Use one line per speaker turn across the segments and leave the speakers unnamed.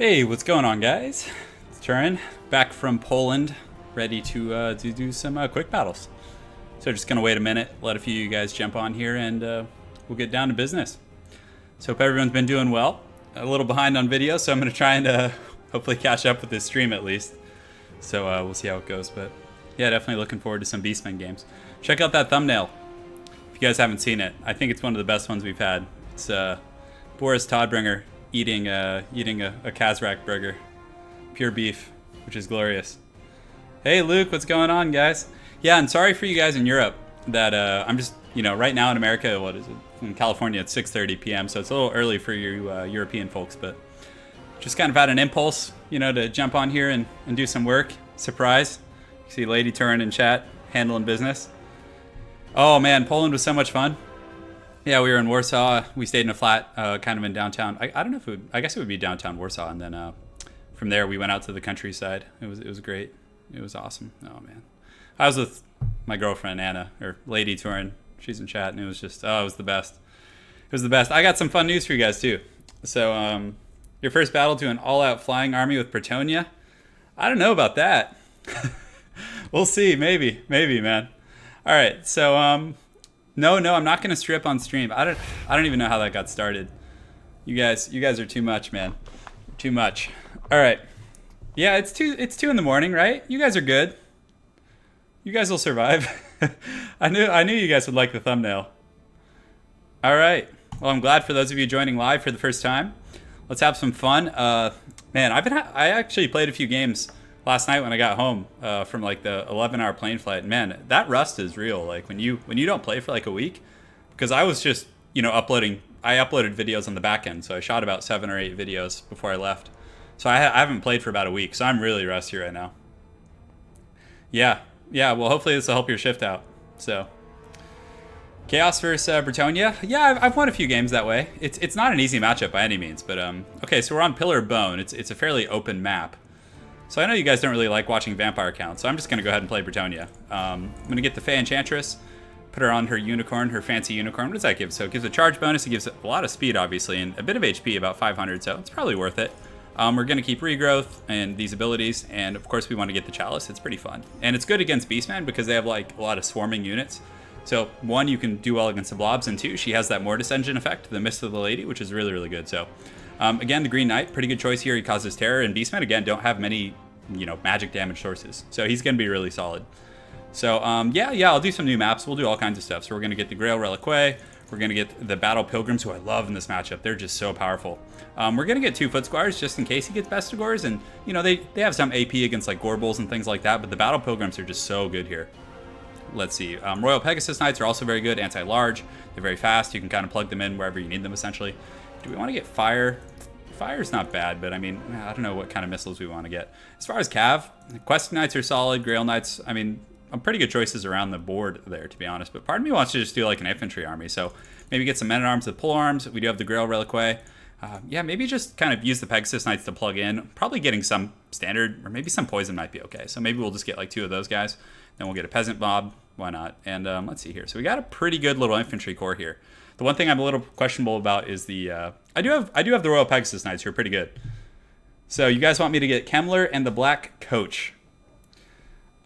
Hey, what's going on, guys? It's Turin, back from Poland, ready to do some quick battles. So just gonna wait a minute, let a few of you guys jump on here, and we'll get down to business. So hope everyone's been doing well. A little behind on video, so I'm gonna try and hopefully catch up with this stream at least. So we'll see how it goes, but yeah, definitely looking forward to some Beastmen games. Check out that thumbnail if you guys haven't seen it. I think it's one of the best ones we've had. It's Boris Todbringer eating a Kazrak burger, pure beef, which is glorious. Hey Luke, what's going on, guys? Yeah, and sorry for you guys in Europe that I'm just, right now in America, what is it? In California, it's 6:30 p.m., so it's a little early for you European folks, but just kind of had an impulse, to jump on here and do some work. Surprise. You see Lady Turin in chat, handling business. Oh man, Poland was so much fun. Yeah, we were in Warsaw. We stayed in a flat kind of in downtown. I don't know if it would, I guess it would be downtown Warsaw. And then from there, we went out to the countryside. It was great. It was awesome. Oh, man. I was with my girlfriend, Anna, or Lady Turin. She's in chat, and it was just, it was the best. It was the best. I got some fun news for you guys, too. So, your first battle to an all-out flying army with Bretonnia? I don't know about that. We'll see. Maybe, man. All right, so, No, I'm not gonna strip on stream. I don't even know how that got started. You guys are too much, man. Too much. All right. Yeah, it's 2 in the morning, right? You guys are good. You guys will survive. I knew you guys would like the thumbnail. All right. Well, I'm glad for those of you joining live for the first time. Let's have some fun. Man, I actually played a few games last night when I got home from like the 11-hour plane flight. Man, that rust is real. Like when you don't play for like a week, because I was just uploading. I uploaded videos on the back end, so I shot about 7 or 8 videos before I left. So I haven't played for about a week, so I'm really rusty right now. Yeah. Well, hopefully this will help your shift out. So Chaos versus Bretonnia. Yeah, I've won a few games that way. It's not an easy matchup by any means, but okay. So we're on Pillar of Bone. It's a fairly open map. So I know you guys don't really like watching vampire counts, so I'm just going to go ahead and play Bretonnia. I'm going to get the Fey Enchantress, put her on her unicorn, her fancy unicorn. What does that give? So it gives a charge bonus, it gives a lot of speed, obviously, and a bit of HP, about 500, so it's probably worth it. We're going to keep regrowth and these abilities, and of course we want to get the Chalice. It's pretty fun. And it's good against Beastmen because they have like a lot of swarming units. So 1, you can do well against the blobs, and 2, she has that Mortis Engine effect, the Mist of the Lady, which is really, really good. So again, the Green Knight, pretty good choice here. He causes terror, and Beastmen, again, don't have many magic damage sources, so he's gonna be really solid. So yeah, I'll do some new maps. We'll do all kinds of stuff. So we're gonna get the Grail Reliquae, we're gonna get the Battle Pilgrims, who I love in this matchup. They're just so powerful. We're gonna get 2 Foot Squires just in case he gets Bestigors, and they have some AP against like Gorbals and things like that, but the Battle Pilgrims are just so good here. Let's see. Royal Pegasus Knights are also very good, anti-large. They're very fast. You can kind of plug them in wherever you need them, essentially. Do we want to get Fire? Fire's not bad, but I mean, I don't know what kind of missiles we want to get. As far as Cav, Questing Knights are solid, Grail Knights, I mean, pretty good choices around the board there, to be honest, but part of me wants to just do like an infantry army, so maybe get some Men-at-Arms with Pole Arms. We do have the Grail Reliquae. Yeah, maybe just kind of use the Pegasus Knights to plug in. Probably getting some standard, or maybe some poison might be okay, so maybe we'll just get like 2 of those guys. Then we'll get a Peasant Mob, why not? And let's see here. So we got a pretty good little infantry corps here. The one thing I'm a little questionable about is the I do have the Royal Pegasus Knights, who are pretty good. So you guys want me to get Kemmler and the Black Coach?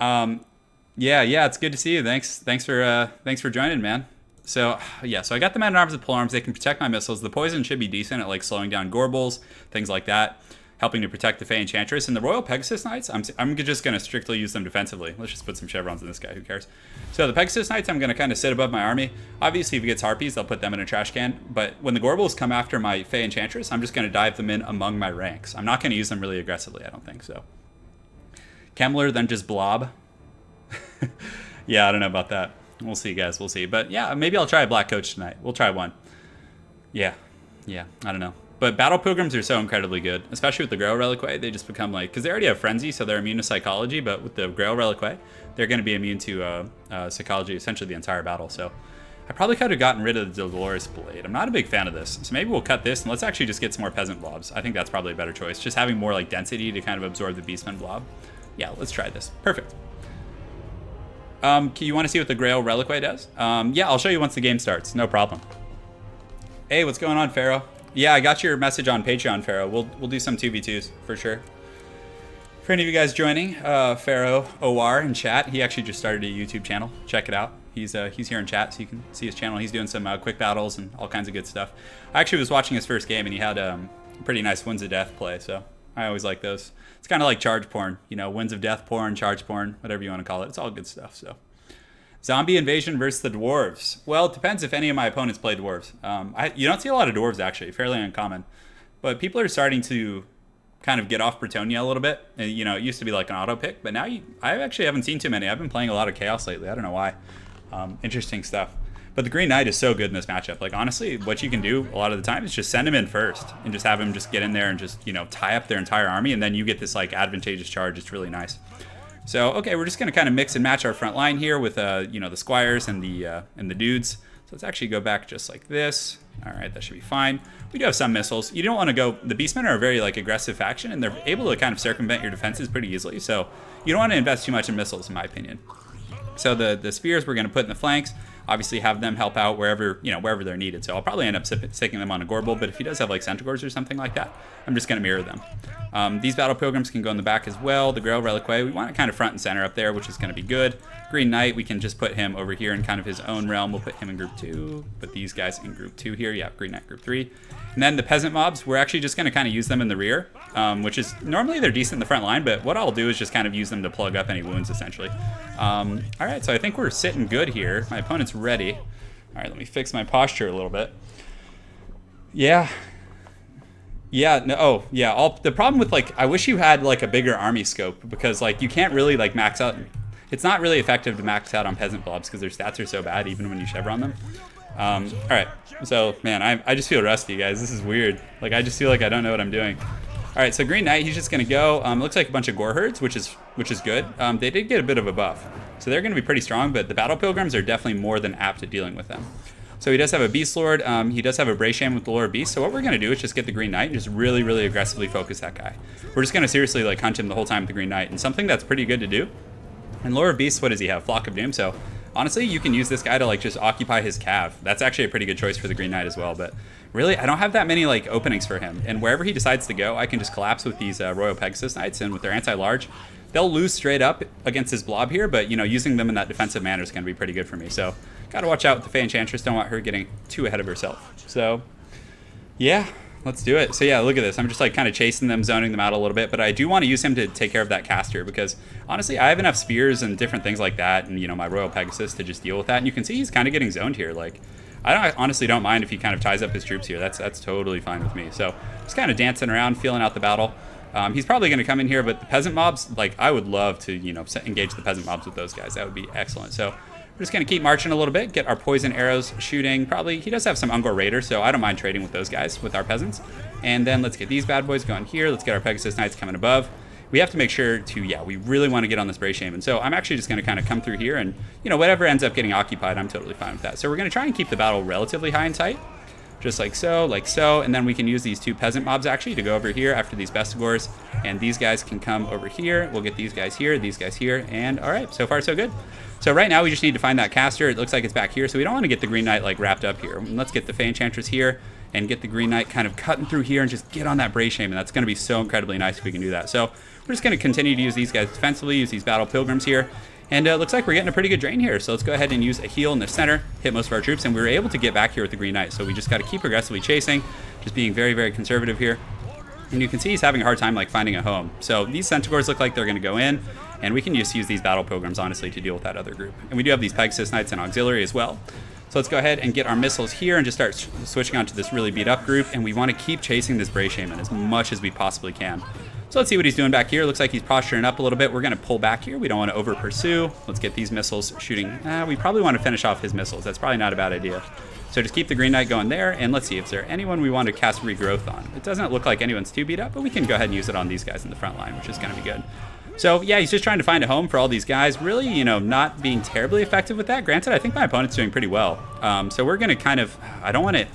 Yeah, it's good to see you. Thanks for joining, man. So yeah, so I got the Men-at-Arms with Polearms. They can protect my missiles. The poison should be decent at like slowing down Gorbals, things like that, helping to protect the Fey Enchantress. And the Royal Pegasus Knights, I'm just going to strictly use them defensively. Let's just put some chevrons in this guy, who cares? So the Pegasus Knights, I'm going to kind of sit above my army. Obviously, if he gets Harpies, I'll put them in a trash can. But when the Gorbals come after my Fey Enchantress, I'm just going to dive them in among my ranks. I'm not going to use them really aggressively, I don't think so. Kemmler, then just Blob. Yeah, I don't know about that. We'll see, guys, we'll see. But yeah, maybe I'll try a Black Coach tonight. We'll try one. Yeah, I don't know. But Battle Pilgrims are so incredibly good, especially with the Grail Reliquae. They just become like, because they already have Frenzy, so they're immune to Psychology, but with the Grail Reliquae, they're going to be immune to Psychology essentially the entire battle. So I probably could have gotten rid of the Dolores Blade. I'm not a big fan of this, so maybe we'll cut this, and let's actually just get some more Peasant Blobs. I think that's probably a better choice, just having more like density to kind of absorb the Beastman Blob. Yeah, let's try this. Perfect. You want to see what the Grail Reliquae does? Yeah, I'll show you once the game starts. No problem. Hey, what's going on, Pharaoh? Yeah, I got your message on Patreon, Pharaoh. We'll do some 2v2s for sure. For any of you guys joining, Pharaoh OR in chat, he actually just started a YouTube channel. Check it out. He's here in chat, so you can see his channel. He's doing some quick battles and all kinds of good stuff. I actually was watching his first game, and he had a pretty nice wins of death play, so I always like those. It's kind of like charge porn, you know, wins of death porn, charge porn, whatever you want to call it. It's all good stuff, so. Zombie invasion versus the dwarves. Well, it depends if any of my opponents play dwarves. You don't see a lot of dwarves, actually, fairly uncommon. But people are starting to kind of get off Bretonia a little bit. And, you know, it used to be like an auto pick, but now I actually haven't seen too many. I've been playing a lot of Chaos lately. I don't know why. Interesting stuff. But the Green Knight is so good in this matchup. Like, honestly, what you can do a lot of the time is just send him in first and just have him just get in there and just, you know, tie up their entire army, and then you get this, like, advantageous charge. It's really nice. So, okay, we're just going to kind of mix and match our front line here with, you know, the squires and the dudes. So let's actually go back just like this. All right, that should be fine. We do have some missiles. You don't want to go... The Beastmen are a very, like, aggressive faction, and they're able to kind of circumvent your defenses pretty easily. So you don't want to invest too much in missiles, in my opinion. So the spears we're going to put in the flanks. Obviously have them help out wherever, you know, wherever they're needed. So I'll probably end up sticking them on a Gorbel, but if he does have like Centaurs or something like that, I'm just going to mirror them. These Battle Pilgrims can go in the back as well. The Grail Reliquary, we want it kind of front and center up there, which is going to be good. Green Knight, we can just put him over here in kind of his own realm. We'll put him in group 2, put these guys in group 2 here. Yeah, Green Knight group 3. And then the Peasant Mobs, we're actually just going to kind of use them in the rear, which is normally they're decent in the front line, but what I'll do is just kind of use them to plug up any wounds, essentially. All right, so I think we're sitting good here. My opponent's ready. All right, let me fix my posture a little bit. Yeah. Yeah, no, oh, yeah. The problem with, like, I wish you had, like, a bigger army scope, because, like, you can't really, like, max out. It's not really effective to max out on Peasant Blobs because their stats are so bad, even when you chevron them. All right, so, man, I just feel rusty, guys. This is weird. Like, I just feel like I don't know what I'm doing. All right, so Green Knight, he's just going to go. Looks like a bunch of Gore Herds, which is good. They did get a bit of a buff, so they're going to be pretty strong, but the Battle Pilgrims are definitely more than apt at dealing with them. So he does have a Beast Lord. He does have a Braysham with the Lord Beast. So what we're going to do is just get the Green Knight and just really, really aggressively focus that guy. We're just going to seriously, like, hunt him the whole time with the Green Knight. And something that's pretty good to do. And Lord of Beasts, what does he have? Flock of Doom. So honestly, you can use this guy to, like, just occupy his cav. That's actually a pretty good choice for the Green Knight as well. But really, I don't have that many, like, openings for him. And wherever he decides to go, I can just collapse with these Royal Pegasus Knights. And with their anti-large, they'll lose straight up against his blob here. But, you know, using them in that defensive manner is going to be pretty good for me. So gotta watch out with the Fey Enchantress. Don't want her getting too ahead of herself. So, yeah, let's do it. So, yeah, look at this. I'm just, like, kind of chasing them, zoning them out a little bit. But I do want to use him to take care of that caster because, honestly, I have enough spears and different things like that and, you know, my Royal Pegasus to just deal with that. And you can see he's kind of getting zoned here. Like, I honestly don't mind if he kind of ties up his troops here. That's totally fine with me. So, just kind of dancing around, feeling out the battle. He's probably going to come in here, but the Peasant Mobs, like, I would love to, you know, engage the Peasant Mobs with those guys. That would be excellent. So, we're just going to keep marching a little bit, get our poison arrows shooting. Probably, he does have some Ungor Raider, so I don't mind trading with those guys, with our peasants. And then let's get these bad boys going here. Let's get our Pegasus Knights coming above. We have to make sure to, yeah, we really want to get on this Bray Shaman. So I'm actually just going to kind of come through here and, you know, whatever ends up getting occupied, I'm totally fine with that. So we're going to try and keep the battle relatively high and tight. Just like so, and then we can use these two Peasant Mobs actually to go over here after these Bestigors, and these guys can come over here. We'll get these guys here, and all right, so far so good. So right now we just need to find that caster. It looks like it's back here, so we don't want to get the Green Knight like wrapped up here. Let's get the Fey Enchantress here and get the Green Knight kind of cutting through here and just get on that Bray Shaman. That's going to be so incredibly nice if we can do that. So we're just going to continue to use these guys defensively, use these Battle Pilgrims here. And it looks like we're getting a pretty good drain here. So let's go ahead and use a heal in the center, hit most of our troops, and we were able to get back here with the Green Knight. So we just got to keep aggressively chasing, just being very, very conservative here. And you can see he's having a hard time like finding a home. So these Centaurs look like they're going to go in, and we can just use these Battle Pilgrims, honestly, to deal with that other group. And we do have these Pegasus Knights and Auxiliary as well. So let's go ahead and get our missiles here and just start switching onto this really beat up group. And we want to keep chasing this Bray Shaman as much as we possibly can. So let's see what he's doing back here. Looks like he's posturing up a little bit. We're going to pull back here. We don't want to over pursue. Let's get these missiles shooting. We probably want to finish off his missiles. That's probably not a bad idea. So just keep the Green Knight going there. And let's see if there's anyone we want to cast Regrowth on. It doesn't look like anyone's too beat up, but we can go ahead and use it on these guys in the front line, which is going to be good. So yeah, he's just trying to find a home for all these guys. Really, you know, not being terribly effective with that. Granted, I think my opponent's doing pretty well. So we're going to kind of, I don't want to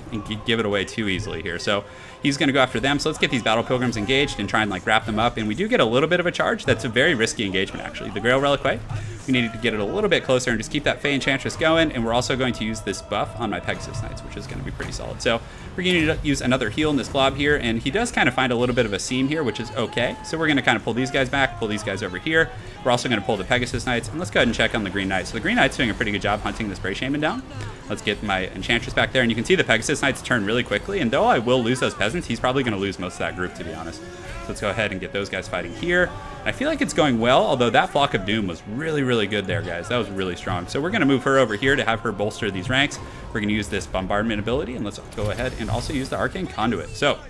give it away too easily here. So he's going to go after them. So let's get these Battle Pilgrims engaged and try and like wrap them up. And we do get a little bit of a charge. That's a very risky engagement, actually. The Grail Reliquary. We need to get it a little bit closer and just keep that Fey Enchantress going. And we're also going to use this buff on my Pegasus Knights, which is going to be pretty solid. So we're going to use another heal in this blob here. And he does kind of find a little bit of a seam here, which is okay. So we're going to kind of pull these guys back, pull these guys over here. We're also going to pull the Pegasus Knights. And let's go ahead and check on the Green Knight. So the Green Knight's doing a pretty good job hunting this Bray Shaman down. Let's get my Enchantress back there. And you can see the Pegasus Knights turn really quickly. And though I will lose those peasants, he's probably going to lose most of that group, to be honest. So let's go ahead and get those guys fighting here. I feel like it's going well, although that Flock of Doom was really, really good there, guys. That was really strong. So we're going to move her over here to have her bolster these ranks. We're going to use this bombardment ability, and let's go ahead and also use the Arcane Conduit. So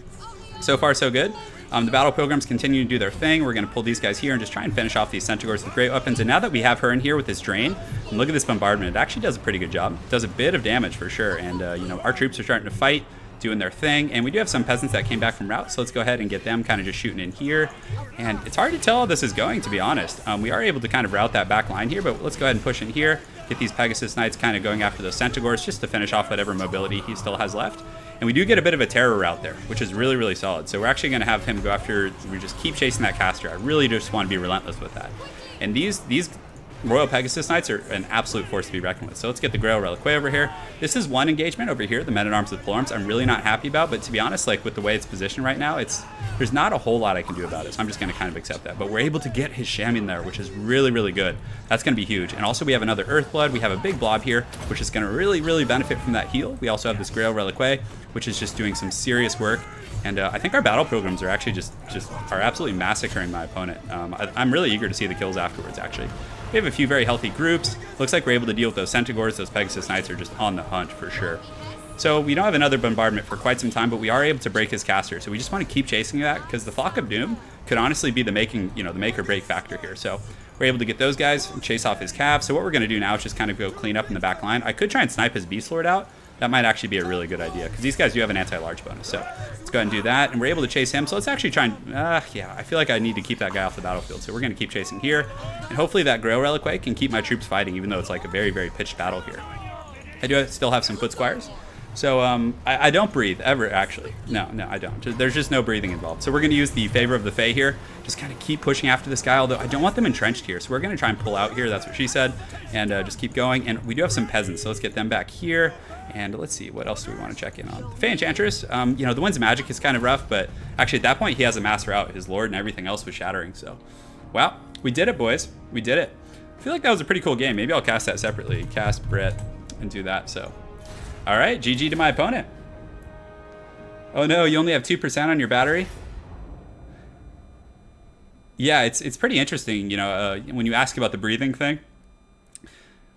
far, so good. The Battle Pilgrims continue to do their thing. We're going to pull these guys here and just try and finish off these Centaurs with great weapons. And now that we have her in here with this Drain, and look at this bombardment, it actually does a pretty good job. It does a bit of damage for sure. And, you know, our troops are starting to fight, doing their thing. And we do have some peasants that came back from route, so let's go ahead and get them kind of just shooting in here. And it's hard to tell how this is going, to be honest. We are able to kind of route that back line here, but let's go ahead and push in here, get these Pegasus Knights kind of going after those Centaurs just to finish off whatever mobility he still has left. And we do get a bit of a terror route there, which is really, really solid. So we're actually going to have him go after, we just keep chasing that caster. I really just want to be relentless with that. And these Royal Pegasus Knights are an absolute force to be reckoned with. So let's get the Grail Reliquary over here. This is one engagement over here, the Men-at-Arms with Polearms. I'm really not happy about, but to be honest, like with the way it's positioned right now, there's not a whole lot I can do about it. So I'm just going to kind of accept that. But we're able to get his Shaman there, which is really, really good. That's going to be huge. And also we have another Earthblood. We have a big blob here, which is going to really, really benefit from that heal. We also have this Grail Reliquary, which is just doing some serious work. And I think our Battle Pilgrims are actually just are absolutely massacring my opponent. I'm really eager to see the kills afterwards, actually. We have a few very healthy groups. Looks like we're able to deal with those Centaurs. Those Pegasus Knights are just on the hunt for sure. So we don't have another bombardment for quite some time, but we are able to break his caster. So we just want to keep chasing that because the Flock of Doom could honestly be the make or break factor here. So we're able to get those guys, chase off his cav. So what we're going to do now is just kind of go clean up in the back line. I could try and snipe his Beast Lord out. That might actually be a really good idea because these guys do have an anti-large bonus. So let's go ahead and do that. And we're able to chase him. So let's actually try and, yeah, I feel like I need to keep that guy off the battlefield. So we're going to keep chasing here. And hopefully that Grail Reliquary can keep my troops fighting, even though it's like a very, very pitched battle here. I do still have some Foot Squires. So I don't breathe ever, actually. No, I don't. There's just no breathing involved. So we're going to use the Favor of the Fae here. Just kind of keep pushing after this guy, although I don't want them entrenched here. So we're going to try and pull out here. That's what she said. And just keep going. And we do have some peasants, so let's get them back here. And let's see, what else do we want to check in on? The Fey Enchantress, you know, the Wind's Magic is kind of rough, but actually at that point he has a mass route. His Lord and everything else was shattering. So, wow, we did it, boys. We did it. I feel like that was a pretty cool game. Maybe I'll cast that separately. Cast Brett and do that, so. All right, GG to my opponent. Oh no, you only have 2% on your battery? Yeah, it's pretty interesting, you know, when you ask about the breathing thing.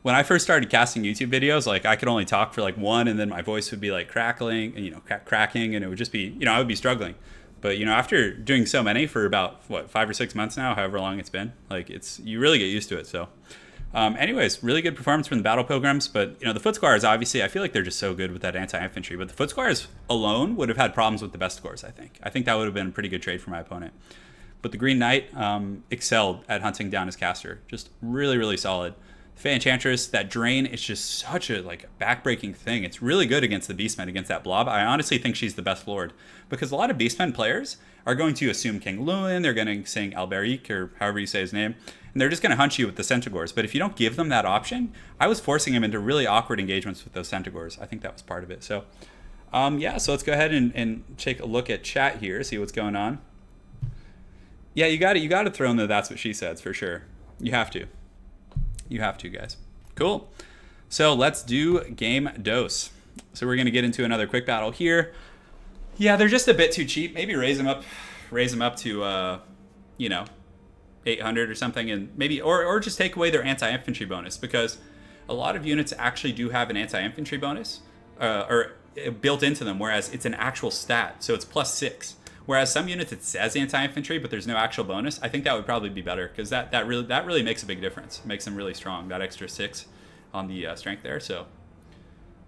When I first started casting YouTube videos, like I could only talk for like one and then my voice would be like crackling and, you know, cracking and it would just be, you know, I would be struggling. But, you know, after doing so many for about, what, 5 or 6 months now, however long it's been, like you really get used to it, so. Anyways, really good performance from the Battle Pilgrims, but you know the Foot Squires, obviously, I feel like they're just so good with that anti-infantry, but the Foot Squires alone would have had problems with the Best Scores, I think. I think that would have been a pretty good trade for my opponent. But the Green Knight excelled at hunting down his caster. Just really, really solid. The Fey Enchantress, that Drain is just such a back-breaking thing. It's really good against the Beastmen, against that blob. I honestly think she's the best Lord, because a lot of Beastmen players are going to assume King Lewin, they're going to sing Alberic, or however you say his name, and they're just going to hunt you with the Centaurs. But if you don't give them that option, I was forcing him into really awkward engagements with those Centaurs. I think that was part of it. So, yeah, so let's go ahead and take a look at chat here, see what's going on. Yeah, you got to throw in the That's What She Said, for sure. You have to. You have to, guys. Cool. So let's do game dose. So we're going to get into another quick battle here. Yeah, they're just a bit too cheap. Maybe raise them up to, you know, 800 or something, and maybe or just take away their anti-infantry bonus, because a lot of units actually do have an anti-infantry bonus or built into them, whereas it's an actual stat, so it's +6. Whereas some units it says anti-infantry, but there's no actual bonus. I think that would probably be better, because that really makes a big difference. It makes them really strong. That extra 6 on the strength there. So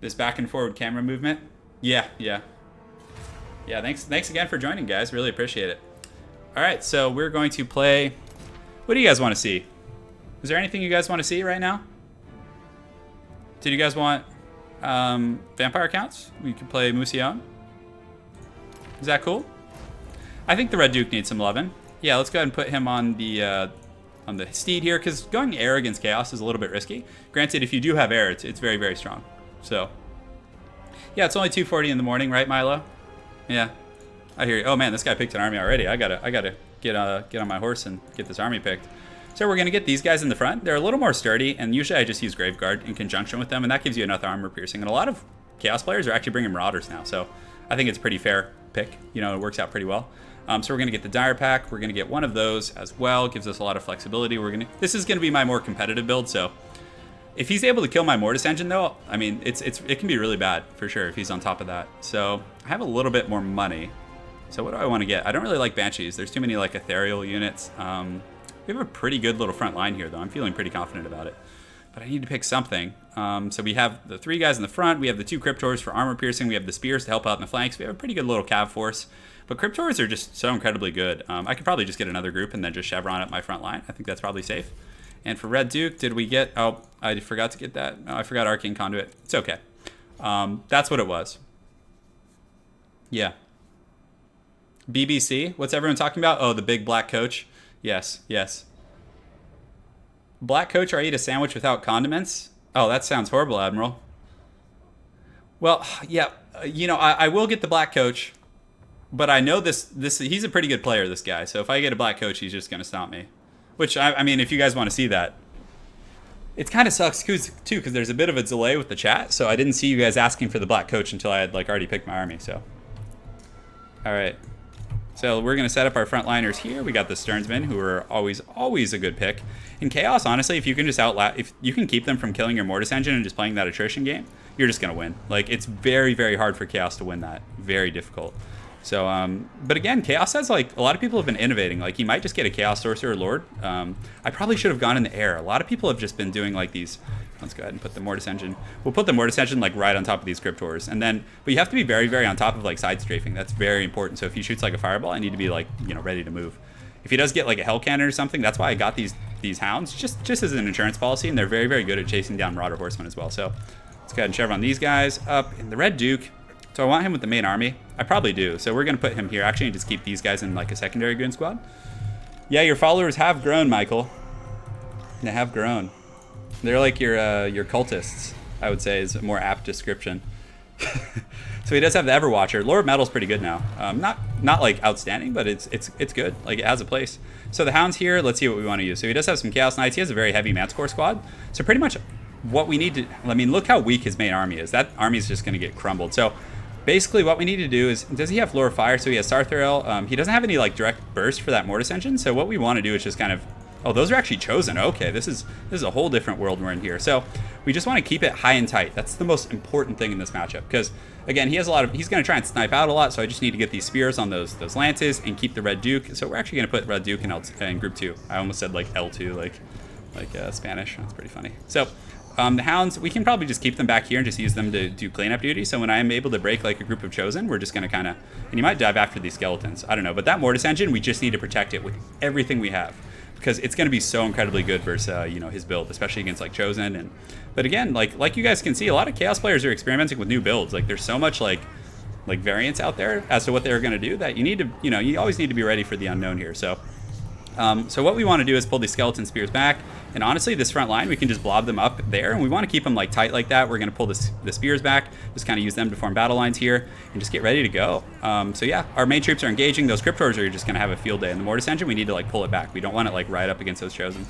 this back and forward camera movement, yeah. Thanks again for joining, guys. Really appreciate it. All right, so we're going to play. What do you guys want to see? Is there anything you guys want to see right now? Did you guys want vampire counts? We could play Mousillon. Is that cool? I think the Red Duke needs some loving. Yeah, let's go ahead and put him on the the steed here, because going air against chaos is a little bit risky. Granted, if you do have air, it's very, very strong. So, yeah, it's only 2:40 in the morning, right, Milo? Yeah, I hear you. Oh man, this guy picked an army already. I gotta get on my horse and get this army picked. So we're gonna get these guys in the front. They're a little more sturdy, and usually I just use Graveguard in conjunction with them, and that gives you enough armor piercing. And a lot of chaos players are actually bringing Marauders now, so I think it's a pretty fair pick. You know, it works out pretty well. So we're gonna get the Dire Pack. We're gonna get one of those as well. Gives us a lot of flexibility. This is gonna be my more competitive build. So if he's able to kill my Mortis Engine, though, I mean, it can be really bad for sure if he's on top of that. So I have a little bit more money. So what do I want to get? I don't really like Banshees. There's too many like ethereal units. We have a pretty good little front line here, though. I'm feeling pretty confident about it. But I need to pick something. So we have the 3 guys in the front. We have the 2 Cryptors for armor piercing. We have the Spears to help out in the flanks. We have a pretty good little cav force. But Cryptors are just so incredibly good. I could probably just get another group and then just Chevron up my front line. I think that's probably safe. And for Red Duke, did we get... Oh, I forgot to get that. Oh, I forgot Arcane Conduit. It's okay. That's what it was. Yeah. BBC? What's everyone talking about? Oh, the big black coach. Yes, yes. Black coach, or I eat a sandwich without condiments? Oh, that sounds horrible, Admiral. Well, yeah, you know, I will get the black coach, but I know this he's a pretty good player, this guy. So if I get a black coach, he's just going to stomp me. Which, I mean, if you guys want to see that. It kind of sucks, too, because there's a bit of a delay with the chat. So I didn't see you guys asking for the black coach until I had, like, already picked my army, so. All right. So we're going to set up our frontliners here. We got the Stearnsmen, who are always a good pick. In Chaos, honestly, if you can just if you can keep them from killing your Mortis Engine and just playing that attrition game, you're just going to win. Like, it's very, very hard for Chaos to win that. Very difficult. So, but again, Chaos has, like, a lot of people have been innovating. Like, you might just get a Chaos Sorcerer Lord. I probably should have gone in the air. A lot of people have just been doing, like, these... Let's go ahead and put the Mortis Engine. We'll put the Mortis Engine, like, right on top of these Cryptors. And then... But you have to be very, very on top of, like, side strafing. That's very important. So if he shoots, like, a Fireball, I need to be, like, you know, ready to move. If he does get, like, a Hell Cannon or something, that's why I got these Hounds, just as an insurance policy. And they're very, very good at chasing down Marauder Horsemen as well. So let's go ahead and chevron these guys up. In the Red Duke... So I want him with the main army. I probably do. So we're going to put him here, actually, and just keep these guys in, like, a secondary goon squad. Yeah, your followers have grown, Michael. They have grown. They're like your cultists, I would say, is a more apt description. So he does have the Everwatcher. Lord of Metal's pretty good now. Not like outstanding, but it's good. Like, it has a place. So the Hound's here. Let's see what we want to use. So he does have some Chaos Knights. He has a very heavy Manticore squad. So pretty much what we need to... I mean, look how weak his main army is. That army is just going to get crumbled. So... Basically, what we need to do is, does he have Lore of Fire? So he has Sarthrel. He doesn't have any, like, direct burst for that Mortis Engine. So what we want to do is just kind of... Oh, those are actually chosen. Okay, this is a whole different world we're in here. So we just want to keep it high and tight. That's the most important thing in this matchup. Because, again, he has a lot of... He's going to try and snipe out a lot. So I just need to get these spears on those lances and keep the Red Duke. So we're actually going to put Red Duke in Group 2. I almost said, like, L2, like Spanish. That's pretty funny. So... the Hounds, we can probably just keep them back here and just use them to do cleanup duty. So when I am able to break, like, a group of Chosen, we're just going to kind of... And you might dive after these skeletons. I don't know. But that Mortis Engine, we just need to protect it with everything we have. Because it's going to be so incredibly good versus, you know, his build, especially against, like, Chosen. But again, like you guys can see, a lot of Chaos players are experimenting with new builds. Like, there's so much, like variance out there as to what they're going to do that you need to... You know, you always need to be ready for the unknown here. So what we want to do is pull these Skeleton Spears back. And honestly, this front line, we can just blob them up there. And we want to keep them, like, tight like that. We're going to pull the Spears back. Just kind of use them to form battle lines here. And just get ready to go. So yeah, our main troops are engaging. Those Cryptors are just going to have a field day. And the Mortis Engine, we need to, like, pull it back. We don't want it, like, right up against those Chosen.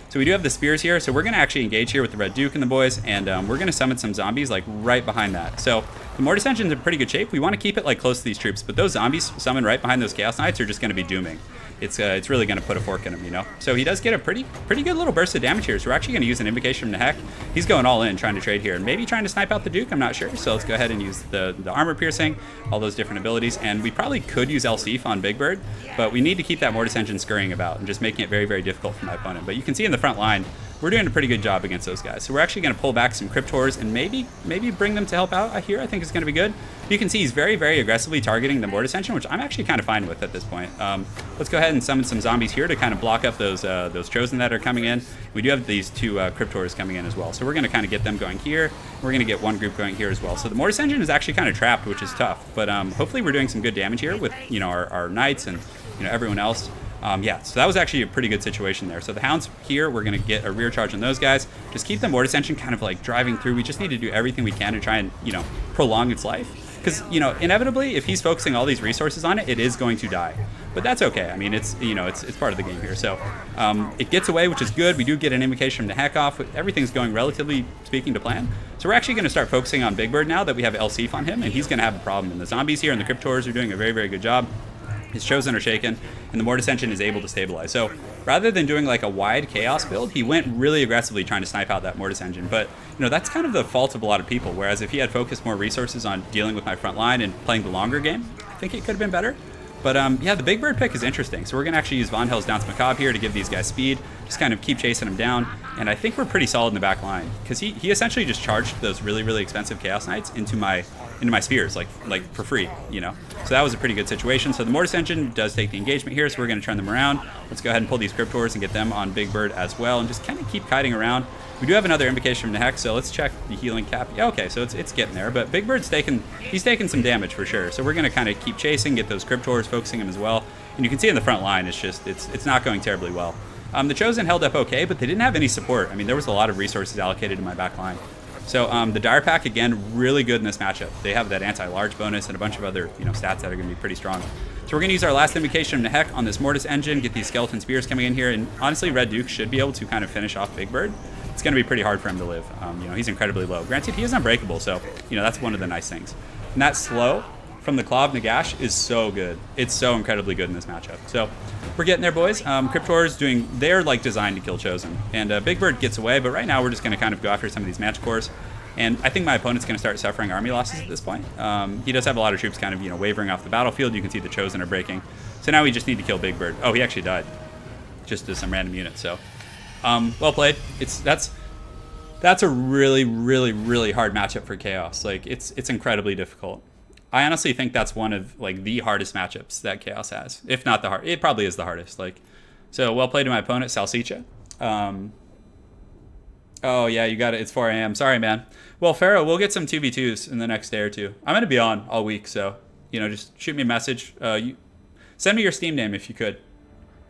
So we do have the Spears here. So we're going to actually engage here with the Red Duke and the boys. And we're going to summon some zombies, like, right behind that. So the Mortis Engine's in pretty good shape. We want to keep it, like, close to these troops. But those zombies summoned right behind those Chaos Knights are just going to be dooming. It's really going to put a fork in him, you know? So he does get a pretty good little burst of damage here. So we're actually going to use an Invocation from the Heck. He's going all in, trying to trade here. And maybe trying to snipe out the Duke, I'm not sure. So let's go ahead and use the armor piercing, all those different abilities. And we probably could use Elsif on Big Bird, but we need to keep that Mortis Engine scurrying about and just making it very, very difficult for my opponent. But you can see in the front line, we're doing a pretty good job against those guys. So we're actually going to pull back some Cryptors and maybe bring them to help out here. I think it's going to be good. You can see he's very, very aggressively targeting the Mortis Engine, which I'm actually kind of fine with at this point. Let's go ahead and summon some zombies here to kind of block up those Chosen that are coming in. We do have these 2 Cryptors coming in as well. So we're going to kind of get them going here. We're going to get one group going here as well. So the Mortis Engine is actually kind of trapped, which is tough. But hopefully we're doing some good damage here with, you know, our Knights and, you know, everyone else. Yeah, so that was actually a pretty good situation there. So the hounds here, we're going to get a rear charge on those guys. Just keep the mortis engine kind of like driving through. We just need to do everything we can to try and, you know, prolong its life. Because, you know, inevitably, if he's focusing all these resources on it, it is going to die. But that's okay. I mean, it's, you know, it's part of the game here. So it gets away, which is good. We do get an invocation to heck off. Everything's going relatively speaking to plan. So we're actually going to start focusing on Big Bird now that we have LC on him, and he's going to have a problem. And the zombies here and the Cryptors are doing a very, very good job. His Chosen are shaken, and the Mortis Engine is able to stabilize. So rather than doing like a wide Chaos build, he went really aggressively trying to snipe out that Mortis Engine. But, you know, that's kind of the fault of a lot of people. Whereas if he had focused more resources on dealing with my front line and playing the longer game, I think it could have been better. But yeah, the Big Bird pick is interesting. So we're going to actually use Von Hell's Dance Macabre here to give these guys speed, just kind of keep chasing them down. And I think we're pretty solid in the back line, because he essentially just charged those really, really expensive Chaos Knights into my spears, like for free, you know. So that was a pretty good situation. So the Mortis Engine does take the engagement here, so we're going to turn them around. Let's go ahead and pull these Cryptors and get them on Big Bird as well, and just kind of keep kiting around. We do have another invocation from the Hex, so let's check the healing cap. Yeah, okay, so it's getting there, but Big Bird's he's taking some damage for sure. So we're going to kind of keep chasing, get those Cryptors, focusing him as well. And you can see in the front line, it's not going terribly well. The Chosen held up okay, but they didn't have any support. I mean, there was a lot of resources allocated to my back line. So the Dire Pack, again, really good in this matchup. They have that anti-large bonus and a bunch of other, you know, stats that are going to be pretty strong. So we're going to use our last invocation of Nehek on this Mortis Engine, get these Skeleton Spears coming in here, and honestly, Red Duke should be able to kind of finish off Big Bird. It's going to be pretty hard for him to live. You know, he's incredibly low. Granted, he is unbreakable, so, you know, that's one of the nice things. And that slow from the Claw of Nagash is so good. It's so incredibly good in this matchup. So we're getting there, boys. Cryptors they're like designed to kill Chosen. And Big Bird gets away, but right now we're just going to kind of go after some of these Manticores. And I think my opponent's going to start suffering army losses at this point. He does have a lot of troops kind of, you know, wavering off the battlefield. You can see the Chosen are breaking. So now we just need to kill Big Bird. Oh, he actually died. Just to some random unit. So, well played. That's a really, really, really hard matchup for Chaos. Like, it's incredibly difficult. I honestly think that's one of, like, the hardest matchups that Chaos has. If not the hard. It probably is the hardest. Like, so well played to my opponent, Salsicha. Oh, yeah, you got it. It's 4 a.m. Sorry, man. Well, Pharaoh, we'll get some 2v2s in the next day or two. I'm going to be on all week, so, you know, just shoot me a message. Send me your Steam name if you could,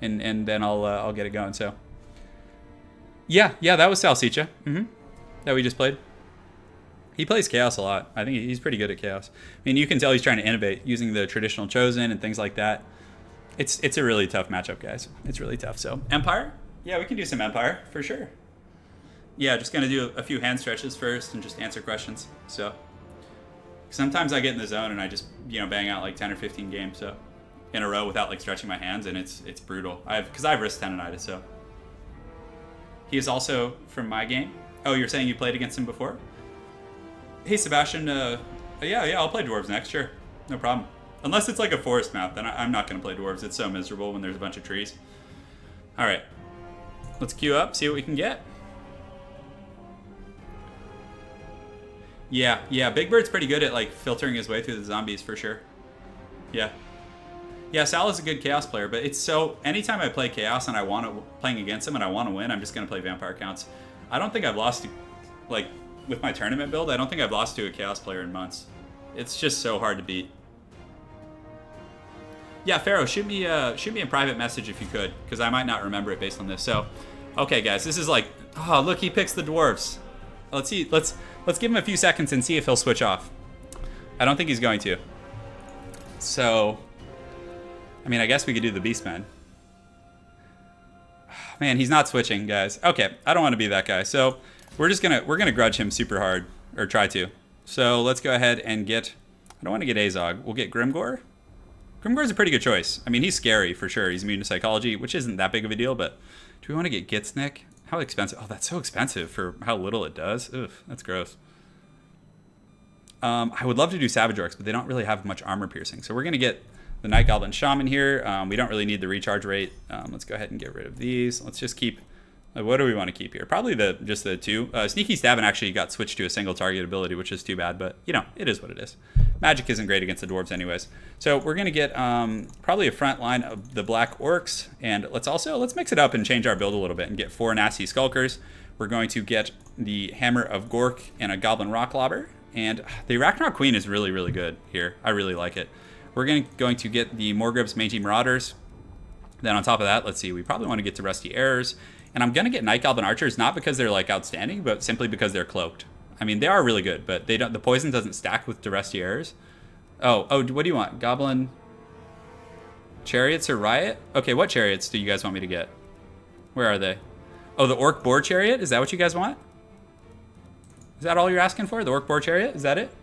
and then I'll get it going, so. Yeah, that was Salsicha, that we just played. He plays Chaos a lot. I think he's pretty good at Chaos. I mean, you can tell he's trying to innovate using the traditional Chosen and things like that. It's a really tough matchup, guys. It's really tough, so. Empire? Yeah, we can do some Empire, for sure. Yeah, just going to do a few hand stretches first and just answer questions. So sometimes I get in the zone and I just, you know, bang out like 10 or 15 games so in a row without like stretching my hands, and it's brutal. Because I have wrist tendonitis, so. He is also from my game. Oh, you're saying you played against him before? Hey, Sebastian. Yeah, I'll play Dwarves next, sure. No problem. Unless it's like a forest map, then I'm not going to play Dwarves. It's so miserable when there's a bunch of trees. All right. Let's queue up, see what we can get. Yeah, Big Bird's pretty good at like filtering his way through the zombies for sure. Yeah, Sal is a good Chaos player, but it's so, anytime I play Chaos and playing against him and I want to win, I'm just going to play Vampire Counts. I don't think I've lost to, like, with my tournament build, I don't think I've lost to a Chaos player in months. It's just so hard to beat. Yeah, Pharaoh, shoot me a private message if you could, because I might not remember it based on this. So, okay, guys, this is like, oh, look, he picks the Dwarves. Let's see, let's give him a few seconds and see if he'll switch off. I don't think he's going to. So, I mean, I guess we could do the Beastmen. Man, he's not switching, guys. Okay, I don't want to be that guy. So we're gonna grudge him super hard, or try to. So let's go ahead and get. I don't want to get Azog. We'll get Grimgor. Grimgor's a pretty good choice. I mean, he's scary for sure. He's immune to psychology, which isn't that big of a deal. But do we want to get Gitsnick? How expensive? Oh, that's so expensive for how little it does. Ugh, that's gross. I would love to do Savage Orcs, but they don't really have much armor piercing. So we're gonna get the Night Goblin Shaman here. We don't really need the recharge rate. Let's go ahead and get rid of these. Let's just keep, what do we want to keep here? Probably just the two. Sneaky Stabbing actually got switched to a single target ability, which is too bad, but you know, it is what it is. Magic isn't great against the dwarves anyways. So we're gonna get probably a front line of the Black Orcs, and let's mix it up and change our build a little bit and get 4 Nasty Skulkers. We're going to get the Hammer of Gork and a Goblin Rock Lobber, and the Arachnarok Queen is really, really good here. I really like it. We're going to get the Morgrebb's Mangy Marauders. Then on top of that, let's see, we probably want to get to Rusty Errors. And I'm going to get Night Goblin Archers, not because they're like outstanding, but simply because they're cloaked. I mean, they are really good, but they don't. The poison doesn't stack with the Rusty Errors. Oh, what do you want? Goblin Chariots or Riot? Okay, what chariots do you guys want me to get? Where are they? Oh, the Orc Boar Chariot? Is that what you guys want? Is that all you're asking for? The Orc Boar Chariot? Is that it?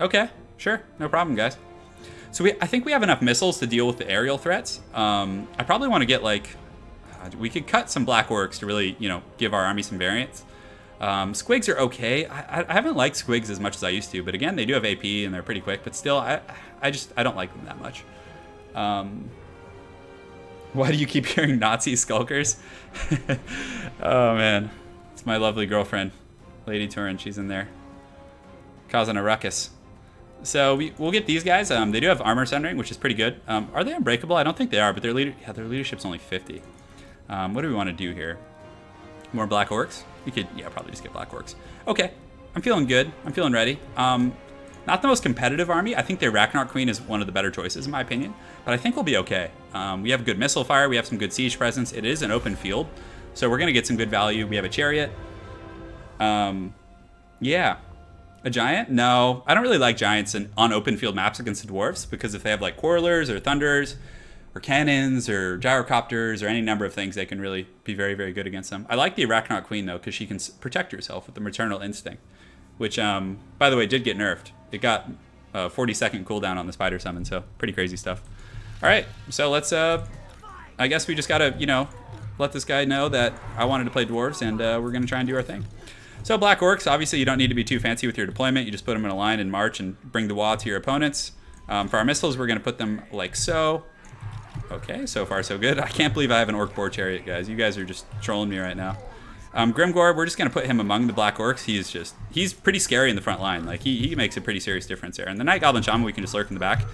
Okay, sure. No problem, guys. So I think we have enough missiles to deal with the aerial threats. I probably want to get like... we could cut some Black Orcs to really, you know, give our army some variance. Squigs are okay. I haven't liked Squigs as much as I used to, but again, they do have AP and they're pretty quick, but still, I don't like them that much. Why do you keep hearing Nazi skulkers? Oh man, it's my lovely girlfriend, Lady Turin. She's in there causing a ruckus. So we'll get these guys. They do have armor centering, which is pretty good. Are they unbreakable? I don't think they are, but their leadership's only 50. What do we want to do here? More Black Orcs? We could, yeah, probably just get Black Orcs. Okay, I'm feeling good. I'm feeling ready. Not the most competitive army. I think their Ragnarok Queen is one of the better choices, in my opinion. But I think we'll be okay. We have good missile fire. We have some good siege presence. It is an open field, so we're going to get some good value. We have a chariot. Yeah. A giant? No. I don't really like giants on open field maps against the dwarves, because if they have like Quarrelers or Thunders or cannons or gyrocopters or any number of things, they can really be very, very good against them. I like the Arachnot Queen, though, because she can protect herself with the Maternal Instinct, which, by the way, did get nerfed. It got a 40-second cooldown on the Spider Summon, so pretty crazy stuff. All right, so let's, I guess we just got to, you know, let this guy know that I wanted to play dwarves, and we're going to try and do our thing. So Black Orcs, obviously you don't need to be too fancy with your deployment. You just put them in a line and march and bring the wall to your opponents. For our missiles, we're going to put them like so. Okay, so far so good. I can't believe I have an Orc Boar Chariot, guys. You guys are just trolling me right now. Grimgor, we're just going to put him among the Black Orcs. He's pretty scary in the front line. Like, he makes a pretty serious difference there. And the Night Goblin Shaman, we can just lurk in the back.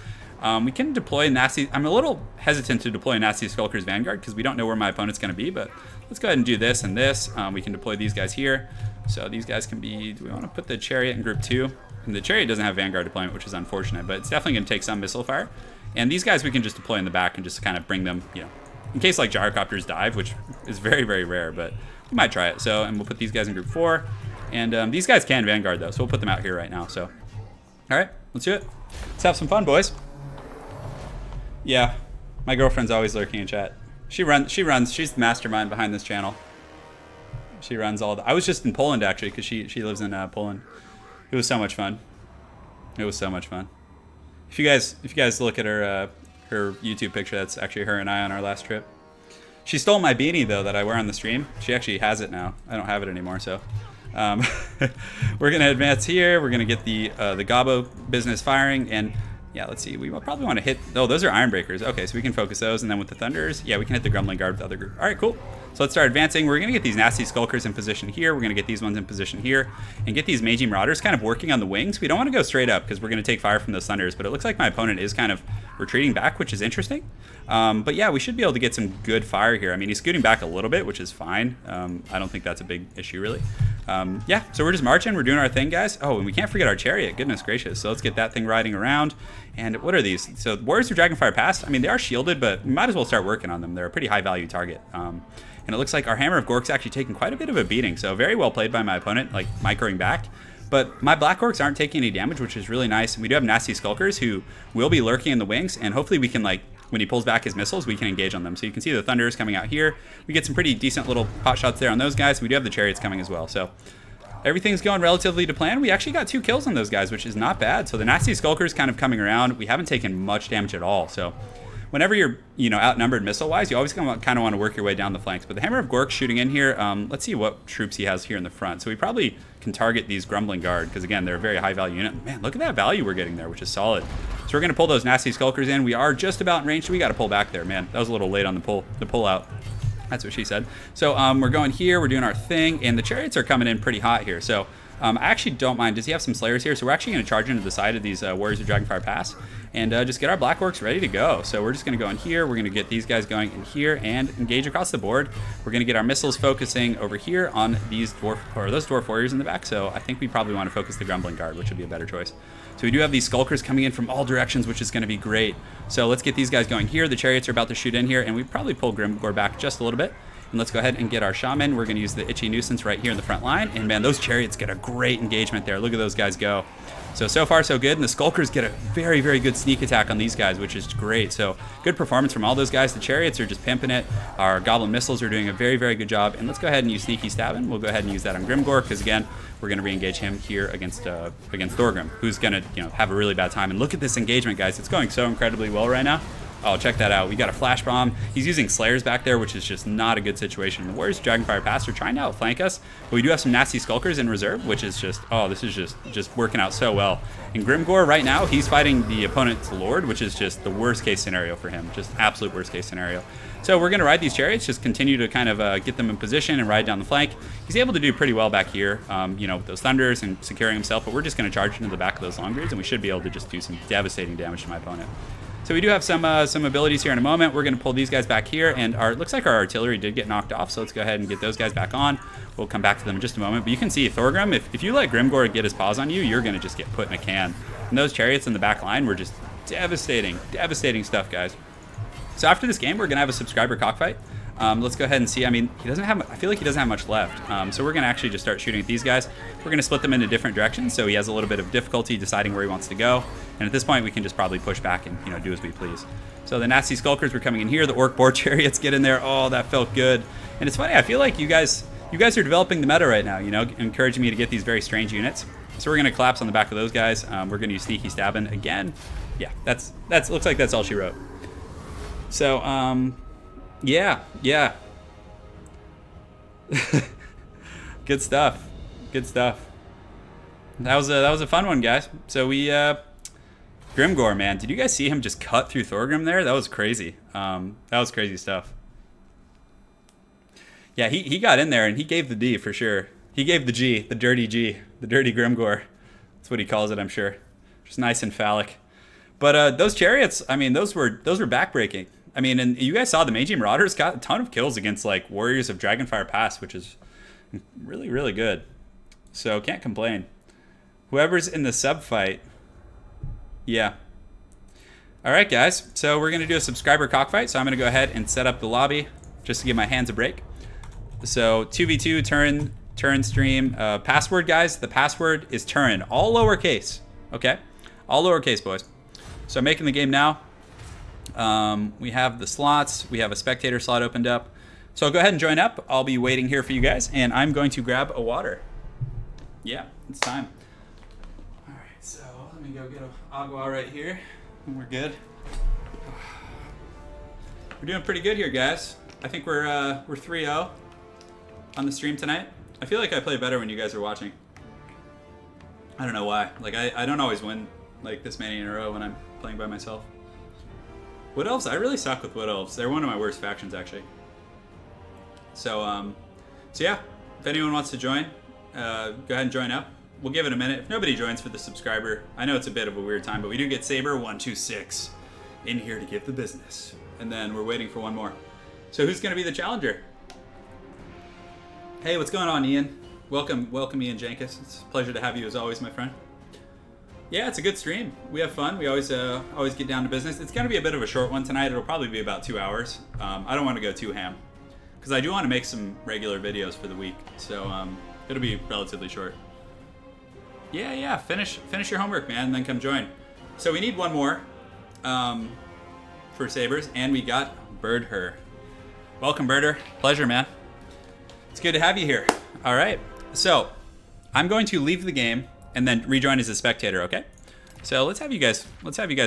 We can deploy Nasty... I'm a little hesitant to deploy Nasty Skulker's Vanguard because we don't know where my opponent's going to be, but let's go ahead and do this and this. We can deploy these guys here. So these guys can be... Do we want to put the Chariot in group 2? And the Chariot doesn't have Vanguard deployment, which is unfortunate, but it's definitely going to take some missile fire. And these guys we can just deploy in the back and just kind of bring them, you know, in case like gyrocopters dive, which is very, very rare, but we might try it. So, and we'll put these guys in group 4. And these guys can Vanguard though, so we'll put them out here right now. So, all right, let's do it. Let's have some fun, boys. Yeah, my girlfriend's always lurking in chat. She runs, she's the mastermind behind this channel. She runs all the... I was just in Poland actually, because she lives in Poland. It was so much fun. It was so much fun. If you guys look at her YouTube picture, that's actually her and I on our last trip. She stole my beanie though that I wear on the stream. She actually has it now. I don't have it anymore, so we're gonna advance here. We're gonna get the Gobbo business firing, and yeah, let's see. We will probably want to hit... Oh, those are Iron Breakers. Okay, so we can focus those, and then with the Thunders, yeah, we can hit the Grumbling Guard with the other group. All right, cool. So let's start advancing. We're going to get these Nasty Skulkers in position here. We're going to get these ones in position here, and get these Magi Marauders kind of working on the wings. We don't want to go straight up because we're going to take fire from those Thunders, but it looks like my opponent is kind of retreating back, which is interesting. But yeah, we should be able to get some good fire here. I mean, he's scooting back a little bit, which is fine. I don't think that's a big issue, really. Yeah, so we're just marching. We're doing our thing, guys. Oh, and we can't forget our Chariot. Goodness gracious. So let's get that thing riding around. And what are these? So Warriors of Dragonfire Past, I mean, they are shielded, but we might as well start working on them. They're a pretty high value target. And it looks like our Hammer of Gork's actually taking quite a bit of a beating. So very well played by my opponent, like microing back. But my Black Orcs aren't taking any damage, which is really nice. And we do have Nasty Skulkers who will be lurking in the wings. And hopefully we can, like, when he pulls back his missiles, we can engage on them. So you can see the Thunders coming out here. We get some pretty decent little pot shots there on those guys. We do have the Chariots coming as well. So everything's going relatively to plan. We actually got 2 kills on those guys, which is not bad. So the Nasty Skulkers kind of coming around. We haven't taken much damage at all. So whenever you're, you know, outnumbered missile-wise, you always kind of want to work your way down the flanks. But the Hammer of Gork shooting in here, let's see what troops he has here in the front. So we probably can target these Grumbling Guard, because again, they're a very high-value unit. Man, look at that value we're getting there, which is solid. So we're going to pull those Nasty Skulkers in. We are just about in range, so we got to pull back there. Man, that was a little late on the pull out. That's what she said. So we're going here, we're doing our thing, and the Chariots are coming in pretty hot here. So I actually don't mind. Does he have some Slayers here? So we're actually going to charge into the side of these Warriors of Dragonfire Pass and just get our Black Orcs ready to go. So we're just going to go in here. We're going to get these guys going in here and engage across the board. We're going to get our missiles focusing over here on these those Dwarf Warriors in the back. So I think we probably want to focus the Grumbling Guard, which would be a better choice. So we do have these Skulkers coming in from all directions, which is going to be great. So let's get these guys going here. The Chariots are about to shoot in here, and we probably pull Grimgor back just a little bit. And let's go ahead and get our Shaman. We're going to use the Itchy Nuisance right here in the front line. And man, those Chariots get a great engagement there. Look at those guys go. So far so good. And the Skulkers get a very, very good sneak attack on these guys, which is great. So good performance from all those guys. The Chariots are just pimping it. Our Goblin Missiles are doing a very, very good job. And let's go ahead and use Sneaky Stabbing. We'll go ahead and use that on Grimgor because, again, we're going to re-engage him here against Thorgrim, who's going to have a really bad time. And look at this engagement, guys. It's going so incredibly well right now. Oh, check that out. We got a Flash Bomb. He's using Slayers back there, which is just not a good situation. The Warriors Dragonfire Pass are trying to outflank us, but we do have some nasty Skulkers in reserve, which is just, oh, this is just working out so well. And Grimgor right now, he's fighting the opponent's Lord, which is just the worst case scenario for him. Just absolute worst case scenario. So we're going to ride these Chariots, just continue to kind of get them in position and ride down the flank. He's able to do pretty well back here, with those Thunders and securing himself, but we're just going to charge into the back of those Longbeards, and we should be able to just do some devastating damage to my opponent. So we do have some abilities here in a moment. We're going to pull these guys back here, and it looks like our artillery did get knocked off, so let's go ahead and get those guys back on. We'll come back to them in just a moment. But you can see Thorgrim, if you let Grimgor get his paws on you, you're going to just get put in a can. And those Chariots in the back line were just devastating stuff, guys. So after this game, we're going to have a subscriber cockfight. Let's go ahead and see. I mean, I feel like he doesn't have much left. So we're going to actually just start shooting at these guys. We're going to split them into different directions, so he has a little bit of difficulty deciding where he wants to go. And at this point, we can just probably push back and do as we please. So the nasty Skulkers were coming in here. The Orc Boar Chariots get in there. Oh, that felt good. And it's funny. I feel like you guys are developing the meta right now. Encouraging me to get these very strange units. So we're going to collapse on the back of those guys. We're going to use Sneaky Stabbing again. Yeah, that's looks like that's all she wrote. So yeah. Good stuff. That was a fun one, guys. So we Grimgor, man, did you guys see him just cut through Thorgrim there? That was crazy. That was crazy stuff. Yeah, he got in there and he gave the D for sure. He gave the G, the dirty Grimgor. That's what he calls it, I'm sure. Just nice and phallic. But those Chariots, I mean, those were backbreaking. I mean, and you guys saw the Mangy Marauders got a ton of kills against like Warriors of Dragonfire Pass, which is really, really good. So can't complain. Whoever's in the sub fight, yeah. All right, guys. So we're gonna do a subscriber cockfight. So I'm gonna go ahead and set up the lobby just to give my hands a break. So 2v2 Turin stream. Password, guys. The password is Turin, all lowercase. Okay, all lowercase, boys. So I'm making the game now. We have the slots. We have a spectator slot opened up. So go ahead and join up. I'll be waiting here for you guys, and I'm going to grab a water. Yeah, it's time. All right, so let me go get an agua right here, and we're good. We're doing pretty good here, guys. I think we're 3-0 on the stream tonight. I feel like I play better when you guys are watching. I don't know why. Like I don't always win like this many in a row when I'm playing by myself. Wood Elves, I really suck with Wood Elves. They're one of my worst factions, actually. So yeah, if anyone wants to join, go ahead and join up. We'll give it a minute. If nobody joins for the subscriber, I know it's a bit of a weird time, but we do get Saber126 in here to give the business. And then we're waiting for one more. So who's going to be the challenger? Hey, what's going on, Ian? Welcome, Ian Jankus. It's a pleasure to have you as always, my friend. Yeah, it's a good stream. We have fun. We always get down to business. It's going to be a bit of a short one tonight. It'll probably be about 2 hours. I don't want to go too ham because I do want to make some regular videos for the week. So it'll be relatively short. Yeah. Finish your homework, man, and then come join. So we need one more for Sabers, and we got Birdher. Welcome, Birdher. Pleasure, man. It's good to have you here. All right. So I'm going to leave the game and then rejoin as a spectator, okay? So let's have you guys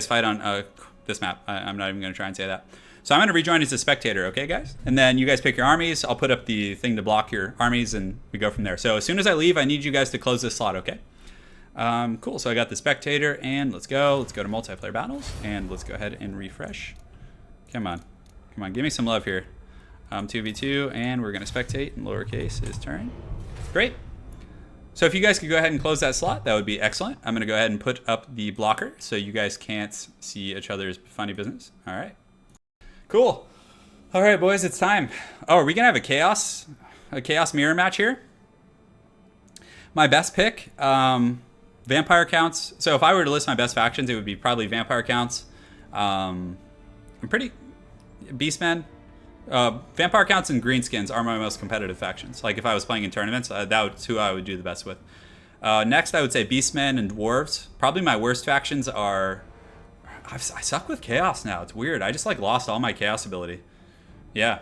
fight on this map. I'm not even gonna try and say that. So I'm gonna rejoin as a spectator, okay, guys? And then you guys pick your armies. I'll put up the thing to block your armies, and we go from there. So as soon as I leave, I need you guys to close this slot, okay? Cool. So I got the spectator, and let's go. Let's go to multiplayer battles, and let's go ahead and refresh. Come on, give me some love here. 2v2, and we're gonna spectate. In lowercase is turn. Great. So if you guys could go ahead and close that slot, that would be excellent. I'm going to go ahead and put up the blocker so you guys can't see each other's funny business. All right. Cool. All right, boys, it's time. Oh, are we going to have a chaos mirror match here? My best pick, vampire counts. So if I were to list my best factions, it would be probably vampire counts. I'm pretty beastmen. Vampire counts and greenskins are my most competitive factions. Like if I was playing in tournaments, that's who I would do the best with. Next, I would say beastmen and dwarves. Probably my worst factions are... I suck with chaos now. It's weird. I just like lost all my chaos ability. Yeah.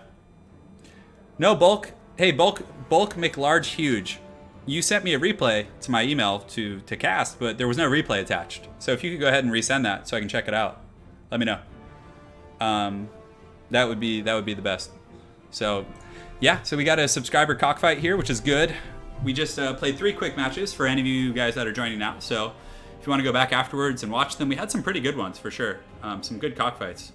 No, bulk. Hey, bulk, McLarge, huge. You sent me a replay to my email to cast, but there was no replay attached. So if you could go ahead and resend that so I can check it out, let me know. That would be the best. So yeah, so we got a subscriber cockfight here, which is good. We just played 3 quick matches for any of you guys that are joining now. So if you want to go back afterwards and watch them, we had some pretty good ones for sure. Some good cockfights.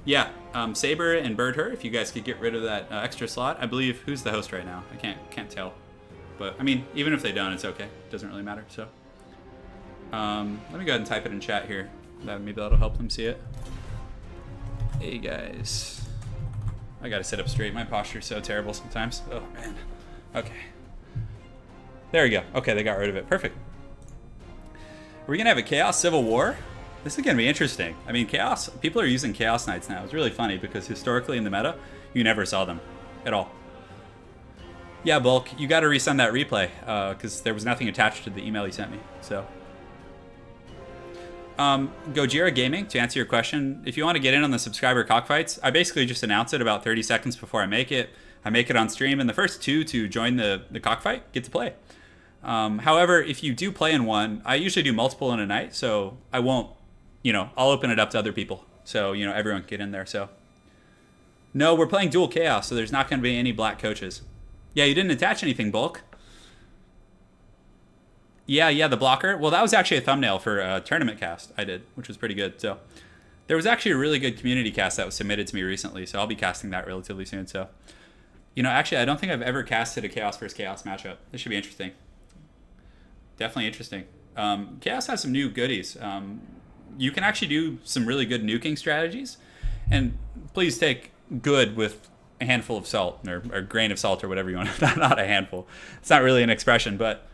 Yeah, Saber and Birdher, if you guys could get rid of that extra slot. I believe, who's the host right now? I can't tell. But I mean, even if they don't, it's okay. It doesn't really matter. So let me go ahead and type it in chat here. Maybe that'll help them see it. Hey guys, I gotta sit up straight. My posture's so terrible sometimes. Oh man. Okay. There we go. Okay, they got rid of it. Perfect. Are we gonna have a Chaos Civil War? This is gonna be interesting. I mean, Chaos, people are using Chaos Knights now. It's really funny because historically in the meta, you never saw them at all. Yeah, Bulk, you gotta resend that replay because there was nothing attached to the email you sent me, so. Gojira Gaming, to answer your question, if you want to get in on the subscriber cockfights, I basically just announce it about 30 seconds before I make it. I make it on stream, and the first 2 to join the cockfight get to play. However, if you do play in one, I usually do multiple in a night, so I won't, I'll open it up to other people. So, everyone can get in there, so. No, we're playing dual chaos, so there's not going to be any black coaches. Yeah, you didn't attach anything, Bulk. Yeah, the blocker. Well, that was actually a thumbnail for a tournament cast I did, which was pretty good. So there was actually a really good community cast that was submitted to me recently, so I'll be casting that relatively soon. So, actually, I don't think I've ever casted a Chaos versus Chaos matchup. This should be interesting. Definitely interesting. Chaos has some new goodies. You can actually do some really good nuking strategies, and please take good with a handful of salt or a grain of salt or whatever you want. Not a handful. It's not really an expression, but.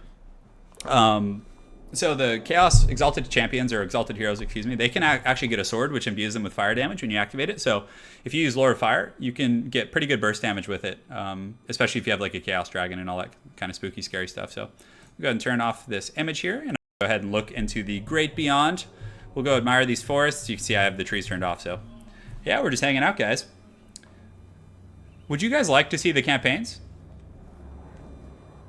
So the Chaos Exalted Champions, or Exalted Heroes, excuse me, they can actually get a sword which imbues them with fire damage when you activate it. So if you use Lore of Fire, you can get pretty good burst damage with it, especially if you have like a Chaos Dragon and all that kind of spooky, scary stuff. So we'll go ahead and turn off this image here, and I'll go ahead and look into the Great Beyond. We'll go admire these forests. You can see I have the trees turned off. So yeah, we're just hanging out, guys. Would you guys like to see the campaigns?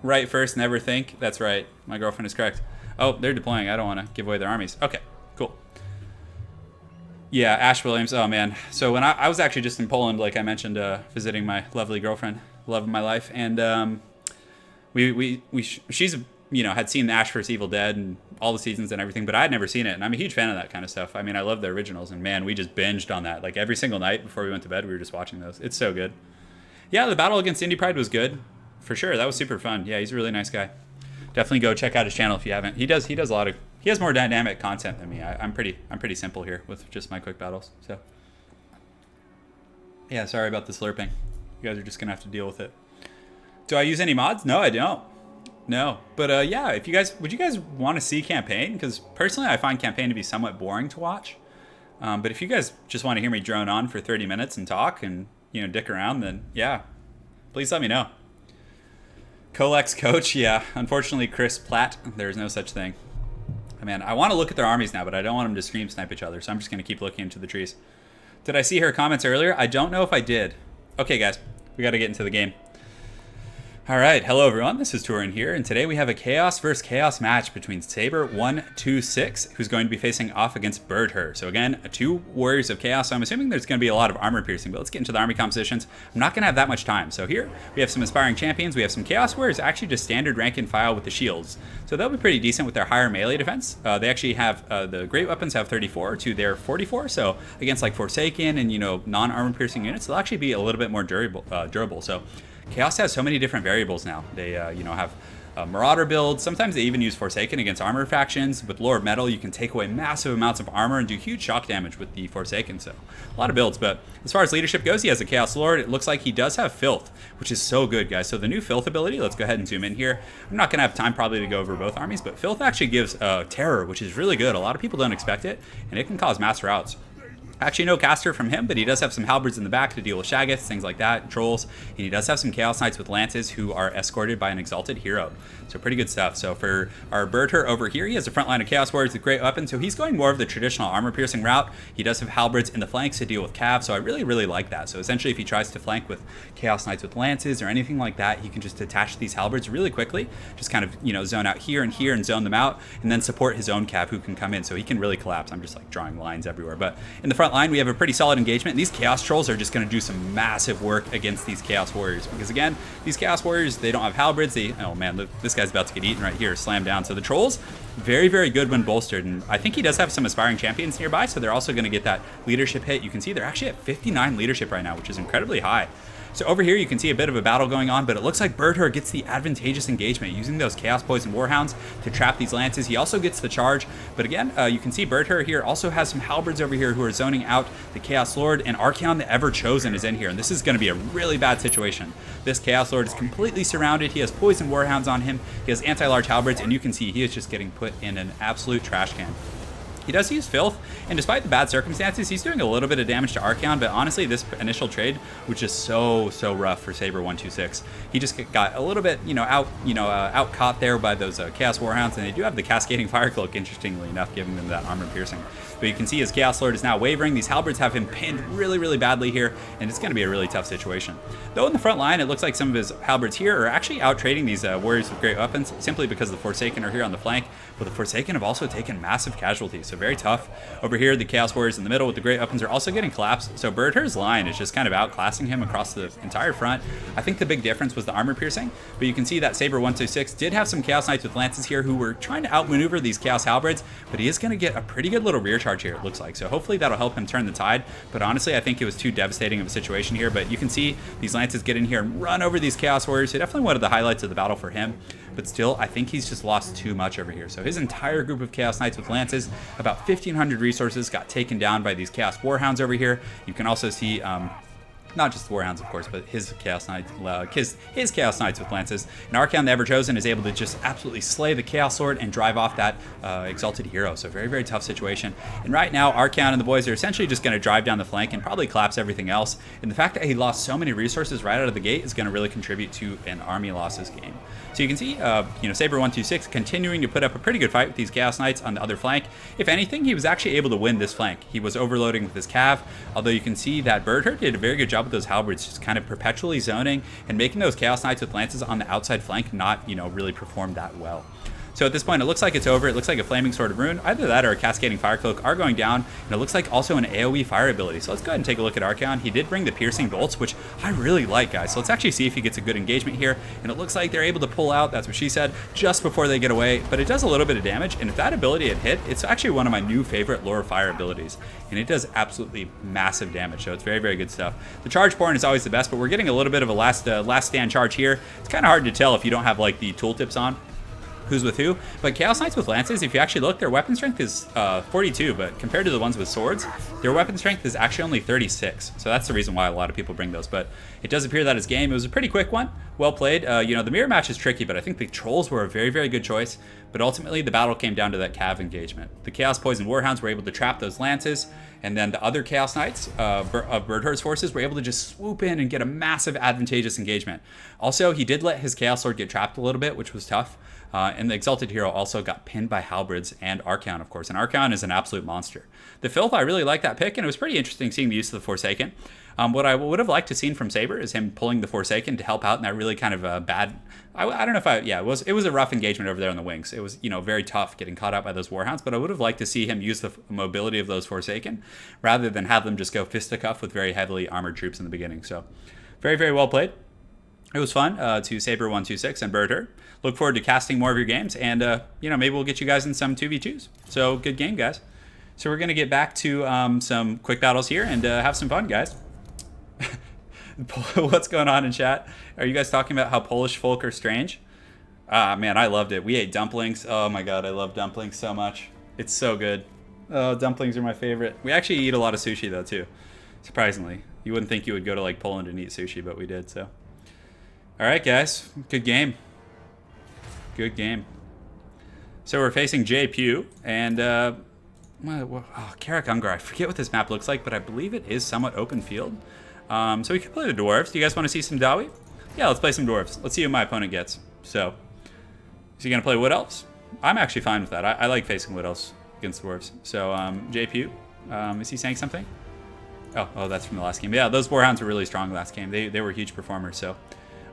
Right first, never think. That's right. My girlfriend is correct. Oh, they're deploying. I don't want to give away their armies. Okay, cool. Yeah, Ash Williams. Oh, man. So when I was actually just in Poland, like I mentioned, visiting my lovely girlfriend, love of my life. And she's, had seen Ash vs. Evil Dead and all the seasons and everything, but I had never seen it. And I'm a huge fan of that kind of stuff. I mean, I love the originals. And, man, we just binged on that. Like every single night before we went to bed, we were just watching those. It's so good. Yeah, the battle against Indie Pride was good. For sure, that was super fun. Yeah, he's a really nice guy. Definitely go check out his channel if you haven't. He has more dynamic content than me. I'm pretty simple here with just my quick battles. So yeah, sorry about the slurping. You guys are just gonna have to deal with it. Do I use any mods? No, I don't. No, but yeah, would you guys want to see campaign? Because personally, I find campaign to be somewhat boring to watch. But if you guys just want to hear me drone on for 30 minutes and talk and dick around, then yeah, please let me know. Colex coach, yeah. Unfortunately, Chris Platt, there's no such thing. Man, I want to look at their armies now, but I don't want them to scream snipe each other, so I'm just going to keep looking into the trees. Did I see her comments earlier? I don't know if I did. Okay, guys, we got to get into the game. All right, hello everyone, this is Turin here, and today we have a Chaos versus Chaos match between Saber126, who's going to be facing off against Birdher. So again, 2 Warriors of Chaos, so I'm assuming there's going to be a lot of armor piercing, but let's get into the army compositions. I'm not going to have that much time. So here, we have some Aspiring Champions, we have some Chaos Warriors, actually just standard rank and file with the shields. So they'll be pretty decent with their higher melee defense. They actually have, the great weapons have 34 to their 44, so against like Forsaken and, non-armor piercing units, they'll actually be a little bit more durable. So Chaos has so many different variables now. They, have Marauder builds. Sometimes they even use Forsaken against armor factions. With Lore of Metal, you can take away massive amounts of armor and do huge shock damage with the Forsaken. So a lot of builds. But as far as leadership goes, he has a Chaos Lord. It looks like he does have Filth, which is so good, guys. So the new Filth ability, let's go ahead and zoom in here. I'm not going to have time probably to go over both armies, but Filth actually gives Terror, which is really good. A lot of people don't expect it, and it can cause mass routes. Actually, no caster from him, but he does have some halberds in the back to deal with Shaggoths, things like that, trolls. And he does have some Chaos Knights with lances who are escorted by an exalted hero. So pretty good stuff. So for our Berter over here, he has a front line of Chaos Warriors with great weapons. So he's going more of the traditional armor-piercing route. He does have halberds in the flanks to deal with cav. So I really, really like that. So essentially, if he tries to flank with Chaos Knights with lances or anything like that, he can just detach these halberds really quickly. Just kind of, you know, zone out here and zone them out, and then support his own cav who can come in. So he can really collapse. I'm just like drawing lines everywhere. But in the front line, we have a pretty solid engagement. These Chaos Trolls are just going to do some massive work against these Chaos Warriors. Because again, these Chaos Warriors, they don't have halberds. Oh man, this guy's about to get eaten right here. Slam down. So the Trolls, very, very good when bolstered. And I think he does have some aspiring champions nearby, so they're also going to get that leadership hit. You can see they're actually at 59 leadership right now, which is incredibly high. So over here, you can see a bit of a battle going on, but it looks like Berter gets the advantageous engagement using those Chaos Poison Warhounds to trap these lances. He also gets the charge, but again, you can see Berter here also has some halberds over here who are zoning out the Chaos Lord, and Archaon the Ever Chosen is in here, and this is going to be a really bad situation. This Chaos Lord is completely surrounded. He has Poison Warhounds on him. He has anti-large halberds, and you can see he is just getting put in an absolute trash can. He does use Filth, and despite the bad circumstances, he's doing a little bit of damage to Archaon, but honestly, this initial trade, which is so rough for Saber126, he just got a little bit, out caught there by those Chaos Warhounds, and they do have the Cascading Fire Cloak, interestingly enough, giving them that armor piercing. But you can see his Chaos Lord is now wavering. These halberds have him pinned really, really badly here, and it's going to be a really tough situation. Though in the front line, it looks like some of his halberds here are actually out trading these warriors with great weapons, simply because the Forsaken are here on the flank, but the Forsaken have also taken massive casualties, so very tough. Over here, the Chaos Warriors in the middle with the great weapons are also getting collapsed, so Berter's line is just kind of outclassing him across the entire front. I think the big difference was the armor piercing, but you can see that Saber126 did have some Chaos Knights with lances here who were trying to outmaneuver these Chaos Halberds, but he is going to get a pretty good little rear charge here, it looks like. So hopefully that'll help him turn the tide, but honestly, I think it was too devastating of a situation here. But you can see these lances get in here and run over these Chaos Warriors. So definitely one of the highlights of the battle for him, but still, I think he's just lost too much over here. So his entire group of Chaos Knights with lances, about 1,500 resources, got taken down by these Chaos Warhounds over here. You can also see not just the Warhounds, of course, but his Chaos Knights, his Chaos Knights with lances. And Archaon the Ever Chosen is able to just absolutely slay the Chaos Lord and drive off that exalted hero. So very, very tough situation. And right now, Archaon and the boys are essentially just going to drive down the flank and probably collapse everything else. And the fact that he lost so many resources right out of the gate is going to really contribute to an army losses game. So you can see, Saber126 continuing to put up a pretty good fight with these Chaos Knights on the other flank. If anything, he was actually able to win this flank. He was overloading with his cav, although you can see that Berter did a very good job with those halberds, just kind of perpetually zoning and making those Chaos Knights with lances on the outside flank not, really perform that well. So at this point, it looks like it's over. It looks like a Flaming Sword of Ruin. Either that or a Cascading Fire Cloak are going down, and it looks like also an AoE fire ability. So let's go ahead and take a look at Archaon. He did bring the Piercing Bolts, which I really like, guys. So let's actually see if he gets a good engagement here. And it looks like they're able to pull out, that's what she said, just before they get away. But it does a little bit of damage, and if that ability had hit, it's actually one of my new favorite Lore of Fire abilities. And it does absolutely massive damage, so it's very, very good stuff. The charge porn is always the best, but we're getting a little bit of a last stand charge here. It's kind of hard to tell if you don't have like the tooltips on who's with who, but Chaos Knights with lances, if you actually look, their weapon strength is 42, but compared to the ones with swords, their weapon strength is actually only 36. So that's the reason why a lot of people bring those. But it does appear that his game, it was a pretty quick one, well played. The mirror match is tricky, but I think the trolls were a very, very good choice. But ultimately, the battle came down to that cav engagement. The Chaos Poison Warhounds were able to trap those lances, and then the other Chaos Knights of Berter's forces were able to just swoop in and get a massive advantageous engagement. Also, he did let his Chaos Lord get trapped a little bit, which was tough. And the Exalted Hero also got pinned by halberds and Archaon, of course. And Archaon is an absolute monster. The Filth, I really like that pick, and it was pretty interesting seeing the use of the Forsaken. What I would have liked to seen from Saber is him pulling the Forsaken to help out in that really kind of bad... I don't know if it was a rough engagement over there on the wings. It was, very tough getting caught out by those Warhounds, but I would have liked to see him use the mobility of those Forsaken rather than have them just go fisticuff with very heavily armored troops in the beginning. So very, very well played. It was fun to Saber126 and Berter. Look forward to casting more of your games, and maybe we'll get you guys in some 2v2s. So good game, guys. So we're gonna get back to some quick battles here and have some fun, guys. What's going on in chat? Are you guys talking about how Polish folk are strange? Ah, man, I loved it. We ate dumplings. Oh my god, I love dumplings so much. It's so good. Oh, dumplings are my favorite. We actually eat a lot of sushi though too. Surprisingly, you wouldn't think you would go to like Poland and eat sushi, but we did. So, all right, guys, good game. Good game. So we're facing J. Pugh and Karak Ungar. I forget what this map looks like, but I believe it is somewhat open field. So we can play the dwarves. Do you guys want to see some Dawi? Yeah, let's play some dwarves. Let's see who my opponent gets. So, is he gonna play wood elves? I'm actually fine with that. I like facing wood elves against dwarves. So, J. Pugh, is he saying something? Oh, that's from the last game. Yeah, those Warhounds were really strong last game. They were huge performers. So,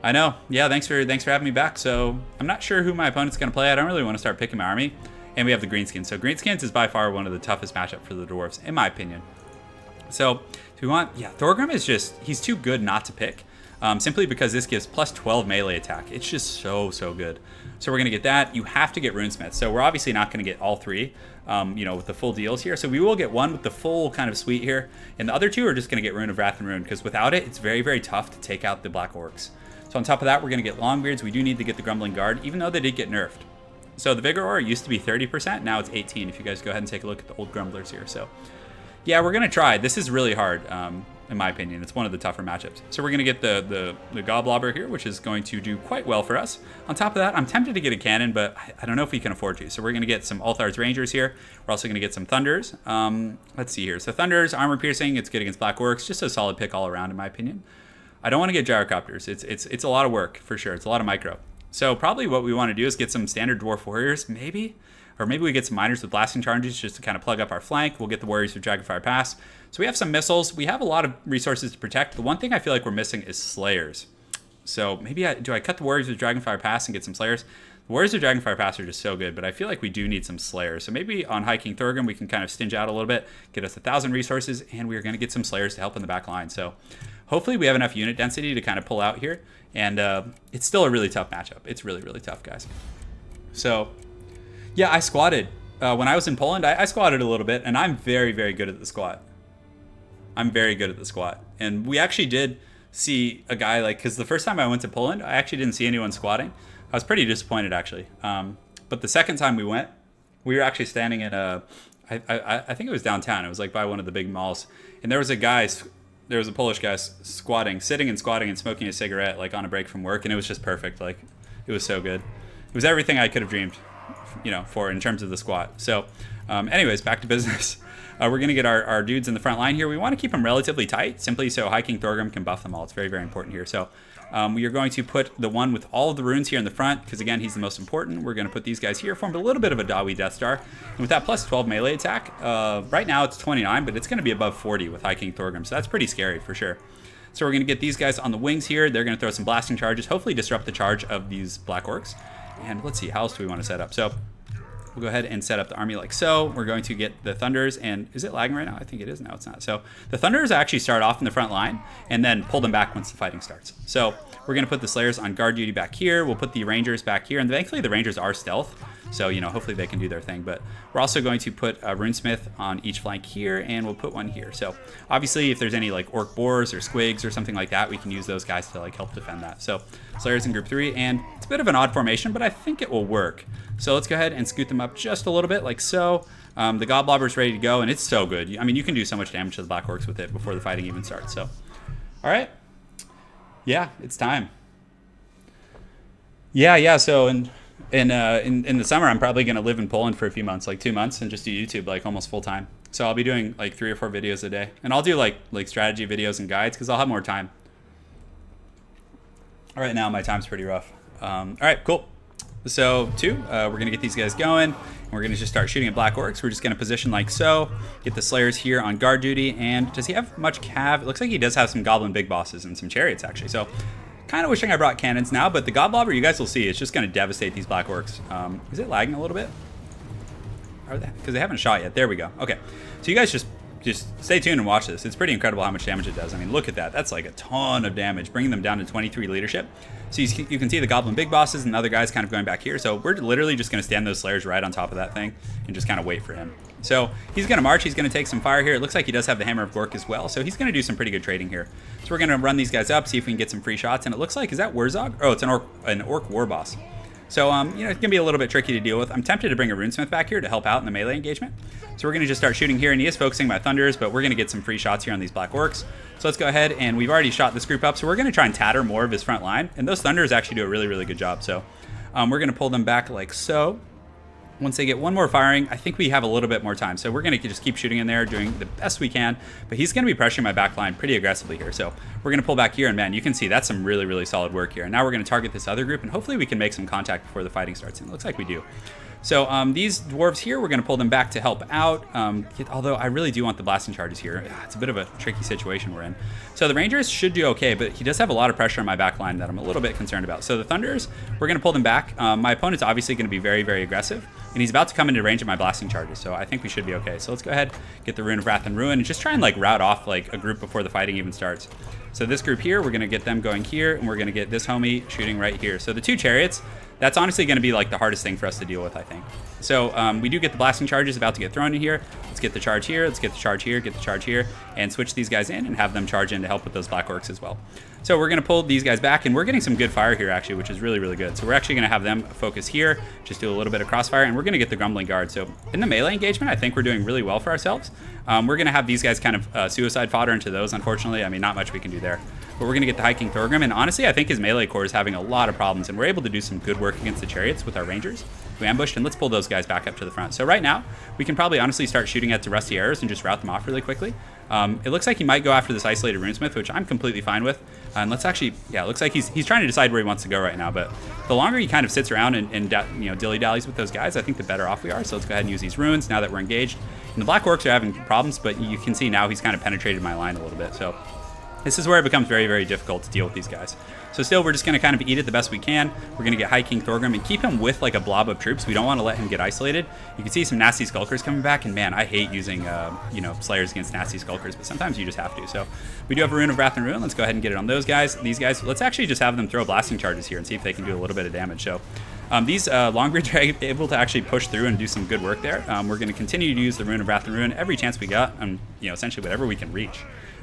I know. Yeah, thanks for having me back. So, I'm not sure who my opponent's gonna play. I don't really want to start picking my army. And we have the greenskins. So, greenskins is by far one of the toughest matchup for the dwarves, in my opinion. So, if we want, yeah, Thorgrim is just, he's too good not to pick. Simply because this gives plus 12 melee attack. It's just so good. So we're going to get that. You have to get Runesmith. So we're obviously not going to get all three, with the full deals here. So we will get one with the full kind of suite here. And the other two are just going to get Rune of Wrath and Rune, because without it, it's very tough to take out the Black Orcs. So on top of that, we're going to get Longbeards. We do need to get the Grumbling Guard, even though they did get nerfed. So the Vigor Aura used to be 30%. Now it's 18 if you guys go ahead and take a look at the old Grumblers here. So yeah, we're going to try. This is really hard. In my opinion, it's one of the tougher matchups. So we're going to get the Goblobber here, which is going to do quite well for us. On top of that, I'm tempted to get a cannon, but I don't know if we can afford to. So we're going to get some Althar's Rangers here. We're also going to get some Thunders. Let's see here. So Thunders, Armor Piercing, it's good against Black Orcs. Just a solid pick all around, in my opinion. I don't want to get Gyrocopters. It's a lot of work, for sure. It's a lot of micro. So probably what we want to do is get some standard Dwarf Warriors, maybe. Or maybe we get some Miners with Blasting Charges just to kind of plug up our flank. We'll get the Warriors with Dragonfire Pass. So we have some missiles. We have a lot of resources to protect. The one thing I feel like we're missing is Slayers. So maybe do I cut the Warriors with Dragonfire Pass and get some Slayers? The Warriors with Dragonfire Pass are just so good, but I feel like we do need some Slayers. So maybe on High King Thorgrim, we can kind of stinge out a little bit, get us 1,000 resources, and we're going to get some Slayers to help in the back line. So hopefully we have enough unit density to kind of pull out here. And it's still a really tough matchup. It's really tough, guys. So yeah, I squatted. When I was in Poland, I squatted a little bit, and I'm very good at the squat. I'm very good at the squat. And we actually did see a guy, like, because the first time I went to Poland, I actually didn't see anyone squatting. I was pretty disappointed, actually. But the second time we went, we were actually standing at I think it was downtown. It was like by one of the big malls. And there was a Polish guy sitting and squatting and smoking a cigarette, like on a break from work. And it was just perfect. Like, it was so good. It was everything I could have dreamed, for in terms of the squat. So anyways, back to business. We're going to get our dudes in the front line here. We want to keep them relatively tight, simply so High King Thorgrim can buff them all. It's very important here. So we are going to put the one with all of the runes here in the front, because again, he's the most important. We're going to put these guys here, form a little bit of a Dawi Death Star. And with that plus 12 melee attack, right now it's 29, but it's going to be above 40 with High King Thorgrim. So that's pretty scary for sure. So we're going to get these guys on the wings here. They're going to throw some blasting charges, hopefully disrupt the charge of these Black Orcs. And let's see, how else do we want to set up? So we'll go ahead and set up the army like so. We're going to get the Thunders, and is it lagging right now? I think it is. No, it's not. So the Thunders actually start off in the front line and then pull them back once the fighting starts. So we're going to put the Slayers on guard duty back here. We'll put the Rangers back here, and thankfully the Rangers are stealth. So, hopefully they can do their thing. But we're also going to put a Runesmith on each flank here, and we'll put one here. So obviously if there's any like Orc Boars or Squigs or something like that, we can use those guys to like help defend that. So Slayers in group 3, and it's a bit of an odd formation, but I think it will work. So let's go ahead and scoot them up just a little bit like so. The Goblobber's ready to go, and it's so good. I mean, you can do so much damage to the Black Orcs with it before the fighting even starts. So, all right. Yeah, it's time. Yeah. So in the summer, I'm probably going to live in Poland for a few months, like 2 months, and just do YouTube like almost full time. So I'll be doing like 3 or 4 videos a day, and I'll do like strategy videos and guides because I'll have more time. All right, now my time's pretty rough. All right, cool. So we're going to get these guys going, and we're going to just start shooting at Black Orcs. We're just going to position like so, get the Slayers here on guard duty, and does he have much cav? It looks like he does have some Goblin Big Bosses and some Chariots, actually. So kind of wishing I brought cannons now, but the Goblobber, you guys will see, it's just going to devastate these Black Orcs. Is it lagging a little bit? Because they haven't shot yet. There we go. Okay, so you guys just stay tuned and watch this. It's pretty incredible how much damage it does. I mean, look at that. That's like a ton of damage, bringing them down to 23 leadership. So you can see the Goblin Big Bosses and the other guys kind of going back here. So we're literally just going to stand those Slayers right on top of that thing and just kind of wait for him. So he's going to march. He's going to take some fire here. It looks like he does have the Hammer of Gork as well. So he's going to do some pretty good trading here. So we're going to run these guys up, see if we can get some free shots. And it looks like, is that Wurzog? Oh, it's an Orc War Boss. So, you know, it's going to be a little bit tricky to deal with. I'm tempted to bring a runesmith back here to help out in the melee engagement. So we're going to just start shooting here, and he is focusing my thunders, but we're going to get some free shots here on these black orcs. So let's go ahead, and we've already shot this group up, so we're going to try and tatter more of his front line. And those thunders actually do a really, really good job. So we're going to pull them back like so. Once they get one more firing, I think we have a little bit more time. So we're going to just keep shooting in there, doing the best we can. But he's going to be pressuring my back line pretty aggressively here. So we're going to pull back here, and man, you can see that's some really, really solid work here. And now we're going to target this other group, and hopefully we can make some contact before the fighting starts. And it looks like we do. So these dwarves here, we're going to pull them back to help out. Although I really do want the blasting charges here. It's a bit of a tricky situation we're in. So the rangers should do okay, but he does have a lot of pressure on my back line that I'm a little bit concerned about. So the thunders, we're going to pull them back. My opponent's obviously going to be very, very aggressive, and he's about to come into range of my blasting charges. So I think we should be okay. So let's go ahead, get the Rune of Wrath and Ruin, and just try and like rout off like a group before the fighting even starts. So this group here, we're going to get them going here, and we're going to get this homie shooting right here. So the two chariots, that's honestly going to be like the hardest thing for us to deal with, I think. So we do get the blasting charges about to get thrown in here. Let's get the charge here, let's get the charge here, get the charge here, and switch these guys in and have them charge in to help with those black orcs as well. So we're going to pull these guys back, and we're getting some good fire here actually, which is really, really good. So we're actually going to have them focus here, just do a little bit of crossfire, and we're going to get the Grumbling Guard. So in the melee engagement, I think we're doing really well for ourselves. We're going to have these guys kind of suicide fodder into those, unfortunately. I mean, not much we can do there. But we're going to get the High King Thorgrim, and honestly, I think his melee core is having a lot of problems, and we're able to do some good work against the chariots with our rangers. We ambushed, and let's pull those guys back up to the front. So right now, we can probably honestly start shooting at the rusty arrows and just rout them off really quickly. It looks like he might go after this isolated runesmith, which I'm completely fine with. And let's actually, yeah, it looks like he's trying to decide where he wants to go right now. But the longer he kind of sits around and you know, dilly-dallies with those guys, I think the better off we are. So let's go ahead and use these runes now that we're engaged. And the black orcs are having problems, but you can see now he's kind of penetrated my line a little bit. So this is where it becomes very, very difficult to deal with these guys. So still, we're just going to kind of eat it the best we can. We're going to get High King Thorgrim and keep him with like a blob of troops. We don't want to let him get isolated. You can see some nasty skulkers coming back, and man, I hate using you know, slayers against nasty skulkers, but sometimes you just have to. So we do have a Rune of Wrath and Ruin. Let's go ahead and get it on those guys. These guys, let's actually just have them throw blasting charges here and see if they can do a little bit of damage. So these Longbeards are able to actually push through and do some good work there. We're going to continue to use the Rune of Wrath and Ruin every chance we got, and you know, essentially whatever we can reach.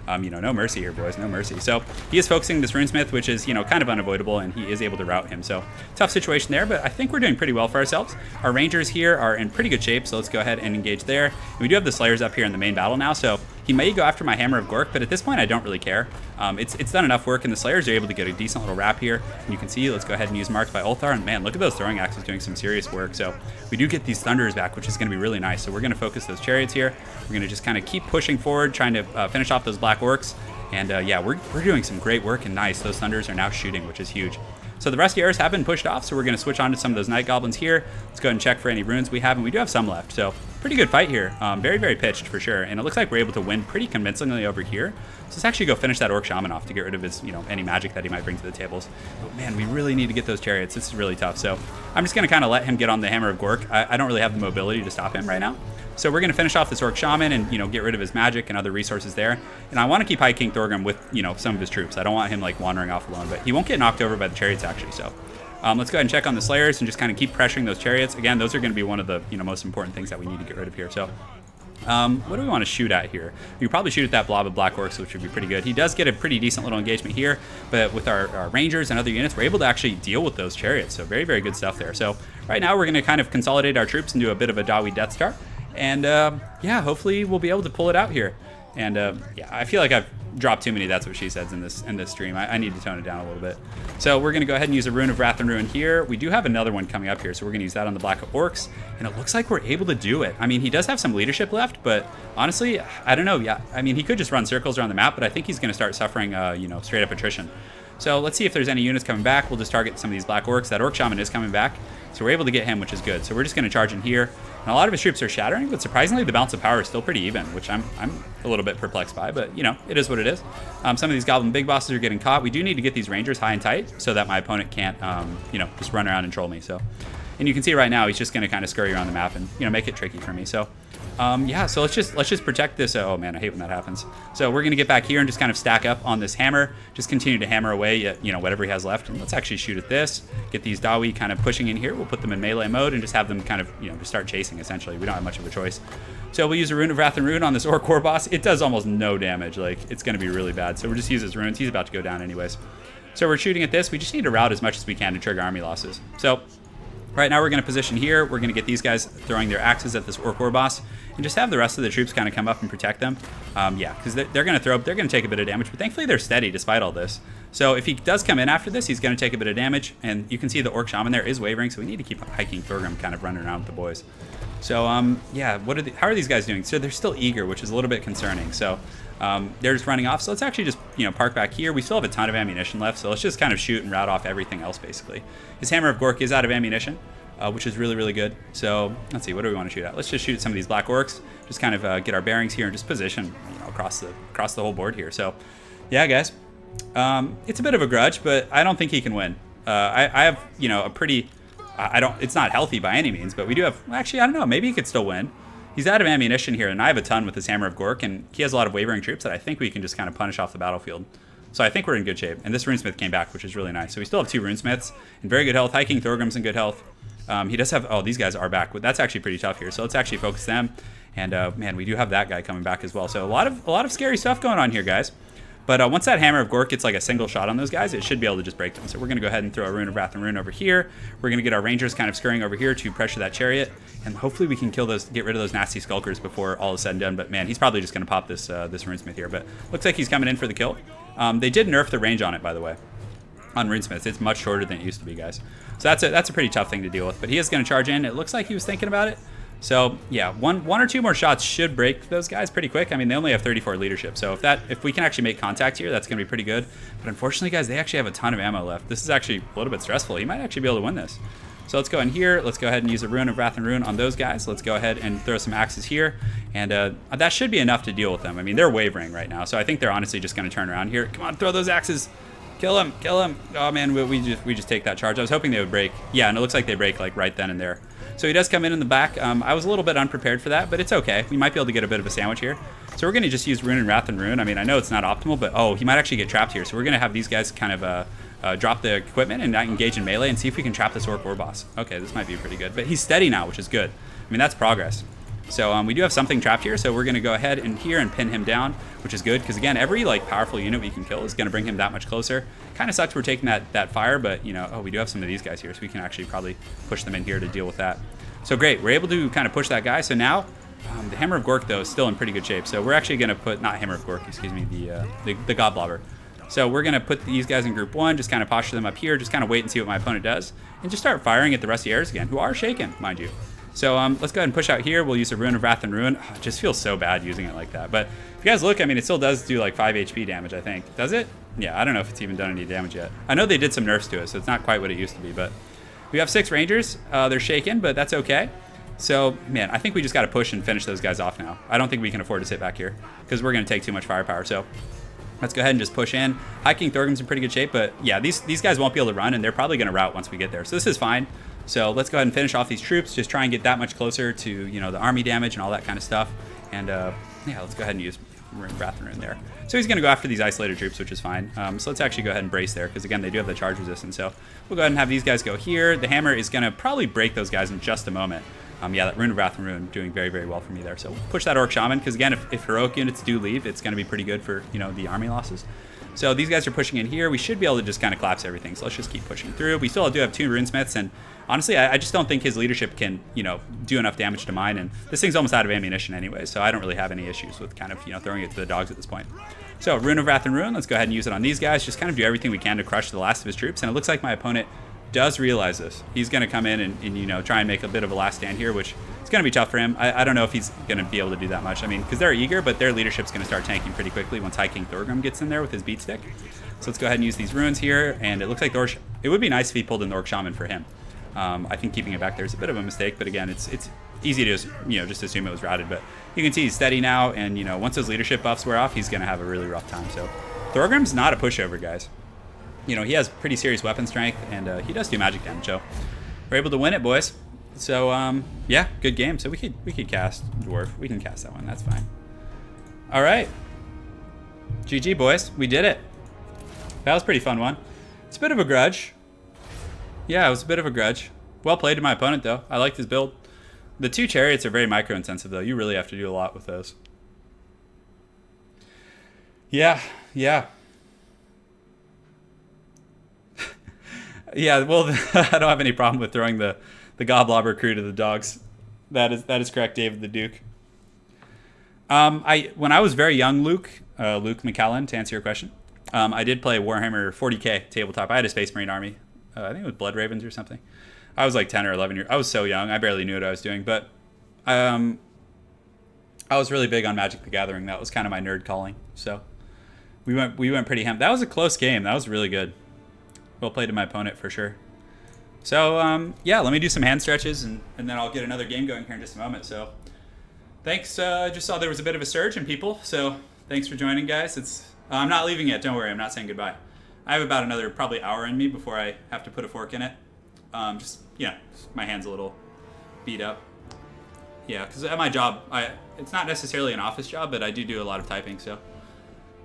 You know, no mercy here, boys, no mercy. So he is focusing this runesmith, which is, you know, kind of unavoidable, and he is able to rout him. So tough situation there, but I think we're doing pretty well for ourselves. Our rangers here are in pretty good shape, so let's go ahead and engage there. And we do have the slayers up here in the main battle now, so he may go after my Hammer of Gork, but at this point I don't really care. It's done enough work, and the slayers are able to get a decent little wrap here. And you can see, let's go ahead and use Marked by Ulthar, and man, look at those throwing axes doing some serious work. So we do get these thunders back, which is going to be really nice. So we're going to focus those chariots here. We're going to just kind of keep pushing forward, trying to finish off those black orcs. And yeah, we're doing some great work, and nice. Those thunders are now shooting, which is huge. So the rusty arrows have been pushed off, so we're going to switch on to some of those night goblins here. Let's go ahead and check for any runes we have, and we do have some left. So pretty good fight here. Very, very pitched for sure. And it looks like we're able to win pretty convincingly over here. So let's actually go finish that Orc Shaman off to get rid of his, you know, any magic that he might bring to the tables. But man, we really need to get those chariots. This is really tough. So I'm just going to kind of let him get on the Hammer of Gork. I don't really have the mobility to stop him right now. So we're going to finish off this Orc Shaman and, you know, get rid of his magic and other resources there. And I want to keep High King Thorgrim with, you know, some of his troops. I don't want him, like, wandering off alone. But he won't get knocked over by the chariots, actually. So let's go ahead and check on the Slayers and just kind of keep pressuring those chariots. Again, those are going to be one of the, you know, most important things that we need to get rid of here. So what do we want to shoot at here? We could probably shoot at that blob of black orcs, which would be pretty good. He does get a pretty decent little engagement here, but with our rangers and other units, we're able to actually deal with those chariots. So very, very good stuff there. So right now we're going to kind of consolidate our troops and do a bit of a Dawi Death Star. And yeah, hopefully we'll be able to pull it out here. And yeah, I feel like I've dropped too many That's What She Says in this stream. I need to tone it down a little bit. So we're going to go ahead and use a Rune of Wrath and Ruin here. We do have another one coming up here, so we're going to use that on the Black Orcs. And it looks like we're able to do it. I mean, he does have some leadership left, but honestly, I don't know. Yeah, I mean, he could just run circles around the map, but I think he's going to start suffering, you know, straight up attrition. So let's see if there's any units coming back. We'll just target some of these Black Orcs. That Orc Shaman is coming back, so we're able to get him, which is good. So we're just going to charge in here. And a lot of his troops are shattering, but surprisingly, the balance of power is still pretty even, which I'm a little bit perplexed by, but, you know, it is what it is. Some of these Goblin Big Bosses are getting caught. We do need to get these Rangers high and tight so that my opponent can't, you know, just run around and troll me. So, and you can see right now, he's just going to kind of scurry around the map and, you know, make it tricky for me. So, yeah, so let's just protect this. Oh man, I hate when that happens. So we're gonna get back here and just kind of stack up on this hammer. Just continue to hammer away at, you know, whatever he has left. And let's actually shoot at this. Get these Dawi kind of pushing in here. We'll put them in melee mode and just have them kind of, you know, just start chasing. Essentially, we don't have much of a choice. So we'll use a Rune of Wrath and Ruin on this Orc Core boss. It does almost no damage. Like, it's gonna be really bad. So we'll just use his runes. He's about to go down anyways. So we're shooting at this. We just need to route as much as we can to trigger army losses. So Right now we're going to position here. We're going to get these guys throwing their axes at this orc war boss and just have the rest of the troops kind of come up and protect them. Yeah, because they're going to take a bit of damage, but thankfully they're steady despite all this. So if he does come in after this, he's going to take a bit of damage, and you can see the orc shaman there is wavering, so we need to keep hiking Thorgrim kind of running around with the boys. So yeah, how are these guys doing? So they're still eager, which is a little bit concerning. So they're just running off. So let's actually just park back here. We still have a ton of ammunition left, so let's just kind of shoot and rout off everything else basically. His Hammer of Gork is out of ammunition, which is really good. So let's see, what do we want to shoot at? Let's just shoot at some of these black orcs. Just kind of get our bearings here and just position across the whole board here. So yeah, guys, it's a bit of a grudge, but I don't think he can win. I have a pretty. It's not healthy by any means, but we do have. Actually, I don't know. Maybe he could still win. He's out of ammunition here, and I have a ton with his Hammer of Gork, and he has a lot of wavering troops that I think we can just kind of punish off the battlefield. So I think we're in good shape. And this runesmith came back, which is really nice. So we still have 2 runesmiths in very good health. Hiking Thorgrim's in good health. He does have. Oh, these guys are back. That's actually pretty tough here. So let's actually focus them. And man, we do have that guy coming back as well. So a lot of scary stuff going on here, guys. But once that Hammer of Gork gets like a single shot on those guys, it should be able to just break them. So we're going to go ahead and throw a Rune of Wrath and Rune over here. We're going to get our Rangers kind of scurrying over here to pressure that chariot. And hopefully we can get rid of those nasty Skulkers before all is said and done. But man, he's probably just going to pop this Runesmith here. But looks like he's coming in for the kill. They did nerf the range on it, by the way. On Runesmiths, it's much shorter than it used to be, guys. So that's a pretty tough thing to deal with. But he is going to charge in. It looks like he was thinking about it. So yeah, one or two more shots should break those guys pretty quick. I mean, they only have 34 leadership, so if we can actually make contact here, that's going to be pretty good. But unfortunately, guys, they actually have a ton of ammo left. This is actually a little bit stressful. He might actually be able to win this. So let's go in here. Let's go ahead and use a Rune of Wrath and Rune on those guys. Let's go ahead and throw some axes here, and that should be enough to deal with them. I mean, they're wavering right now, so I think they're honestly just going to turn around here. Come on, throw those axes. Kill him, kill him. Oh man, we just take that charge. I was hoping they would break. Yeah, and it looks like they break like right then and there. So he does come in the back. I was a little bit unprepared for that, but it's okay. We might be able to get a bit of a sandwich here. So we're going to just use Rune and Wrath and Rune. I mean, I know it's not optimal, but oh, he might actually get trapped here. So we're going to have these guys kind of drop the equipment and not engage in melee and see if we can trap this Orc War boss. Okay, this might be pretty good. But he's steady now, which is good. I mean, that's progress. So we do have something trapped here, so we're going to go ahead and here and pin him down, which is good, because again, every like powerful unit we can kill is going to bring him that much closer. Kind of sucks we're taking that fire, but oh, we do have some of these guys here, so we can actually probably push them in here to deal with that. So great, we're able to kind of push that guy. So now the Hammer of Gork though is still in pretty good shape. So we're actually going to put, not Hammer of Gork, excuse me, the Godblobber. So we're going to put these guys in group 1, just kind of posture them up here, just kind of wait and see what my opponent does, and just start firing at the rest of the heirs again, who are shaken, mind you. So let's go ahead and push out here. We'll use a Rune of Wrath and Rune. Oh, it just feels so bad using it like that. But if you guys look, I mean, it still does do like 5 HP damage, I think. Does it? Yeah, I don't know if it's even done any damage yet. I know they did some nerfs to it, so it's not quite what it used to be. But we have 6 Rangers. They're shaken, but that's okay. So, man, I think we just got to push and finish those guys off now. I don't think we can afford to sit back here because we're going to take too much firepower. So let's go ahead and just push in. Hiking Thorgrim's in pretty good shape, but yeah, these guys won't be able to run, and they're probably going to rout once we get there. So this is fine. So let's go ahead and finish off these troops, just try and get that much closer to, the army damage and all that kind of stuff. And yeah, let's go ahead and use Wrath and Rune there. So he's going to go after these isolated troops, which is fine. So let's actually go ahead and brace there, because again, they do have the charge resistance. So we'll go ahead and have these guys go here. The hammer is going to probably break those guys in just a moment. Yeah, that Rune of Wrath and Rune doing very, very well for me there. So we'll push that Orc Shaman, because again, if heroic units do leave, it's going to be pretty good for, the army losses. So these guys are pushing in here. We should be able to just kind of collapse everything. So let's just keep pushing through. We still do have 2 Runesmiths, and honestly, I just don't think his leadership can, do enough damage to mine. And this thing's almost out of ammunition anyway, so I don't really have any issues with kind of, throwing it to the dogs at this point. So Rune of Wrath and Rune, let's go ahead and use it on these guys. Just kind of do everything we can to crush the last of his troops. And it looks like my opponent does realize this. He's going to come in and try and make a bit of a last stand here, which is going to be tough for him. I don't know if he's going to be able to do that much. I mean, because they're eager, but their leadership's going to start tanking pretty quickly once High King Thorgrim gets in there with his beat stick. So let's go ahead and use these runes here, and it looks like it would be nice if he pulled in the Orc Shaman for him. I think keeping it back there is a bit of a mistake, but again, it's easy to just assume it was routed. But you can see he's steady now, and once those leadership buffs wear off, he's going to have a really rough time. So Thorgrim's not a pushover, guys. He has pretty serious weapon strength, and he does do magic damage. So we're able to win it, boys. So yeah, good game. So we could cast Dwarf. We can cast that one. That's fine. All right, GG, boys. We did it. That was a pretty fun one. It's a bit of a grudge. Yeah, it was a bit of a grudge. Well played to my opponent, though. I liked his build. The 2 chariots are very micro-intensive, though. You really have to do a lot with those. Yeah. Yeah, well, I don't have any problem with throwing the the Goblobber crew to the dogs. That is correct, David the Duke. When I was very young, Luke McCallan, to answer your question, I did play Warhammer 40k tabletop. I had a Space Marine army. I think it was Blood Ravens or something. I was like 10 or 11 years. I was so young. I barely knew what I was doing. But I was really big on Magic the Gathering. That was kind of my nerd calling. So we went pretty ham. That was a close game. That was really good. Well played to my opponent for sure. So yeah, let me do some hand stretches and then I'll get another game going here in just a moment. So thanks. Just saw there was a bit of a surge in people. So thanks for joining, guys. I'm not leaving yet. Don't worry. I'm not saying goodbye. I have about another probably hour in me before I have to put a fork in it. My hand's a little beat up. Yeah, because at my job, it's not necessarily an office job, but I do a lot of typing, so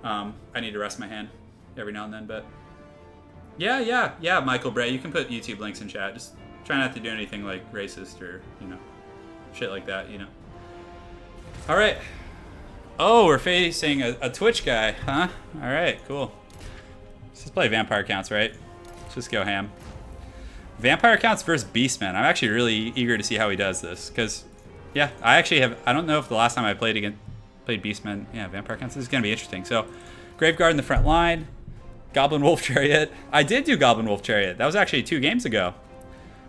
I need to rest my hand every now and then. But yeah, Michael Bray, you can put YouTube links in chat. Just try not to do anything like racist or shit like that. All right. Oh, we're facing a Twitch guy, huh? All right, cool. Let's just play Vampire Counts, right? Let's just go ham. Vampire Counts versus Beastman. I'm actually really eager to see how he does this, because, yeah, I don't know if the last time I played Beastman, yeah, Vampire Counts, this is going to be interesting. So, Graveguard in the front line, Goblin Wolf Chariot. I did do Goblin Wolf Chariot. That was actually 2 games ago.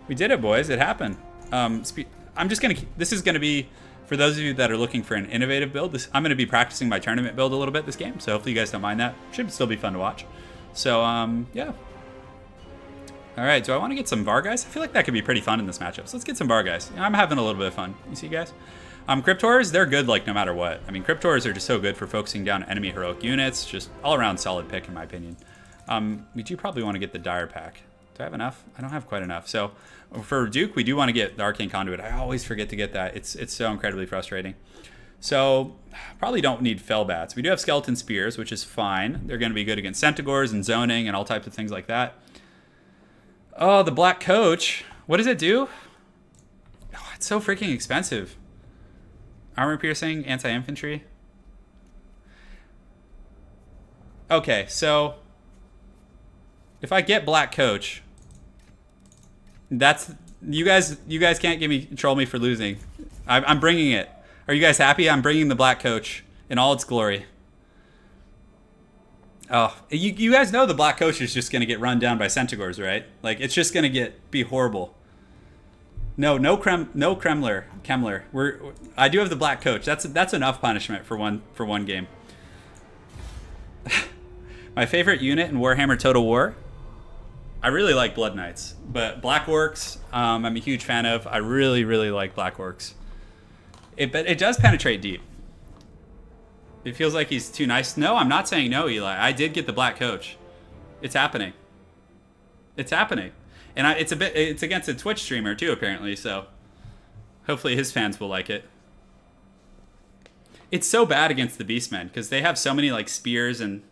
We did it, boys. It happened. This is going to be, for those of you that are looking for an innovative build, I'm going to be practicing my tournament build a little bit this game, so hopefully you guys don't mind that. Should still be fun to watch. So, yeah. All right, do I want to get some Var guys? I feel like that could be pretty fun in this matchup. So let's get some Var guys. I'm having a little bit of fun. You see, guys? Cryptors, they're good like no matter what. I mean, Cryptors are just so good for focusing down enemy heroic units. Just all around solid pick in my opinion. We do probably want to get the Dire Pack. Do I have enough? I don't have quite enough. So for Duke, we do want to get the Arcane Conduit. I always forget to get that. It's so incredibly frustrating. So probably don't need Fellbats. We do have Skeleton Spears, which is fine. They're going to be good against Centaurs and zoning and all types of things like that. Oh, the Black Coach. What does it do? Oh, it's so freaking expensive. Armor piercing, anti-infantry. Okay, so if I get Black Coach, that's you guys can't troll me for losing. I'm bringing it. Are you guys happy? I'm bringing the Black Coach in all its glory. Oh, you guys know the Black Coach is just going to get run down by Centaurs, right? Like, it's just going to be horrible. No Kremler. I do have the Black Coach. That's enough punishment for one game. My favorite unit in Warhammer Total War, I really like Blood Knights, but Black Orcs, I'm a huge fan of. I really, really like Black Orcs. But it does penetrate deep. It feels like he's too nice. No, I'm not saying no, Eli. I did get the Black Coach. It's happening. It's happening. And it's against a Twitch streamer too, apparently, so hopefully his fans will like it. It's so bad against the Beastmen because they have so many like spears and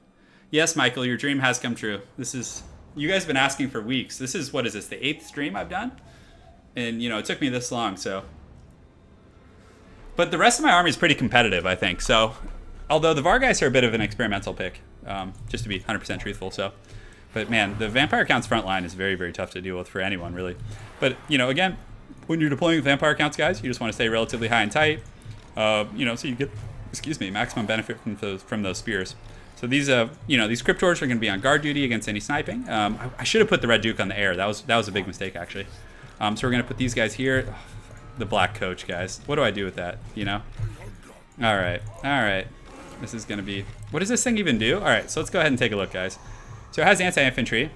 yes, Michael, your dream has come true. You guys have been asking for weeks. What is this, the 8th stream I've done? And it took me this long, so. But the rest of my army is pretty competitive, I think. So, although the Vargeist are a bit of an experimental pick, just to be 100% truthful. So, but man, the Vampire Counts front line is very, very tough to deal with for anyone, really. But again, when you're deploying with Vampire Counts, guys, you just want to stay relatively high and tight. So you get, maximum benefit from those spears. So these, these Cryptors are going to be on guard duty against any sniping. I should have put the Red Duke on the air. That was a big mistake, actually. So we're going to put these guys here. Oh, the Black Coach, guys. What do I do with that? All right. This is going to be... What does this thing even do? All right, so let's go ahead and take a look, guys. So it has anti-infantry.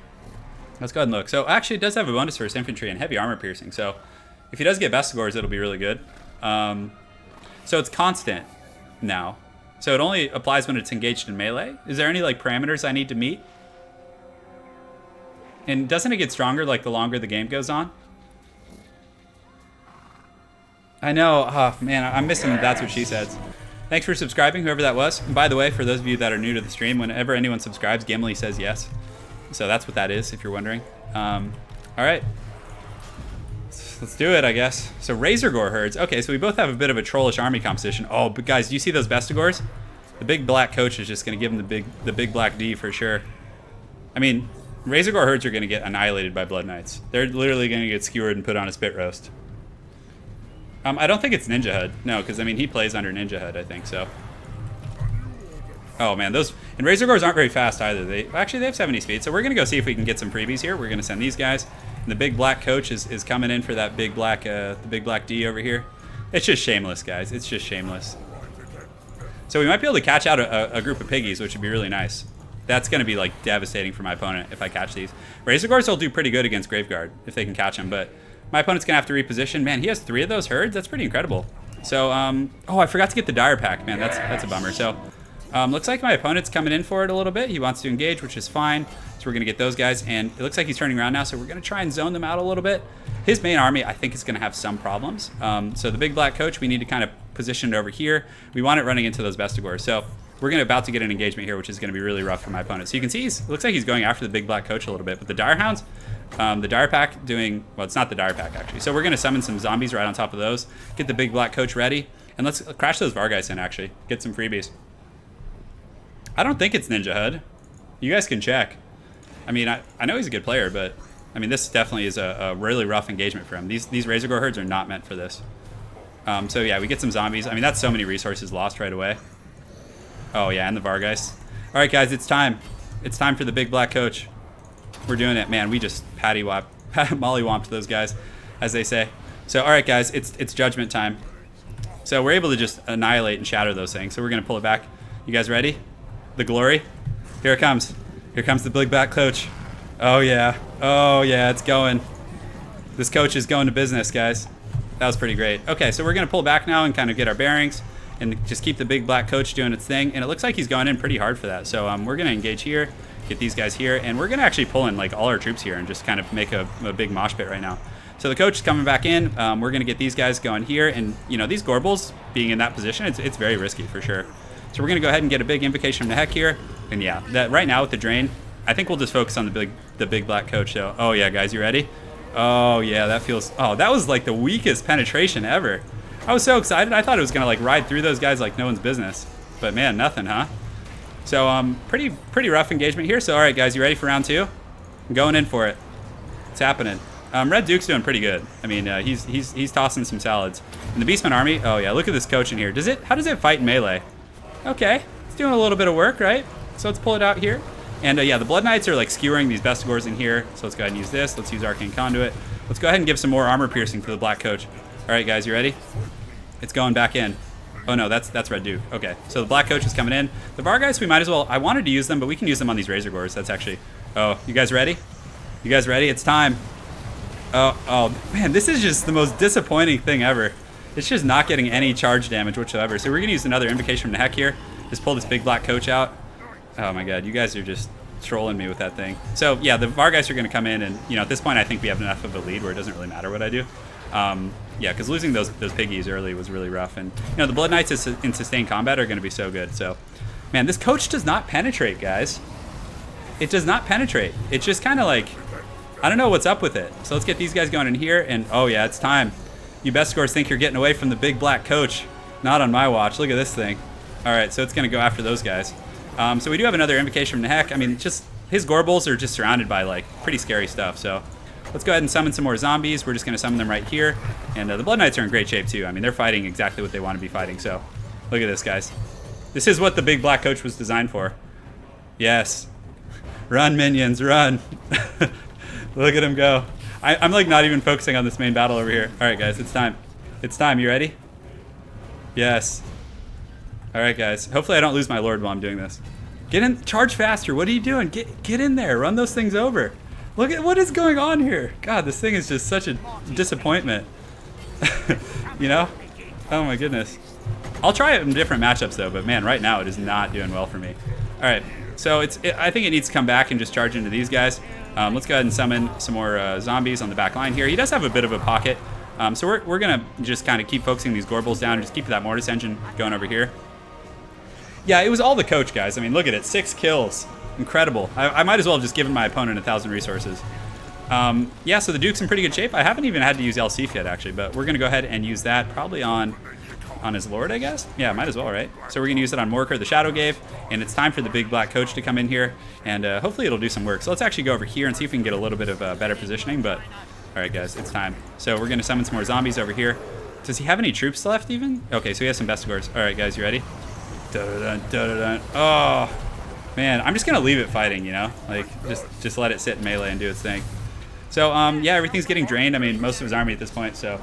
Let's go ahead and look. So actually, it does have a bonus for its infantry and heavy armor piercing. So if he does get Vestigors, it'll be really good. So it's constant now. So it only applies when it's engaged in melee. Is there any parameters I need to meet? And doesn't it get stronger the longer the game goes on? I know. Oh, man, I'm missing That's What She Said. Thanks for subscribing, whoever that was. And by the way, for those of you that are new to the stream, whenever anyone subscribes, Gimli says yes. So that's what that is, if you're wondering. All right. Let's do it, I guess. So Razorgore herds. Okay, so we both have a bit of a trollish army composition. Oh, but guys, do you see those Vestigors? The big Black Coach is just going to give him the big Black D for sure. I mean, Razorgore herds are going to get annihilated by Blood Knights. They're literally going to get skewered and put on a spit roast. I don't think it's Ninja HUD. No, because, I mean, he plays under Ninja HUD, I think, so. Oh, man, those... And Razorgores aren't very fast either. Actually, they have 70 speed, so we're going to go see if we can get some freebies here. We're going to send these guys. And the big black coach is coming in for that big black, the big black D over here. It's just shameless, guys. It's just shameless. So we might be able to catch out a group of piggies, which would be really nice. That's going to be, like, devastating for my opponent if I catch these. Razorgores will do pretty good against Graveguard if they can catch them, but my opponent's going to have to reposition. Man, he has 3 of those herds? That's pretty incredible. So, oh, I forgot to get the Dire Pack. Man, that's a bummer. So, looks like my opponent's coming in for it a little bit. He wants to engage, which is fine. So we're going to get those guys, and it looks like he's turning around now, so we're going to try and zone them out a little bit. His main army, I think, is going to have some problems. So the big black coach, we need to kind of position it over here. We want it running into those Bestigors. So we're about to get an engagement here, which is going to be really rough for my opponent. So you can see, it looks like he's going after the big black coach a little bit. But the Dire Hounds, the Dire Pack doing, well, it's not the Dire Pack, actually. So we're going to summon some zombies right on top of those, get the big black coach ready, and let's crash those Vargeist in, actually. Get some freebies. I don't think it's Ninja HUD. You guys can check. I mean, I know he's a good player, but I mean, this definitely is a really rough engagement for him. These Razorgore herds are not meant for this. So yeah, we get some zombies. I mean, that's so many resources lost right away. Oh yeah, and the Vargeist. All right, guys, it's time. It's time for the big black coach. We're doing it, man. We just mollywomped those guys, as they say. So all right, guys, it's judgment time. So we're able to just annihilate and shatter those things. So we're gonna pull it back. You guys ready? The glory. Here it comes. Here comes the big black coach. Oh yeah. Oh yeah, it's going. This coach is going to business, guys. That was pretty great. Okay, so we're gonna pull back now and kind of get our bearings and just keep the big black coach doing its thing. And it looks like he's going in pretty hard for that. So we're gonna engage here, get these guys here, and we're gonna actually pull in like all our troops here and just kind of make a big mosh pit right now. So the coach is coming back in. We're gonna get these guys going here, and you know, these Gorbles being in that position, it's very risky for sure. So we're gonna go ahead and get a big invocation from the heck here. And yeah, that right now with the drain, I think we'll just focus on the big black coach. So, oh yeah, guys, you ready? Oh yeah, that feels. Oh, that was like the weakest penetration ever. I was so excited. I thought it was gonna like ride through those guys like no one's business. But man, nothing, huh? So pretty rough engagement here. So all right, guys, you ready for round 2? I'm going in for it. It's happening. Red Duke's doing pretty good. I mean, he's tossing some salads. And the Beastman army. Oh yeah, look at this coach in here. How does it fight in melee? Okay, it's doing a little bit of work, right? So let's pull it out here. And yeah, the Blood Knights are like skewering these Bestigors in here. So let's go ahead and use this. Let's use Arcane Conduit. Let's go ahead and give some more armor piercing to the Black Coach. All right, guys, you ready? It's going back in. Oh no, that's Red Duke. Okay, so the Black Coach is coming in. The Vargeist, we might as well, I wanted to use them, but we can use them on these Razorgores. That's actually, oh, you guys ready? You guys ready? It's time. Oh man, this is just the most disappointing thing ever. It's just not getting any charge damage whatsoever. So we're gonna use another invocation from the heck here. Just pull this big black coach out. Oh my god, you guys are just trolling me with that thing. So yeah, the Vargeist are gonna come in, and you know, at this point I think we have enough of a lead where it doesn't really matter what I do. Yeah, because losing those piggies early was really rough, and you know, the Blood Knights in sustained combat are gonna be so good. So man, this coach does not penetrate, guys. It does not penetrate. It's just kind of like, I don't know what's up with it. So let's get these guys going in here, and oh yeah, it's time. You Bestigors think you're getting away from the big black coach. Not on my watch. Look at this thing. All right, so it's gonna go after those guys. So we do have another invocation from the heck. I mean, just his Gorbles are just surrounded by like pretty scary stuff. So let's go ahead and summon some more zombies. We're just gonna summon them right here. And the Blood Knights are in great shape too. I mean, they're fighting exactly what they want to be fighting. So look at this, guys. This is what the big black coach was designed for. Yes. Run, minions, run. Look at him go. I'm like not even focusing on this main battle over here. All right, guys, it's time. It's time. You ready? Yes. All right, guys. Hopefully I don't lose my Lord while I'm doing this. Get in, charge faster. What are you doing? Get in there. Run those things over. Look at what is going on here. God, this thing is just such a disappointment. You know? Oh my goodness. I'll try it in different matchups though, but man, right now it is not doing well for me. All right, so I think it needs to come back and just charge into these guys. Let's go ahead and summon some more zombies on the back line here. He does have a bit of a pocket, so we're gonna just kind of keep focusing these Gorbles down and just keep that Mortis engine going over here. Yeah, it was all the coach, guys. I mean, look at it, 6 kills, incredible. I might as well have just given my opponent 1,000 resources. Yeah, so the Duke's in pretty good shape. I haven't even had to use Elsif yet, actually, but we're gonna go ahead and use that probably on. on his lord, I guess? Yeah, might as well, right? So we're going to use it on Morker, the Shadow Gave, and it's time for the big black coach to come in here, and hopefully it'll do some work. So let's actually go over here and see if we can get a little bit of better positioning, but all right, guys, it's time. So we're going to summon some more zombies over here. Does he have any troops left even? Okay, so he has some Bestigors. All right, guys, you ready? Dun, dun, dun, dun. Oh, man, I'm just going to leave it fighting, you know? Like, just let it sit in melee and do its thing. So, yeah, everything's getting drained. I mean, most of his army at this point, so.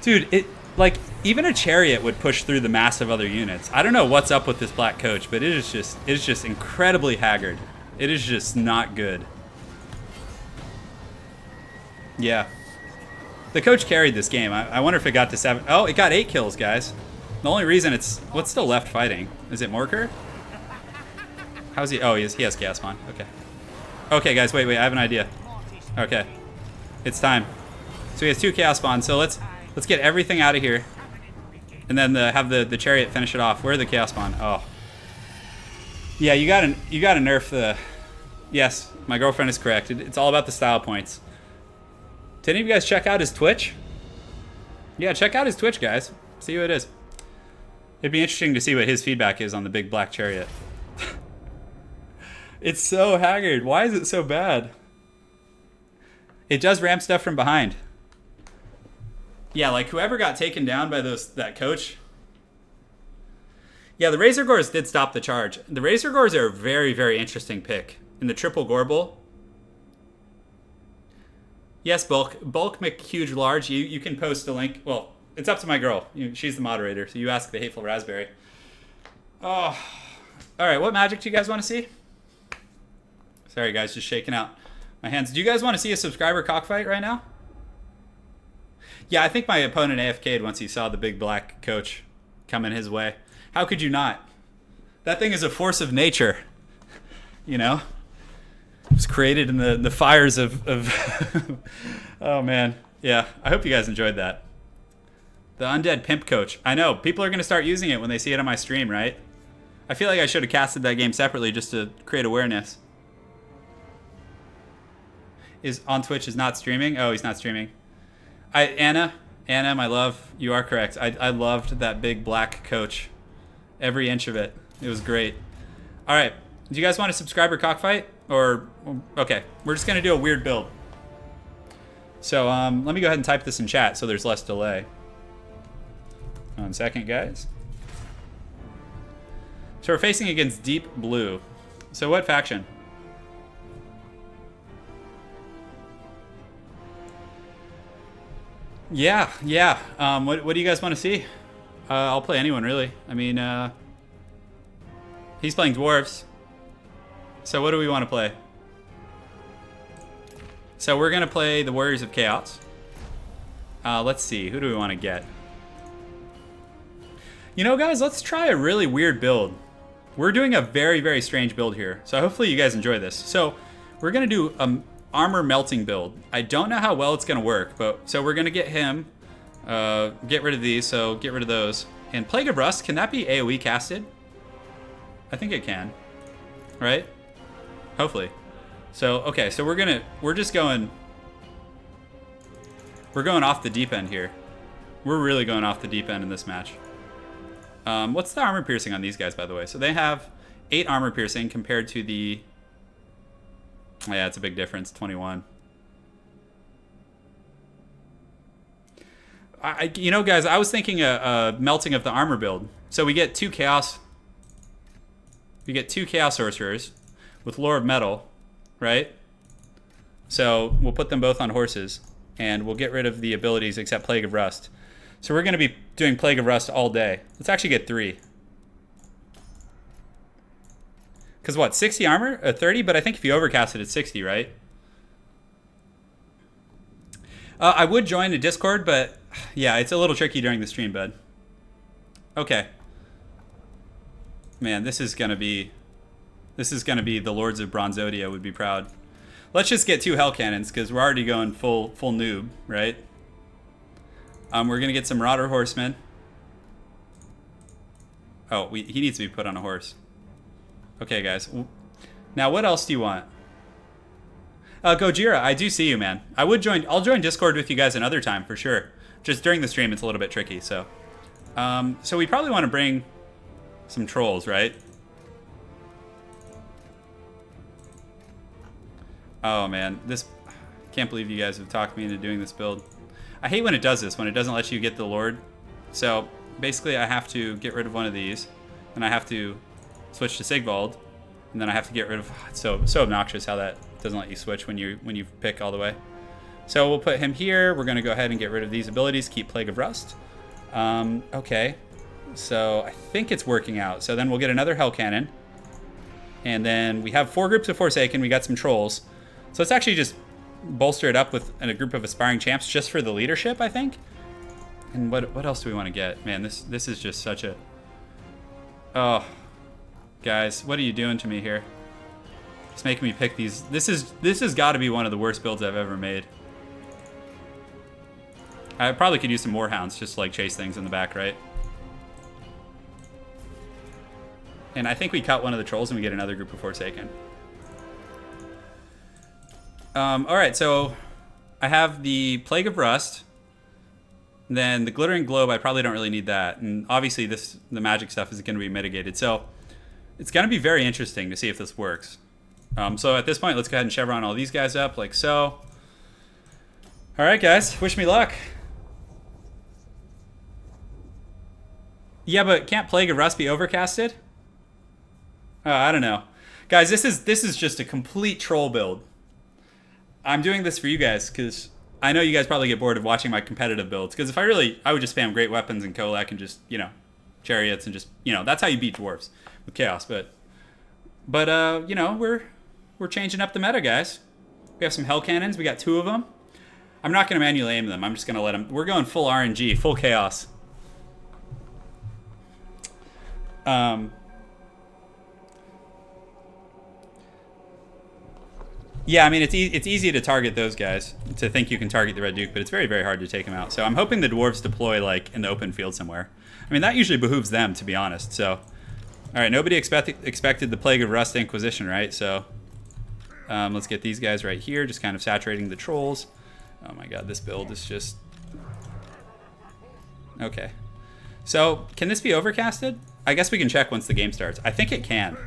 Dude, like, even a chariot would push through the mass of other units. I don't know what's up with this black coach, but it is just incredibly haggard. It is just not good. Yeah. The coach carried this game. I wonder if it got to 7. Oh, it got 8 kills, guys. The only reason it's... What's still left fighting? Is it Morker? How's he... Oh, he has Chaos Spawn. Okay. Okay, guys, wait, I have an idea. Okay. It's time. So he has 2 Chaos Spawns, so let's get everything out of here. And then have the chariot finish it off. Where are the Chaos Spawn? Oh. Yeah, you gotta nerf the... Yes, my girlfriend is correct. It's all about the style points. Did any of you guys check out his Twitch? Yeah, check out his Twitch, guys. See who it is. It'd be interesting to see what his feedback is on the big black chariot. It's so haggard. Why is it so bad? It does ram stuff from behind. Yeah, like whoever got taken down by that coach. Yeah, the Razor Gores did stop the charge. The Razor Gores are a very, very interesting pick. In the triple Gorble. Yes, Bulk McHuge Large. You can post a link. Well, it's up to my girl. She's the moderator, so you ask the Hateful Raspberry. Oh, all right. What magic do you guys want to see? Sorry, guys, just shaking out my hands. Do you guys want to see a subscriber cockfight right now? Yeah, I think my opponent AFK'd once he saw the big black coach coming his way. How could you not? That thing is a force of nature. You know? It was created in the fires of oh, man. Yeah, I hope you guys enjoyed that. The Undead Pimp Coach. I know, people are going to start using it when they see it on my stream, right? I feel like I should have casted that game separately just to create awareness. Is on Twitch, is not streaming? Oh, he's not streaming. Anna, my love, you are correct. I loved that big black coach. Every inch of it. It was great. All right. Do you guys want a subscriber cockfight? Or, okay, we're just going to do a weird build. So let me go ahead and type this in chat so there's less delay. 1 second, guys. So we're facing against Deep Blue. So what faction? Yeah. What do you guys want to see? I'll play anyone, really. I mean, he's playing dwarves. So what do we want to play? So we're going to play the Warriors of Chaos. Let's see. Who do we want to get? You know, guys, let's try a really weird build. We're doing a very, very strange build here. So hopefully you guys enjoy this. So we're going to do armor melting build. I don't know how well it's going to work, but so we're going to get him. Get rid of these, so get rid of those. And Plague of Rust, can that be AoE casted? I think it can. Right? Hopefully. So, okay, so we're going off the deep end here. We're really going off the deep end in this match. What's the armor piercing on these guys, by the way? So they have 8 armor piercing compared to the... Oh, yeah, it's a big difference, 21. You know, guys, I was thinking a melting of the armor build. So we get 2 chaos... We get 2 chaos sorcerers with Lore of Metal, right? So we'll put them both on horses, and we'll get rid of the abilities except Plague of Rust. So we're going to be doing Plague of Rust all day. Let's actually get 3. Because what, 60 armor? 30? But I think if you overcast it, it's 60, right? I would join the Discord, but yeah, it's a little tricky during the stream, bud. Okay. Man, this is gonna be the Lords of Bronzodia would be proud. Let's just get 2 Hell Cannons, because we're already going full noob, right? We're gonna get some Marauder Horsemen. Oh, he needs to be put on a horse. Okay, guys. Now, what else do you want? Gojira, I do see you, man. I'll join Discord with you guys another time, for sure. Just during the stream, it's a little bit tricky, so. So we probably want to bring some trolls, right? Oh man, this... Can't believe you guys have talked me into doing this build. I hate when it does this, when it doesn't let you get the Lord. So basically I have to get rid of one of these, and I have to switch to Sigvald, and then I have to get rid of... It's so obnoxious how that doesn't let you switch when you pick all the way. So we'll put him here. We're going to go ahead and get rid of these abilities, keep Plague of Rust. Okay, so I think it's working out. So then we'll get another Hell Cannon, and then we have 4 groups of Forsaken. We got some trolls. So let's actually just bolster it up with a group of Aspiring Champs just for the leadership, I think. And what else do we want to get? Man, this is just such a... Oh, guys, what are you doing to me here? It's making me pick these. This has got to be one of the worst builds I've ever made. I probably could use some more hounds just to like chase things in the back, right? And I think we cut one of the trolls and we get another group of Forsaken. Alright, so I have the Plague of Rust. Then the Glittering Globe, I probably don't really need that. And obviously the magic stuff is going to be mitigated. So it's going to be very interesting to see if this works. So at this point, let's go ahead and chevron all these guys up like so. Alright guys, wish me luck. Yeah, but can't Plague of Rust be overcasted? I don't know. Guys, this is just a complete troll build. I'm doing this for you guys because I know you guys probably get bored of watching my competitive builds. Because if I would just spam great weapons and Kolak and just, chariots and just, that's how you beat dwarves with chaos. But we're changing up the meta, guys. We have some Hell Cannons. We got 2 of them. I'm not going to manually aim them. I'm just going to let them. We're going full RNG, full chaos. Yeah, I mean, it's easy to target those guys, to think you can target the Red Duke, but it's very, very hard to take them out. So I'm hoping the dwarves deploy, like, in the open field somewhere. I mean, that usually behooves them, to be honest. So, all right, nobody expected the Plague of Rust Inquisition, right? So let's get these guys right here, just kind of saturating the trolls. Oh my god, this build is just... Okay. So, can this be overcasted? I guess we can check once the game starts. I think it can.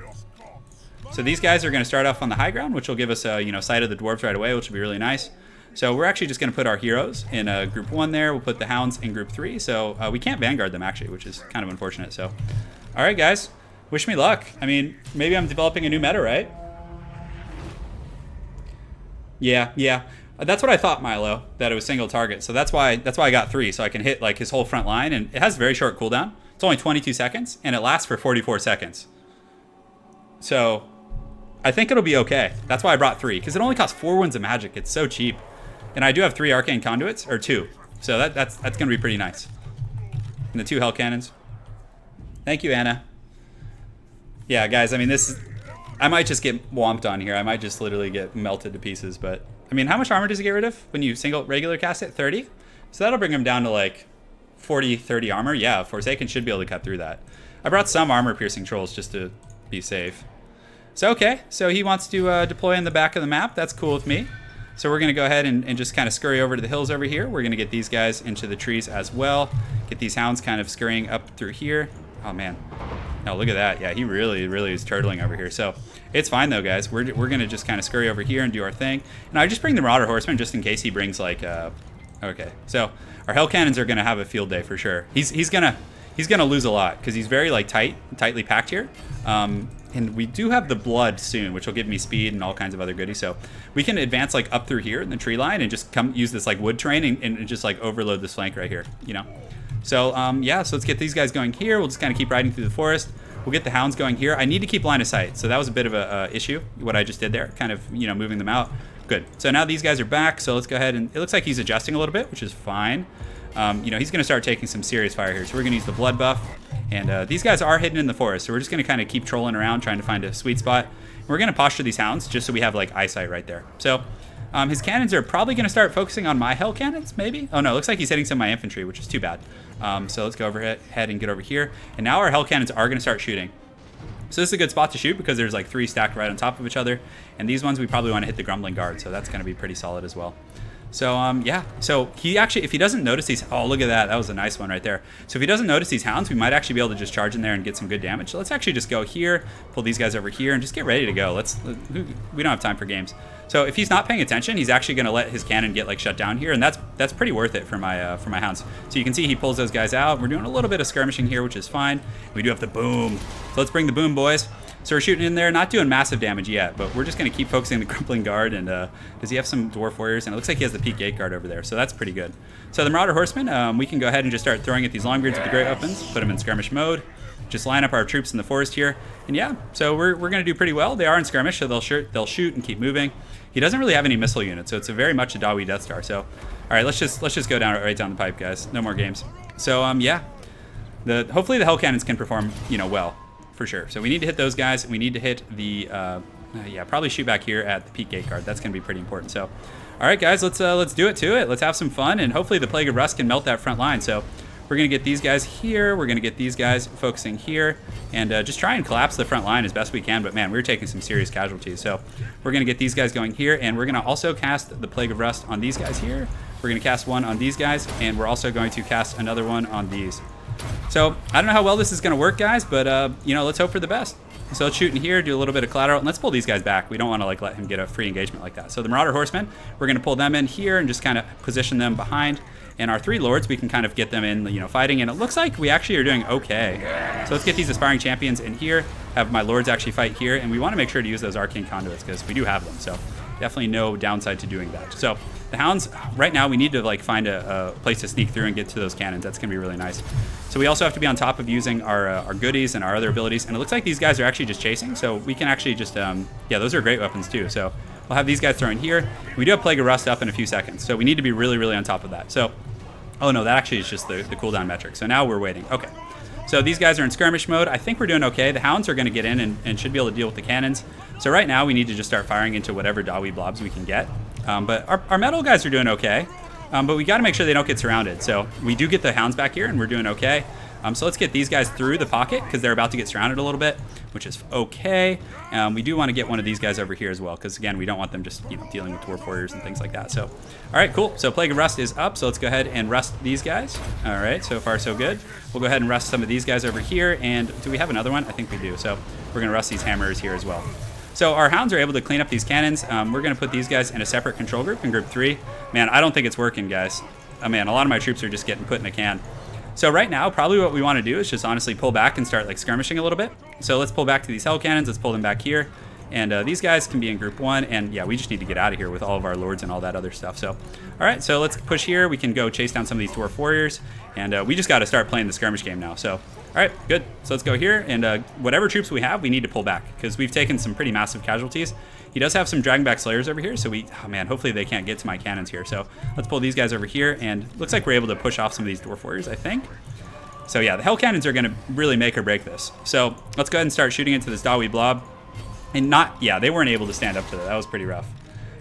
So these guys are going to start off on the high ground, which will give us a sight of the dwarves right away, which will be really nice. So we're actually just going to put our heroes in group 1 there. We'll put the hounds in group 3. So we can't vanguard them actually, which is kind of unfortunate. So, all right, guys, wish me luck. I mean, maybe I'm developing a new meta, right? Yeah. That's what I thought, Milo, that it was single target. So that's why I got 3, so I can hit like his whole front line, and it has very short cooldown. It's only 22 seconds, and it lasts for 44 seconds. So I think it'll be okay. That's why I brought 3, because it only costs 4 wounds of magic. It's so cheap. And I do have 3 arcane conduits, or 2. So that's going to be pretty nice. And the 2 hell cannons. Thank you, Anna. Yeah, guys, I mean, I might just get whomped on here. I might just literally get melted to pieces. But, I mean, how much armor does he get rid of when you regular cast it? 30? So that'll bring him down to, like, 40, 30 armor. Yeah, Forsaken should be able to cut through that. I brought some armor-piercing trolls just to be safe. So, okay. So he wants to deploy in the back of the map. That's cool with me. So we're going to go ahead and just kind of scurry over to the hills over here. We're going to get these guys into the trees as well. Get these hounds kind of scurrying up through here. Oh, man. Oh, look at that. Yeah, he really, really is turtling over here. So it's fine, though, guys. We're going to just kind of scurry over here and do our thing. And I just bring the Marauder Horseman just in case he brings, like... Okay. So our Hell Cannons are going to have a field day for sure. He's going to lose a lot because he's very, like, tightly packed here. And we do have the blood soon, which will give me speed and all kinds of other goodies. So we can advance like up through here in the tree line and just come use this like wood terrain and just like overload this flank right here, So yeah, so let's get these guys going here. We'll just kind of keep riding through the forest. We'll get the hounds going here. I need to keep line of sight. So that was a bit of a issue, what I just did there, kind of, moving them out. Good. So now these guys are back. So let's go ahead and it looks like he's adjusting a little bit, which is fine. He's going to start taking some serious fire here. So we're going to use the blood buff. And these guys are hidden in the forest. So we're just going to kind of keep trolling around, trying to find a sweet spot. And we're going to posture these hounds just so we have like eyesight right there. So his cannons are probably going to start focusing on my hell cannons, maybe? Oh no, looks like he's hitting some of my infantry, which is too bad. So let's go ahead and get over here. And now our hell cannons are going to start shooting. So this is a good spot to shoot because there's like 3 stacked right on top of each other. And these ones we probably want to hit the Grumbling Guard. So that's going to be pretty solid as well. So, yeah. So he actually, if he doesn't notice these, oh, look at that. That was a nice one right there. So if he doesn't notice these hounds, we might actually be able to just charge in there and get some good damage. So let's actually just go here, pull these guys over here, and just get ready to go. We don't have time for games. So if he's not paying attention, he's actually going to let his cannon get like shut down here, and that's pretty worth it for my hounds. So you can see he pulls those guys out. We're doing a little bit of skirmishing here, which is fine. We do have the boom. So let's bring the boom, boys. So we're shooting in there, not doing massive damage yet, but we're just going to keep focusing on the Crumpling Guard. And does he have some Dwarf Warriors? And it looks like he has the Peak Gate Guard over there, so that's pretty good. So the Marauder Horsemen, we can go ahead and just start throwing at these Longbeards with the great weapons, put them in skirmish mode, just line up our troops in the forest here. And yeah, so we're going to do pretty well. They are in skirmish, so they'll shoot and keep moving. He doesn't really have any missile units, so it's very much a Dawi Death Star. So, all right, let's just go right down the pipe, guys. No more games. So, yeah, hopefully the Hell Cannons can perform, well. For sure. So we need to hit those guys. We need to hit the, yeah, probably shoot back here at the Peak Gate Guard. That's going to be pretty important. So, all right, guys, let's do it to it. Let's have some fun, and hopefully the Plague of Rust can melt that front line. So we're going to get these guys here. We're going to get these guys focusing here, and just try and collapse the front line as best we can. But, man, we're taking some serious casualties. So we're going to get these guys going here, and we're going to also cast the Plague of Rust on these guys here. We're going to cast one on these guys, and we're also going to cast another one on these. So I don't know how well this is going to work, guys, but, let's hope for the best. So let's shoot in here, do a little bit of collateral, and let's pull these guys back. We don't want to let him get a free engagement like that. So the Marauder Horsemen, we're going to pull them in here and just kind of position them behind. And our 3 Lords, we can kind of get them in, fighting. And it looks like we actually are doing okay. So let's get these Aspiring Champions in here, have my Lords actually fight here. And we want to make sure to use those Arcane Conduits because we do have them. So definitely no downside to doing that. So the Hounds, right now, we need to find a place to sneak through and get to those cannons. That's going to be really nice. So we also have to be on top of using our goodies and our other abilities. And it looks like these guys are actually just chasing. So we can actually just, yeah, those are great weapons too. So we'll have these guys thrown here. We do have Plague of Rust up in a few seconds. So we need to be really, really on top of that. So, oh no, that actually is just the cooldown metric. So now we're waiting. Okay. So these guys are in skirmish mode. I think we're doing okay. The Hounds are going to get in and should be able to deal with the cannons. So right now we need to just start firing into whatever Dawi blobs we can get. But our metal guys are doing okay. But we got to make sure they don't get surrounded. So we do get the Hounds back here and we're doing okay. So let's get these guys through the pocket because they're about to get surrounded a little bit, which is okay. We do want to get one of these guys over here as well because, again, we don't want them just dealing with Dwarf Warriors and things like that. So, all right, cool. So Plague of Rust is up. So let's go ahead and rust these guys. All right, so far so good. We'll go ahead and rust some of these guys over here. And do we have another one? I think we do. So we're going to rust these Hammerers here as well. So our Hounds are able to clean up these cannons. We're going to put these guys in a separate control group, in group 3. Man, I don't think it's working, guys. Oh, man, a lot of my troops are just getting put in a can. So right now, probably what we want to do is just honestly pull back and start skirmishing a little bit. So let's pull back to these Hell Cannons. Let's pull them back here. And these guys can be in group 1. And yeah, we just need to get out of here with all of our Lords and all that other stuff. So, all right, so let's push here. We can go chase down some of these Dwarf Warriors. And we just got to start playing the skirmish game now. So, all right, good. So let's go here. And whatever troops we have, we need to pull back because we've taken some pretty massive casualties. He does have some Dragonback Slayers over here, so oh man, hopefully they can't get to my cannons here. So let's pull these guys over here, and looks like we're able to push off some of these Dwarf Warriors, I think. So yeah, the Hell Cannons are going to really make or break this. So let's go ahead and start shooting into this Dawi blob. And yeah, they weren't able to stand up to that. That was pretty rough.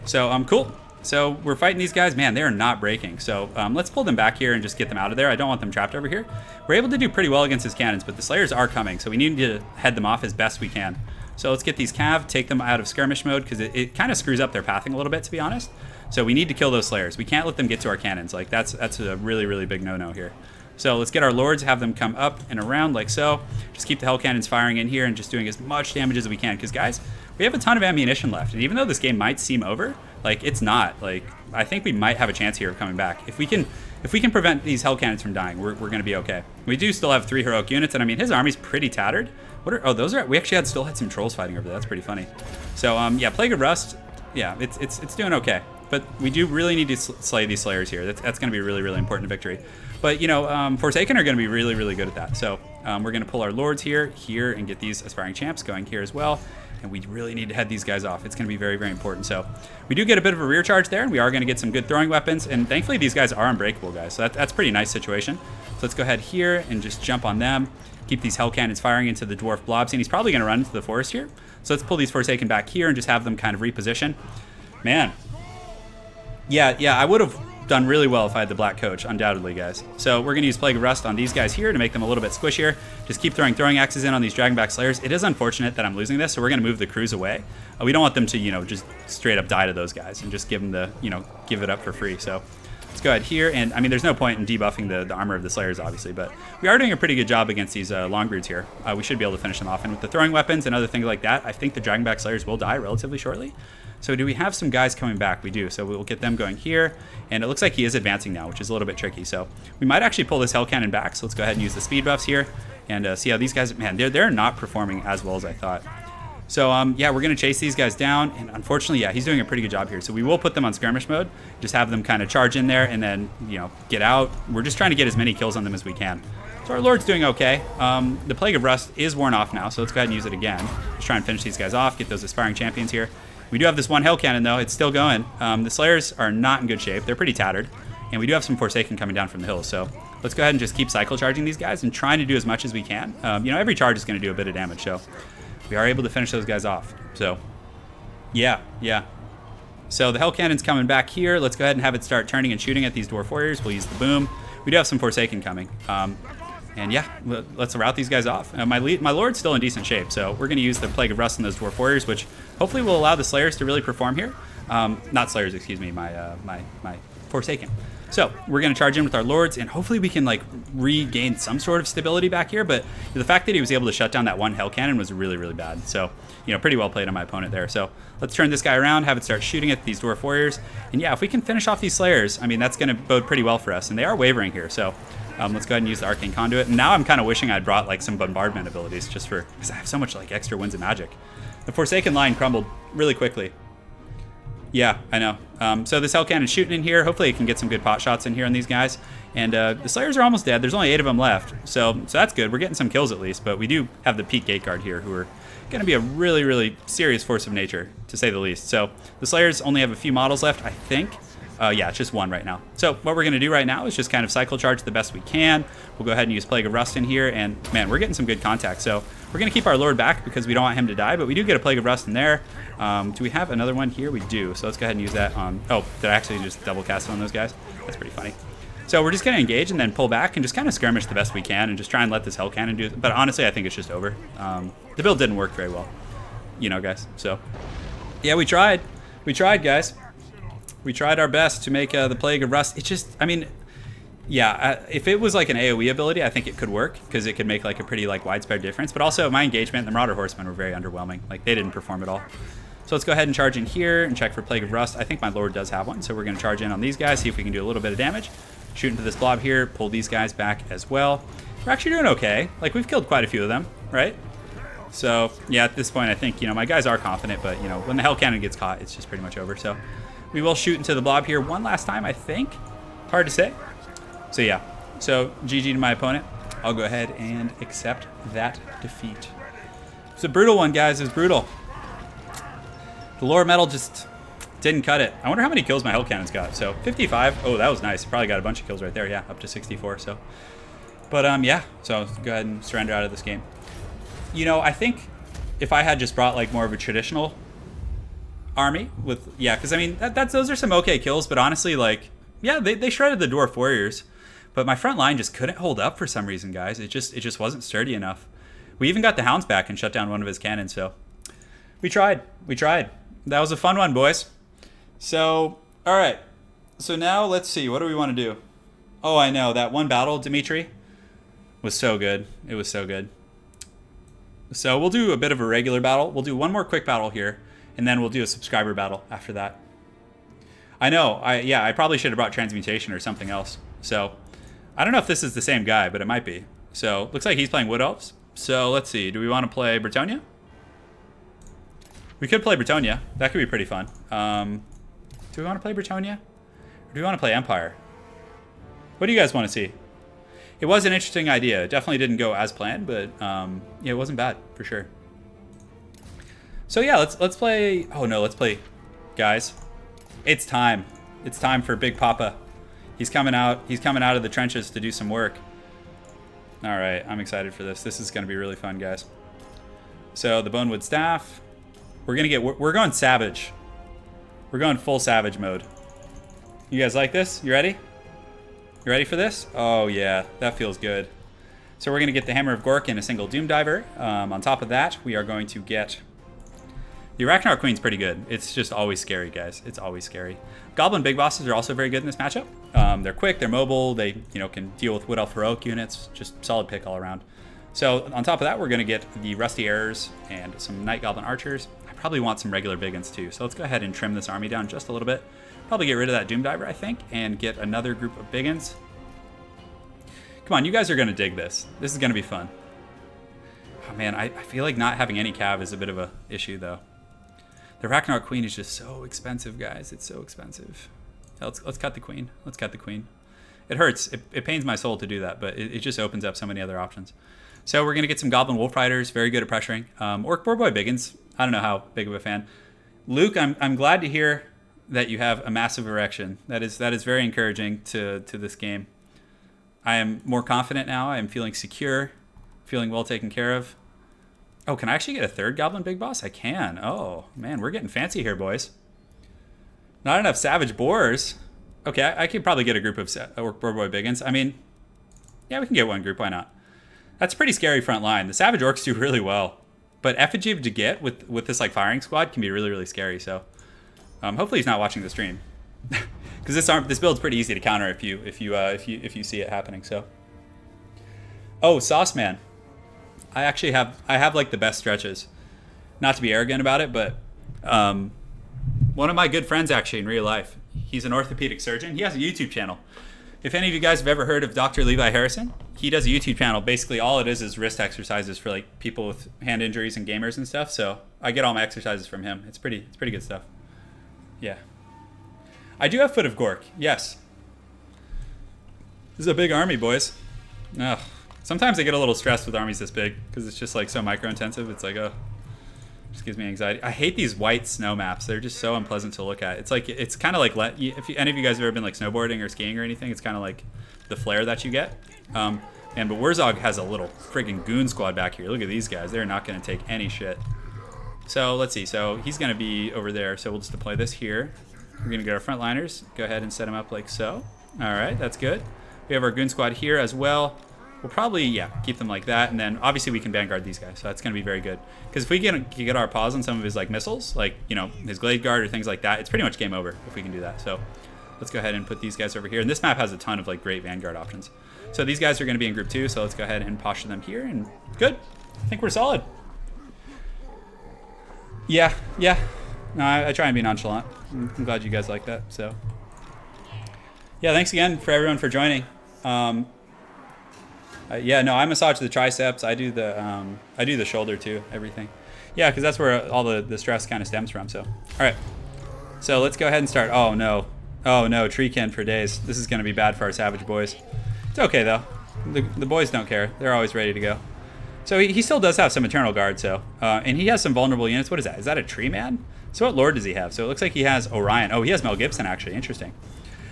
So cool. So we're fighting these guys. Man, they are not breaking. So let's pull them back here and just get them out of there. I don't want them trapped over here. We're able to do pretty well against his cannons, but the Slayers are coming, so we need to head them off as best we can. So let's get these Cav, take them out of skirmish mode, because it kind of screws up their pathing a little bit, to be honest. So we need to kill those Slayers. We can't let them get to our cannons. That's a really, really big no-no here. So let's get our Lords, have them come up and around like so. Just keep the Hell Cannons firing in here and just doing as much damage as we can. Because, guys, we have a ton of ammunition left. And even though this game might seem over, it's not. I think we might have a chance here of coming back. If we can prevent these Hell Cannons from dying, we're going to be okay. We do still have 3 heroic units. And, I mean, his army's pretty tattered. We actually still had some trolls fighting over there. That's pretty funny. So, yeah, Plague of Rust, yeah, it's doing okay. But we do really need to slay these Slayers here. That's going to be really, really important to victory. But, Forsaken are going to be really, really good at that. So we're going to pull our Lords here, and get these Aspiring Champs going here as well. And we really need to head these guys off. It's going to be very, very important. So we do get a bit of a rear charge there, and we are going to get some good throwing weapons. And thankfully, these guys are unbreakable, guys. So that's a pretty nice situation. So let's go ahead here and just jump on them. Keep these Hell Cannons firing into the Dwarf blobs. And he's probably going to run into the forest here. So let's pull these Forsaken back here and just have them kind of reposition. Man. Yeah, I would have done really well if I had the black coach, undoubtedly, guys. So we're going to use Plague of Rust on these guys here to make them a little bit squishier. Just keep throwing axes in on these Dragonback Slayers. It is unfortunate that I'm losing this, so we're going to move the crews away. We don't want them to, you know, just straight up die to those guys and just give them the, you know, give it up for free. So let's go ahead here, and I mean, there's no point in debuffing the armor of the Slayers, obviously, but we are doing a pretty good job against these Longbeards here. We should be able to finish them off, and with the throwing weapons and other things like that, I think the Dragonback Slayers will die relatively shortly. So do we have some guys coming back? We do, so we'll get them going here, and it looks like he is advancing now, which is a little bit tricky. So we might actually pull this Hell Cannon back, so let's go ahead and use the speed buffs here, and see how these guys, man, they're not performing as well as I thought. So yeah, we're going to chase these guys down, and unfortunately, yeah, he's doing a pretty good job here. So we will put them on skirmish mode, just have them kind of charge in there, and then, you know, get out. We're just trying to get as many kills on them as we can. So our Lord's doing okay. The Plague of Rust is worn off now, so let's go ahead and use it again. Just try and finish these guys off, get those aspiring champions here. We do have this one Hell Cannon, though. It's still going. The Slayers are not in good shape. They're pretty tattered, and we do have some Forsaken coming down from the hills. So let's go ahead and just keep cycle charging these guys and trying to do as much as we can. You know, every charge is going to do a bit of damage, so we are able to finish those guys off. So yeah. So the Hell Cannon's coming back here. Let's go ahead and have it start turning and shooting at these Dwarf Warriors. We'll use the boom. We do have some Forsaken coming. And yeah, let's route these guys off. My Lord's still in decent shape, so we're going to use the Plague of Rust on those Dwarf Warriors, which hopefully will allow the Slayers to really perform here. Not Slayers, excuse me, my Forsaken. So we're going to charge in with our Lords, and hopefully we can like regain some sort of stability back here, but the fact that he was able to shut down that one Hell Cannon was really, really bad. So, you know, pretty well played on my opponent there. So let's turn this guy around, have it start shooting at these Dwarf Warriors. And yeah, if we can finish off these Slayers, I mean, that's going to bode pretty well for us, and they are wavering here. So let's go ahead and use the Arcane Conduit. And now I'm kind of wishing I'd brought like some bombardment abilities just for, because I have so much like extra winds of magic. The Forsaken line crumbled really quickly. Yeah, I know. So this Hell Cannon's shooting in here. Hopefully it can get some good pot shots in here on these guys. And the Slayers are almost dead. There's only 8 of them left. So that's good. We're getting some kills at least. But we do have the Peak Gate Guard here, who are going to be a really, really serious force of nature, to say the least. So the Slayers only have a few models left, I think. Yeah, it's just one right now. So what we're going to do right now is just kind of cycle charge the best we can. We'll go ahead and use Plague of Rust in here. And man, we're getting some good contact. So we're going to keep our Lord back because we don't want him to die, but we do get a Plague of Rust in there. Do we have another one here? We do. So let's go ahead and use that on... Oh, did I actually just double cast on those guys? That's pretty funny. So we're just going to engage and then pull back and just kind of skirmish the best we can and just try and let this Hell Cannon do it. But honestly, I think it's just over. The build didn't work very well, you know, guys. So yeah, we tried. We tried, guys. We tried our best to make the Plague of Rust. It just, I mean, yeah, if it was like an AoE ability, I think it could work because it could make like a pretty like widespread difference. But also my engagement, the Marauder Horsemen were very underwhelming. Like they didn't perform at all. So let's go ahead and charge in here and check for Plague of Rust. I think my Lord does have one, so we're going to charge in on these guys, see if we can do a little bit of damage. Shoot into this blob here, pull these guys back as well. We're actually doing okay. Like we've killed quite a few of them, right? So yeah, at this point, I think, you know, my guys are confident, but you know, when the Hell Cannon gets caught, it's just pretty much over. So we will shoot into the blob here one last time, I think. Hard to say. So yeah, so GG to my opponent. I'll go ahead and accept that defeat. It's a brutal one, guys. It was brutal. The lower metal just didn't cut it. I wonder how many kills my Hell Cannon's got. So 55. Oh, that was nice. Probably got a bunch of kills right there. Yeah, up to 64. So, but yeah. So go ahead and surrender out of this game. You know, I think if I had just brought like more of a traditional army with, yeah, because I mean those are some okay kills, but honestly, like, yeah, they shredded the Dwarf Warriors, but my front line just couldn't hold up for some reason, guys. It just wasn't sturdy enough. We even got the Hounds back and shut down one of his cannons. So we tried. That was a fun one, boys. So all right. So now let's see. What do we want to do? Oh, I know that one battle, Dimitri, was so good. It was so good. So we'll do a bit of a regular battle. We'll do one more quick battle here, and then we'll do a subscriber battle after that. I know, I probably should have brought Transmutation or something else. So I don't know if this is the same guy, but it might be. So looks like he's playing Wood Elves. So let's see, do we want to play Bretonia? We could play Bretonia. That could be pretty fun. Do we want to play Bretonia? Or do we want to play Empire? What do you guys want to see? It was an interesting idea. It definitely didn't go as planned, but yeah, it wasn't bad for sure. So yeah, let's play. Oh no, let's play, guys. It's time. It's time for Big Papa. He's coming out. He's coming out of the trenches to do some work. All right, I'm excited for this. This is going to be really fun, guys. So the Bonewood Staff. We're going savage. We're going full savage mode. You guys like this? You ready? You ready for this? Oh yeah, that feels good. So we're going to get the Hammer of Gork and a single Doom Diver. On top of that, we are going to get... The Arachnar Queen's pretty good. It's just always scary, guys. It's always scary. Goblin Big Bosses are also very good in this matchup. They're quick, they're mobile, they can deal with Wood Elf Heroic units. Just solid pick all around. So on top of that, we're going to get the Rusty Errors and some Night Goblin Archers. I probably want some regular Biggins too. So let's go ahead and trim this army down just a little bit. Probably get rid of that Doom Diver, I think, and get another group of Biggins. Come on, you guys are going to dig this. This is going to be fun. Oh man, I feel like not having any cav is a bit of a issue though. The Arachnar Queen is just so expensive, guys. It's so expensive. Let's cut the Queen. Let's cut the Queen. It hurts. It pains my soul to do that, but it just opens up so many other options. So we're going to get some Goblin Wolf Riders, very good at pressuring. Orc Boar Boy Biggins, I don't know how big of a fan. Luke, I'm glad to hear that you have a massive erection. That is very encouraging to this game. I am more confident now. I am feeling secure, feeling well taken care of. Oh, can I actually get a third Goblin Big Boss? I can. Oh, man, we're getting fancy here, boys. Not enough Savage Boars. Okay, I could probably get a group of Orc Boar Boy Biggins. I mean, yeah, we can get one group. Why not? That's a pretty scary front line. The Savage Orcs do really well. But Effigy to get with this like firing squad can be really, really scary. So hopefully he's not watching the stream. Because this build's pretty easy to counter if you see it happening. So, oh, Sauce Man, I have like the best stretches. Not to be arrogant about it, but one of my good friends actually in real life, he's an orthopedic surgeon. He has a YouTube channel. If any of you guys have ever heard of Dr. Levi Harrison, he does a YouTube channel. Basically, all it is wrist exercises for like people with hand injuries and gamers and stuff. So I get all my exercises from him. It's pretty good stuff. Yeah. I do have Foot of Gork, yes. This is a big army, boys. Ugh. Sometimes I get a little stressed with armies this big because it's just like so micro-intensive. It's like, oh, just gives me anxiety. I hate these white snow maps. They're just so unpleasant to look at. It's like, it's kind of like, if any of you guys have ever been like snowboarding or skiing or anything, it's kind of like the flare that you get. But Wurzog has a little friggin' goon squad back here. Look at these guys. They're not going to take any shit. So let's see. So he's going to be over there. So we'll just deploy this here. We're going to get our frontliners. Go ahead and set them up like so. All right, that's good. We have our goon squad here as well. We'll probably, yeah, keep them like that. And then obviously we can vanguard these guys. So that's going to be very good. Because if we get our paws on some of his like missiles, like, his Glade Guard or things like that, it's pretty much game over if we can do that. So let's go ahead and put these guys over here. And this map has a ton of like great vanguard options. So these guys are going to be in group 2. So let's go ahead and posture them here. And good. I think we're solid. Yeah. No, I try and be nonchalant. I'm glad you guys like that. So, yeah, thanks again for everyone for joining. Yeah, no, I massage the triceps. I do the shoulder too. Everything. Yeah, because that's where all the stress kind of stems from. So, all right. So let's go ahead and start. Oh no, Treekin for days. This is gonna be bad for our Savage boys. It's okay though. The boys don't care. They're always ready to go. So he still does have some Eternal Guard. So, and he has some vulnerable units. What is that? Is that a Tree Man? So what Lord does he have? So it looks like he has Orion. Oh, he has Mel Gibson, actually. Interesting.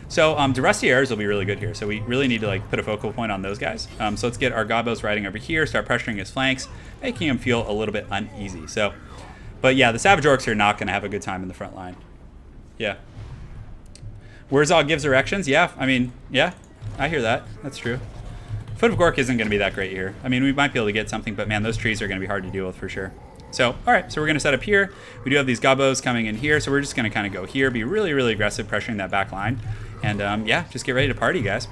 So the Rusty Airs will be really good here. So we really need to like put a focal point on those guys. So let's get our Gobos riding over here, start pressuring his flanks, making him feel a little bit uneasy. So, but yeah, the Savage Orcs are not going to have a good time in the front line. Yeah. Wurzog gives erections. Yeah, I mean, yeah, I hear that. That's true. Foot of Gork isn't going to be that great here. I mean, we might be able to get something, but man, those trees are going to be hard to deal with for sure. So, all right, so we're going to set up here. We do have these Gobos coming in here, so we're just going to kind of go here, be really, really aggressive, pressuring that back line. And yeah, just get ready to party, guys.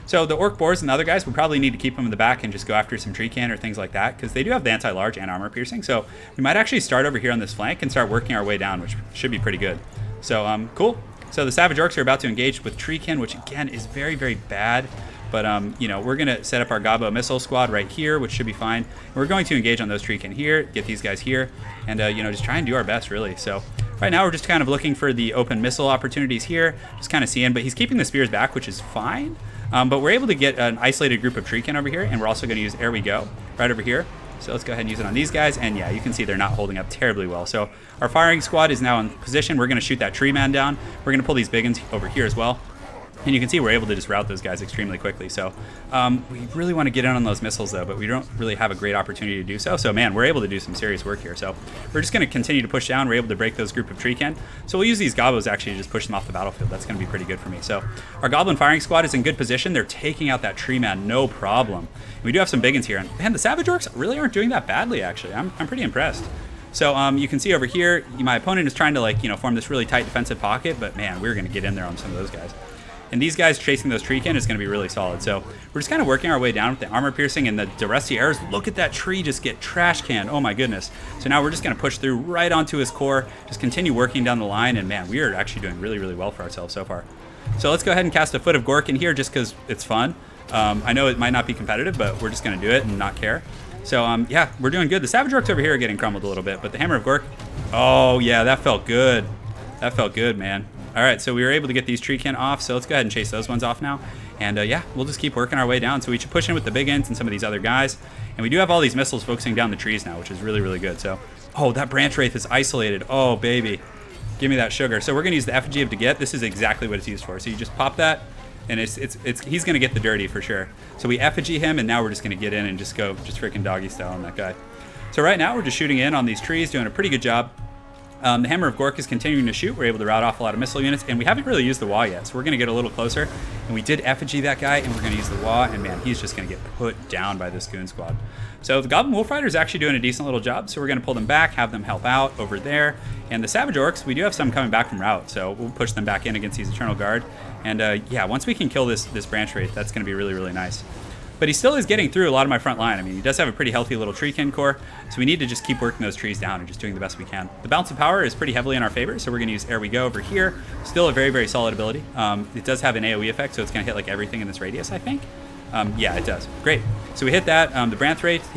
So the Orc Boars and the other guys, we probably need to keep them in the back and just go after some tree can or things like that, because they do have the anti-large and armor piercing. So we might actually start over here on this flank and start working our way down, which should be pretty good. So cool. So the Savage Orcs are about to engage with Treekin, which again is very, very bad. But we're gonna set up our Gabo missile squad right here, which should be fine. And we're going to engage on those Treekin here, get these guys here, and just try and do our best really. So right now we're just kind of looking for the open missile opportunities here, just kind of seeing. But he's keeping the spears back, which is fine. But we're able to get an isolated group of Treekin over here, and we're also going to use Ere We Go right over here. So let's go ahead and use it on these guys, and yeah, you can see they're not holding up terribly well. So our firing squad is now in position. We're going to shoot that tree man down. We're going to pull these big ones over here as well. And you can see we're able to just route those guys extremely quickly. So we really want to get in on those missiles, though, but we don't really have a great opportunity to do so. So, man, we're able to do some serious work here. So we're just going to continue to push down. We're able to break those group of Treekin. So we'll use these Gobos actually to just push them off the battlefield. That's going to be pretty good for me. So our Goblin firing squad is in good position. They're taking out that tree man, no problem. We do have some big ones here. And, man, the Savage Orcs really aren't doing that badly, actually. I'm pretty impressed. So you can see over here, my opponent is trying to, like, form this really tight defensive pocket. But, man, we're going to get in there on some of those guys. And these guys chasing those Treekin is going to be really solid. So we're just kind of working our way down with the armor piercing and the rusty arrows. Look at that tree just get trash canned. Oh my goodness. So now we're just going to push through right onto his core, just continue working down the line. And man, we are actually doing really, really well for ourselves so far. So let's go ahead and cast a Foot of Gork in here just because it's fun. I know it might not be competitive, but we're just going to do it and not care. So yeah, we're doing good. The Savage Orcs over here are getting crumbled a little bit, but the Hammer of Gork, oh yeah, that felt good. That felt good, man. All right, so we were able to get these Treekin off, so let's go ahead and chase those ones off now. And yeah, we'll just keep working our way down. So we should push in with the big ends and some of these other guys. And we do have all these missiles focusing down the trees now, which is really, really good. So, oh, that Branch Wraith is isolated. Oh, baby. Give me that sugar. So we're going to use the Effigy of Daggett. This is exactly what it's used for. So you just pop that, and he's going to get the dirty for sure. So we Effigy him, and now we're just going to get in and just go just freaking doggy style on that guy. So right now we're just shooting in on these trees, doing a pretty good job. The Hammer of Gork is continuing to shoot. We're able to rout off a lot of missile units, and we haven't really used the Wah yet, so we're going to get a little closer. And we did effigy that guy, and we're going to use the Wah, and man, he's just going to get put down by this Goon Squad. So the Goblin Wolf Rider is actually doing a decent little job, so we're going to pull them back, have them help out over there. And the Savage Orcs, we do have some coming back from route, so we'll push them back in against these Eternal Guard. And yeah, once we can kill this Branch Wraith, that's going to be really, really nice. But he still is getting through a lot of my front line. I mean, he does have a pretty healthy little Treekin core, so we need to just keep working those trees down and just doing the best we can. The Balance of Power is pretty heavily in our favor, so we're going to use Ere We Go over here. Still a very, very solid ability. It does have an AoE effect, so it's going to hit like everything in this radius, I think. Yeah, it does. Great. So we hit that. The Branch Wraith,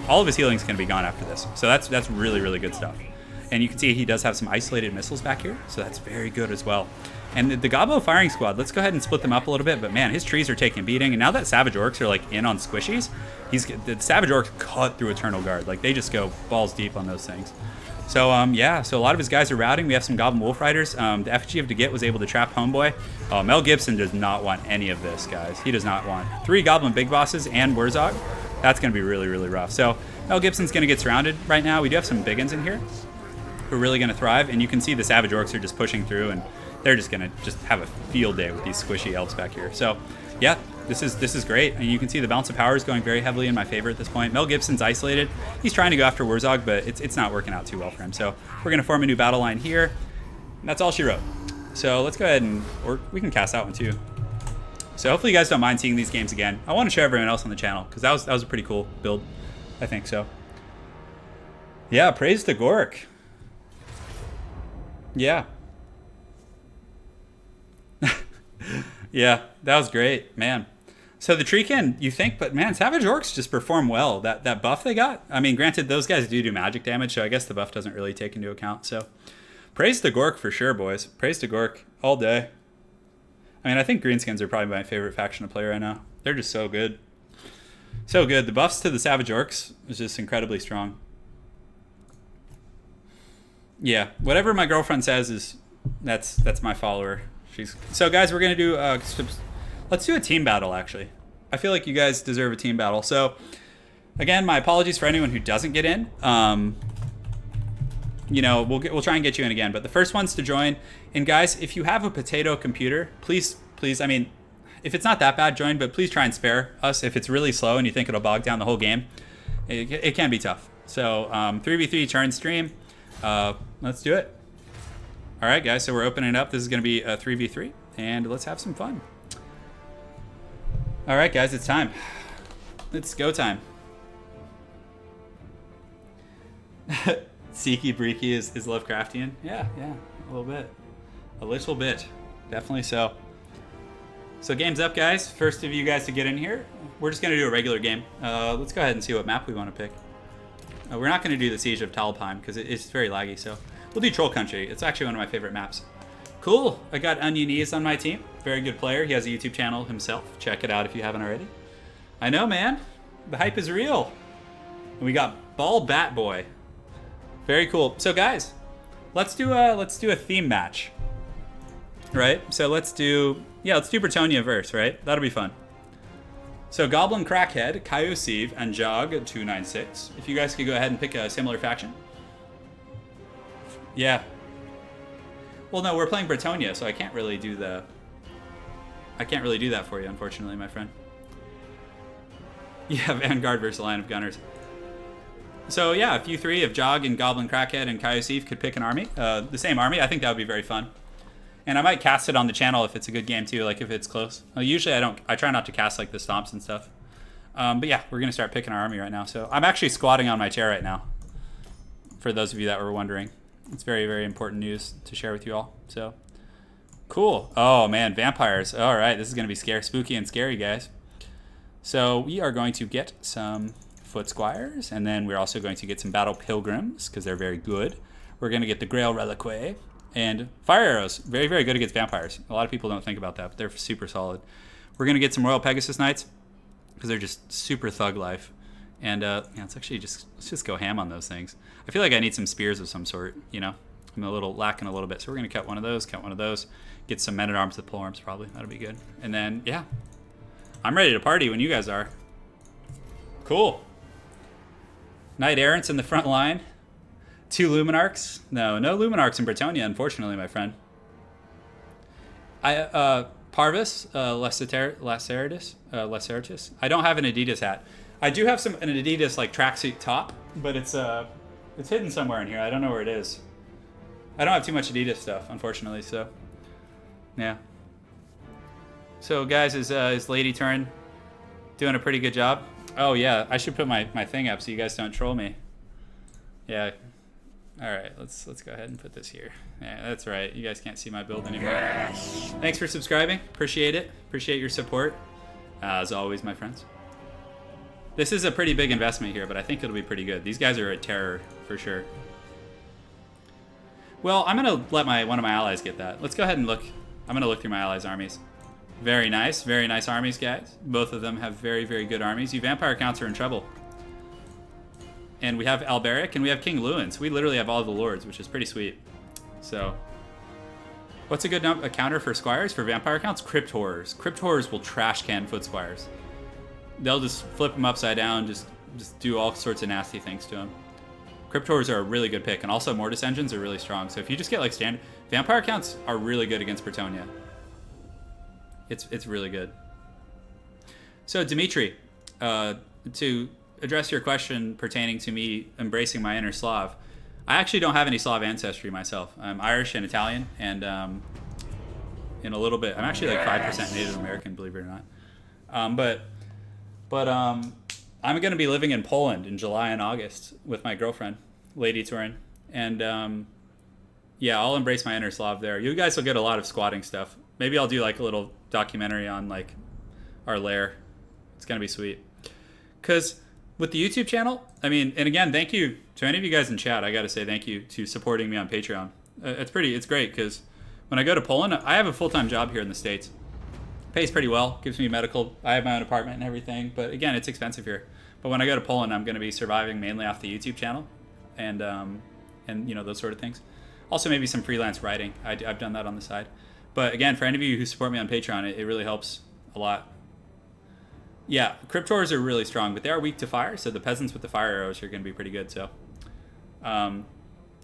all of his healing is going to be gone after this. So that's really, really good stuff. And you can see he does have some isolated missiles back here, so that's very good as well. And the Gobbo firing squad, let's go ahead and split them up a little bit. But man, his trees are taking a beating. And now that Savage Orcs are like in on squishies, the Savage Orcs cut through Eternal Guard. Like they just go balls deep on those things. So yeah, so a lot of his guys are routing. We have some Goblin Wolf Riders. The Effigy of Daggett was able to trap Homeboy. Oh, Mel Gibson does not want any of this, guys. He does not want 3 Goblin Big Bosses and Wurzog. That's going to be really, really rough. So Mel Gibson's going to get surrounded right now. We do have some big ones in here who are really going to thrive. And you can see the Savage Orcs are just pushing through, and they're just going to just have a field day with these squishy elves back here. So yeah, this is great. And you can see the Balance of Power is going very heavily in my favor at this point. Mel Gibson's isolated. He's trying to go after Wurzog, but it's not working out too well for him. So we're going to form a new battle line here. And that's all she wrote. So let's go ahead and, or we can cast that one too. So hopefully you guys don't mind seeing these games again. I want to show everyone else on the channel because that was a pretty cool build. I think so. Yeah, praise to Gork. Yeah. Yeah, that was great, man. So the Treekin, you think, but man, Savage Orcs just perform well. That buff they got, I mean, granted, those guys do magic damage, so I guess the buff doesn't really take into account. So praise to Gork for sure, boys. Praise to Gork all day. I mean, I think Greenskins are probably my favorite faction to play right now. They're just so good. So good. The buffs to the Savage Orcs is just incredibly strong. Yeah, whatever my girlfriend says is, that's my follower. So guys, we're gonna do let's do a team battle. Actually, I feel like you guys deserve a team battle. So again, my apologies for anyone who doesn't get in. You know, we'll try and get you in again. But the first ones to join. And guys, if you have a potato computer, please, I mean, if it's not that bad, join. But please try and spare us if it's really slow and you think it'll bog down the whole game. It can be tough. So 3v3 turn stream. Let's do it. All right, guys, so we're opening it up. This is going to be a 3v3, and let's have some fun. All right, guys, it's time. It's go time. Seeky Breeky is Lovecraftian. Yeah, a little bit. A little bit. Definitely so. So game's up, guys. First of you guys to get in here. We're just going to do a regular game. Let's go ahead and see what map we want to pick. We're not going to do the Siege of Talpheim because it's very laggy, so we'll do Troll Country. It's actually one of my favorite maps. Cool. I got Onionies on my team. Very good player. He has a YouTube channel himself. Check it out if you haven't already. I know, man. The hype is real. And we got Ball Bat Boy. Very cool. So guys, let's do a theme match. right? So let's do Bretonia verse, right? That'll be fun. So Goblin Crackhead, Kaiosive, and Jog 296. If you guys could go ahead and pick a similar faction. Yeah. Well, no, we're playing Bretonia, so I can't really do that for you, unfortunately, my friend. Yeah, Vanguard versus a line of gunners. So yeah, if you three of Jog and Goblin Crackhead and Kaiosive could pick an army, the same army, I think that would be very fun. And I might cast it on the channel if it's a good game too, like if it's close. Usually I try not to cast like the stomps and stuff. But yeah, we're gonna start picking our army right now. So I'm actually squatting on my chair right now. For those of you that were wondering, it's very, very important news to share with you all. So cool. Oh man, vampires. All right, this is gonna be spooky and scary, guys. So we are going to get some foot squires, and then we're also going to get some battle pilgrims because they're very good. We're gonna get the Grail Reliquae. And fire arrows, very, very good against vampires. A lot of people don't think about that, but they're super solid. We're going to get some Royal Pegasus Knights because they're just super thug life. And yeah, let's just go ham on those things. I feel like I need some spears of some sort, you know. I'm lacking a little bit. So we're going to cut one of those, get some men-at-arms with polearms probably. That'll be good. And then, yeah, I'm ready to party when you guys are. Cool. Knight Errants in the front line. 2 Luminarchs? No Luminarchs in Bretonia, unfortunately, my friend. Parvis, Laceratus. I don't have an Adidas hat. I do have an Adidas like tracksuit top, but it's hidden somewhere in here. I don't know where it is. I don't have too much Adidas stuff, unfortunately. So, yeah. So, guys, is Lady Turin doing a pretty good job? Oh yeah, I should put my thing up so you guys don't troll me. Yeah. All right, let's go ahead and put this here. Yeah, that's right. You guys can't see my build anymore. Yes. Thanks for subscribing. Appreciate it. Appreciate your support. As always, my friends. This is a pretty big investment here, but I think it'll be pretty good. These guys are a terror for sure. Well, I'm gonna let one of my allies get that. Let's go ahead and look. I'm gonna look through my allies' armies. Very nice armies, guys. Both of them have very, very good armies. You vampire counts are in trouble. And we have Alberic, and we have King Lewin. We literally have all the lords, which is pretty sweet. So, what's a good a counter for squires, for vampire counts? Crypt Horrors. Crypt Horrors will trash can foot squires. They'll just flip them upside down, just do all sorts of nasty things to them. Crypt Horrors are a really good pick, and also Mortis Engines are really strong. So if you just get like standard... Vampire counts are really good against Bretonia. It's really good. So, Dimitri, to address your question pertaining to me embracing my inner Slav, I actually don't have any Slav ancestry myself. I'm Irish and Italian, and in a little bit, I'm actually like 5% Native American, believe it or not. But I'm going to be living in Poland in July and August with my girlfriend, Lady Turin, and yeah, I'll embrace my inner Slav there. You guys will get a lot of squatting stuff. Maybe I'll do like a little documentary on like our lair. It's going to be sweet. Because with the YouTube channel, I mean, and again, thank you to any of you guys in chat. I got to say thank you to supporting me on Patreon. It's great because when I go to Poland, I have a full-time job here in the States. Pays pretty well, gives me medical. I have my own apartment and everything, but again, it's expensive here. But when I go to Poland, I'm going to be surviving mainly off the YouTube channel, and you know, those sort of things. Also, maybe some freelance writing. I've done that on the side. But again, for any of you who support me on Patreon, it really helps a lot. Yeah, Cryptors are really strong, but they are weak to fire, so the peasants with the fire arrows are going to be pretty good. So,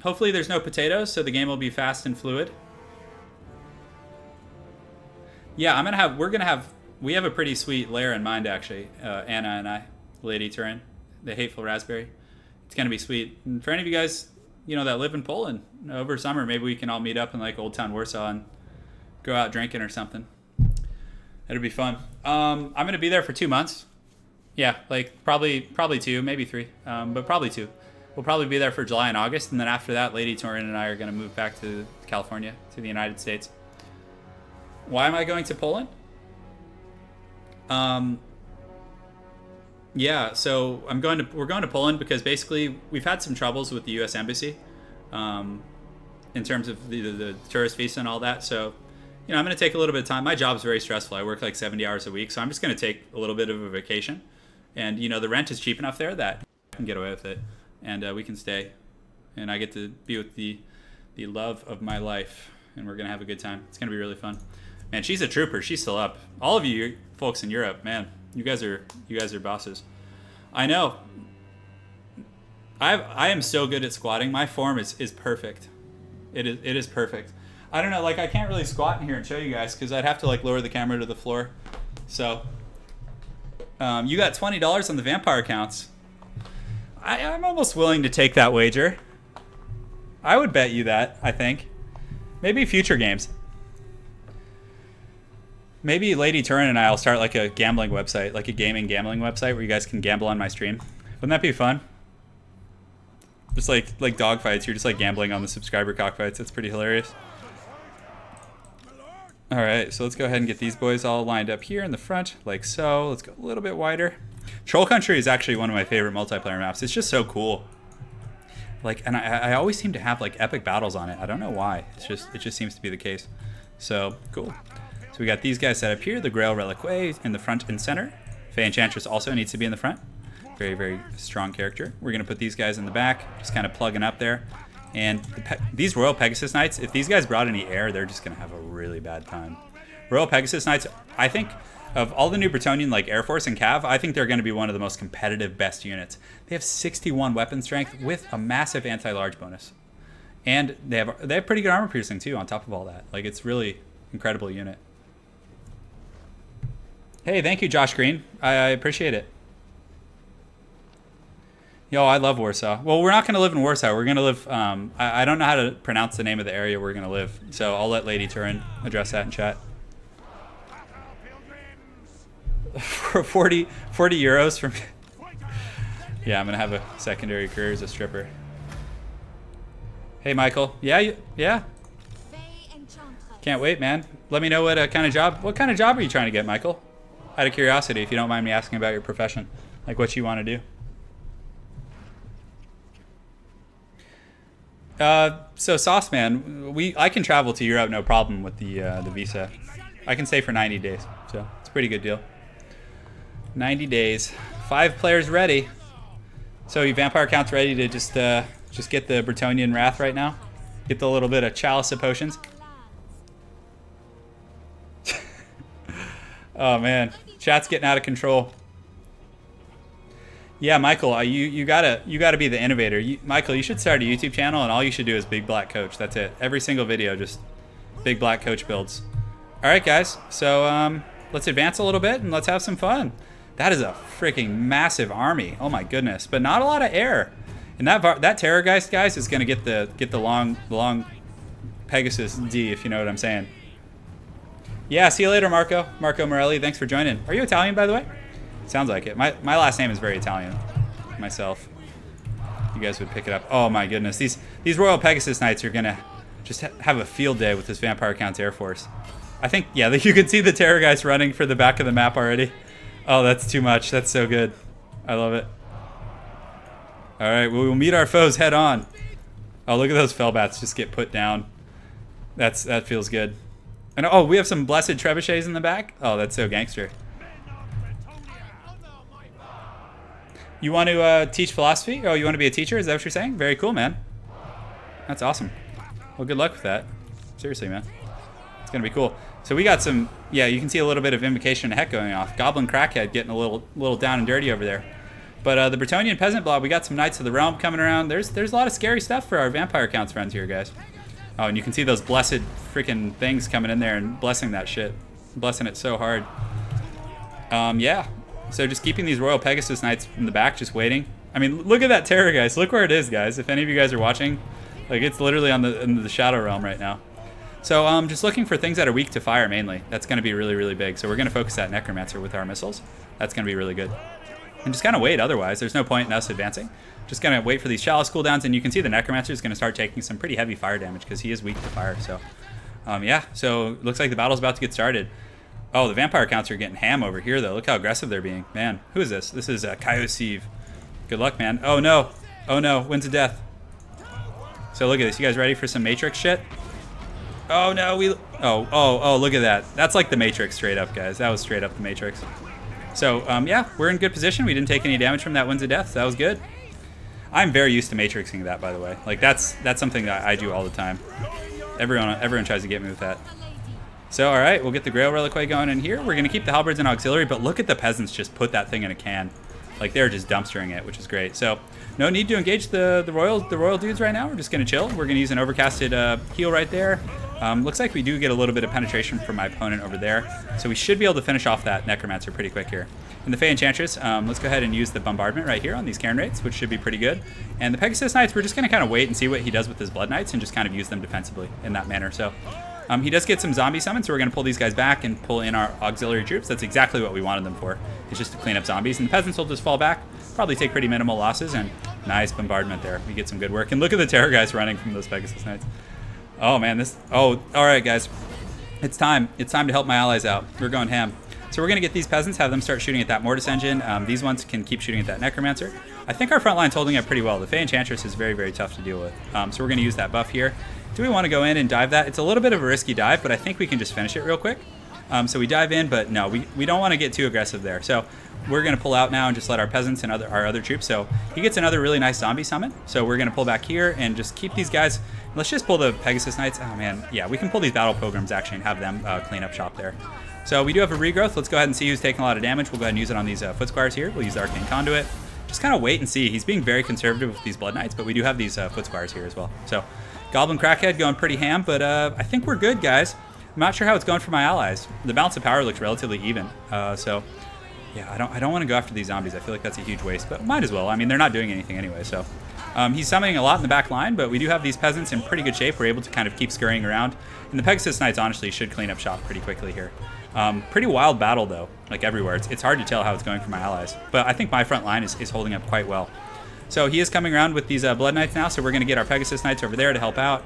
hopefully there's no potatoes, so the game will be fast and fluid. Yeah, we have a pretty sweet lair in mind, actually. Anna and I, Lady Turin, the Hateful Raspberry. It's going to be sweet. And for any of you guys, you know, that live in Poland over summer, maybe we can all meet up in like Old Town Warsaw and go out drinking or something. It'll be fun. I'm going to be there for 2 months. Yeah, like probably 2, maybe 3, but probably 2. We'll probably be there for July and August, and then after that, Lady Turin and I are going to move back to California, to the United States. Why am I going to Poland? Yeah, so we're going to Poland because basically we've had some troubles with the U.S. Embassy in terms of the tourist visa and all that. So, you know, I'm going to take a little bit of time. My job's very stressful. I work like 70 hours a week, so I'm just going to take a little bit of a vacation. And, you know, the rent is cheap enough there that I can get away with it, and we can stay. And I get to be with the love of my life and we're gonna have a good time. It's gonna be really fun. Man, she's a trooper. She's still up. All of you folks in Europe, man, you guys are bosses. I know. I am so good at squatting. My form is perfect. It is perfect. I don't know, like I can't really squat in here and show you guys because I'd have to like lower the camera to the floor. So you got $20 on the vampire accounts. I'm almost willing to take that wager. I would bet you that, I think. Maybe future games. Maybe Lady Turin and I will start like a gambling website, like a gaming gambling website where you guys can gamble on my stream. Wouldn't that be fun? Just like dog fights, you're just like gambling on the subscriber cockfights. It's pretty hilarious. All right, so let's go ahead and get these boys all lined up here in the front, like so. Let's go a little bit wider. Troll Country is actually one of my favorite multiplayer maps. It's just so cool. Like, and I always seem to have like epic battles on it. I don't know why. It just seems to be the case. So cool. So we got these guys set up here. The Grail Reliquary in the front and center. Fey Enchantress also needs to be in the front. Very, very strong character. We're gonna put these guys in the back, just kind of plugging up there. And these Royal Pegasus Knights, if these guys brought any air, they're just gonna have a really bad time. Royal Pegasus Knights, I think, of all the new Bretonnian like Air Force and Cav, I think they're going to be one of the most competitive best units. They have 61 weapon strength with a massive anti-large bonus. And they have pretty good armor piercing too on top of all that. Like, it's really incredible unit. Hey, thank you, Josh Green. I appreciate it. Yo, I love Warsaw. Well, we're not going to live in Warsaw. We're going to live... I don't know how to pronounce the name of the area we're going to live. So I'll let Lady Turin address that in chat. For 40 euros from... Yeah, I'm going to have a secondary career as a stripper. Hey, Michael. Yeah? Can't wait, man. Let me know what kind of job are you trying to get, Michael? Out of curiosity, if you don't mind me asking about your profession. Like what you want to do. So Sauceman, I can travel to Europe no problem with the visa. I can stay for 90 days, so it's a pretty good deal. 90 days, 5 players ready. So your vampire count's ready to just get the Bretonnian Wrath right now. Get the little bit of Chalice of Potions. Oh man, chat's getting out of control. Yeah, Michael, you gotta be the innovator. Michael, you should start a YouTube channel, and all you should do is Big Black Coach. That's it. Every single video, just Big Black Coach builds. All right, guys. So let's advance a little bit and let's have some fun. That is a freaking massive army. Oh my goodness, but not a lot of air. And that Terrorgeist, guys, is gonna get the long Pegasus D, if you know what I'm saying. Yeah, see you later, Marco Morelli. Thanks for joining. Are you Italian, by the way? Sounds like it. My last name is very Italian, myself. You guys would pick it up. Oh my goodness, these Royal Pegasus Knights are gonna just have a field day with this Vampire Count's Air Force. I think, yeah, you can see the Terrorgeist running for the back of the map already. Oh, that's too much. That's so good. I love it. All right, we will meet our foes head on. Oh, look at those Fellbats just get put down. That feels good. And oh, we have some blessed trebuchets in the back. Oh, that's so gangster. You want to teach philosophy? Oh, you want to be a teacher? Is that what you're saying? Very cool, man. That's awesome. Well, good luck with that. Seriously, man. It's going to be cool. So we got some, yeah, you can see a little bit of Invocation of Heck going off. Goblin Crackhead getting a little down and dirty over there. But the Bretonnian Peasant Blob, we got some Knights of the Realm coming around. There's a lot of scary stuff for our Vampire Counts friends here, guys. Oh, and you can see those blessed freaking things coming in there and blessing that shit. Blessing it so hard. Yeah. So just keeping these Royal Pegasus Knights in the back, just waiting. I mean, look at that terror, guys. Look where it is, guys. If any of you guys are watching, like, it's literally in the Shadow Realm right now. So just looking for things that are weak to fire mainly. That's going to be really, really big. So we're going to focus that Necromancer with our missiles. That's going to be really good. And just kind of wait otherwise. There's no point in us advancing. Just going to wait for these Chalice cooldowns. And you can see the Necromancer is going to start taking some pretty heavy fire damage because he is weak to fire. So, yeah. So looks like the battle's about to get started. Oh, the Vampire Counts are getting ham over here, though. Look how aggressive they're being. Man, who is this? This is Kaiosiv. Good luck, man. Oh, no. Oh, no. Winds of Death. So look at this. You guys ready for some Matrix shit? Oh, no. Oh, look at that. That's like the Matrix straight up, guys. That was straight up the Matrix. So, yeah, we're in good position. We didn't take any damage from that Winds of Death. So that was good. I'm very used to Matrixing that, by the way. Like, that's something that I do all the time. Everyone tries to get me with that. So, all right, we'll get the Grail Reliquary going in here. We're going to keep the halberds and auxiliary, but look at the peasants just put that thing in a can. Like, they're just dumpstering it, which is great. So, no need to engage the royal dudes right now. We're just going to chill. We're going to use an overcasted heal right there. Looks like we do get a little bit of penetration from my opponent over there. So we should be able to finish off that Necromancer pretty quick here. And the Fey Enchantress, let's go ahead and use the bombardment right here on these Cairn Wraiths, which should be pretty good. And the Pegasus Knights, we're just going to kind of wait and see what he does with his Blood Knights and just kind of use them defensively in that manner. So he does get some zombie summons, so we're going to pull these guys back and pull in our auxiliary troops. That's exactly what we wanted them for. It's just to clean up zombies. And the peasants will just fall back, probably take pretty minimal losses, and nice bombardment there. We get some good work. And look at the Terror guys running from those Pegasus Knights. Oh, man, all right, guys. It's time. It's time to help my allies out. We're going ham. So we're going to get these peasants, have them start shooting at that Mortis Engine. These ones can keep shooting at that Necromancer. I think our front line's holding up pretty well. The Fey Enchantress is very, very tough to deal with. So we're going to use that buff here. Do we want to go in and dive that? It's a little bit of a risky dive, but I think we can just finish it real quick. So we dive in, but no, we don't want to get too aggressive there. So we're going to pull out now and just let our peasants and our other troops. So he gets another really nice zombie summon. So we're going to pull back here and just keep these guys. Let's just pull the Pegasus Knights. Oh, man. Yeah, we can pull these Battle Pilgrims, actually, and have them clean up shop there. So we do have a regrowth. Let's go ahead and see who's taking a lot of damage. We'll go ahead and use it on these Foot Squires here. We'll use the Arcane Conduit. Just kind of wait and see. He's being very conservative with these Blood Knights, but we do have these Foot Squires here as well. So Goblin Crackhead going pretty ham, but I think we're good, guys. I'm not sure how it's going for my allies. The balance of power looks relatively even. So yeah, I don't want to go after these zombies. I feel like that's a huge waste, but might as well. I mean, they're not doing anything anyway, so. He's summoning a lot in the back line, but we do have these peasants in pretty good shape. We're able to kind of keep scurrying around. And the Pegasus Knights, honestly, should clean up shop pretty quickly here. Pretty wild battle, though, like everywhere. It's hard to tell how it's going for my allies. But I think my front line is holding up quite well. So he is coming around with these Blood Knights now, so we're going to get our Pegasus Knights over there to help out.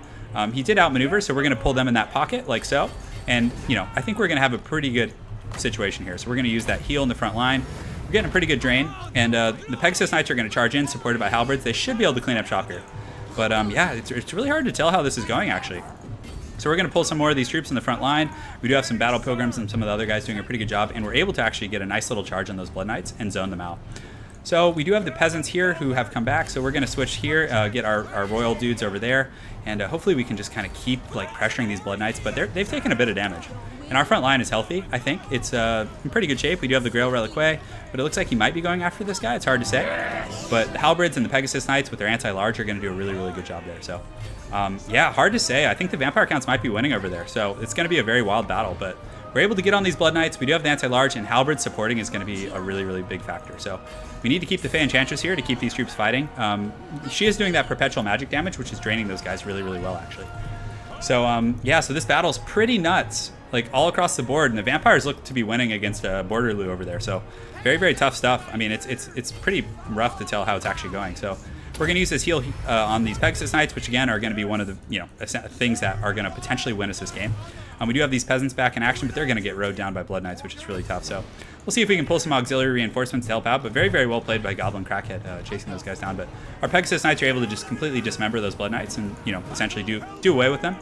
He did outmaneuver, so we're going to pull them in that pocket, like so. And, you know, I think we're going to have a pretty good situation here. So we're going to use that heal in the front line. We're getting a pretty good drain, and the Pegasus Knights are going to charge in, supported by halberds. They should be able to clean up shop here. But yeah, it's really hard to tell how this is going, actually. So we're going to pull some more of these troops in the front line. We do have some Battle Pilgrims and some of the other guys doing a pretty good job, and we're able to actually get a nice little charge on those Blood Knights and zone them out. So we do have the peasants here who have come back, so we're going to switch here, get our royal dudes over there, and hopefully we can just kind of keep like pressuring these Blood Knights, but they've taken a bit of damage. And our front line is healthy, I think. It's in pretty good shape. We do have the Grail Reliquary, but it looks like he might be going after this guy. It's hard to say. But the Halberds and the Pegasus Knights with their anti-large are going to do a really, really good job there. So, yeah, hard to say. I think the Vampire Counts might be winning over there. So it's going to be a very wild battle, but we're able to get on these Blood Knights. We do have the anti-large, and Halberd supporting is going to be a really, really big factor. So we need to keep the Fey Enchantress here to keep these troops fighting. She is doing that perpetual magic damage, which is draining those guys really, really well, actually. So, yeah, so this battle is pretty nuts, like all across the board, and the Vampires look to be winning against Borderloo over there. So very, very tough stuff. I mean, it's pretty rough to tell how it's actually going. So we're going to use this heal on these Pegasus Knights, which again are going to be one of the things that are going to potentially win us this game. We do have these peasants back in action, but they're going to get rode down by Blood Knights, which is really tough. So we'll see if we can pull some auxiliary reinforcements to help out, but very, very well played by Goblin Crackhead chasing those guys down. But our Pegasus Knights are able to just completely dismember those Blood Knights and, essentially do away with them.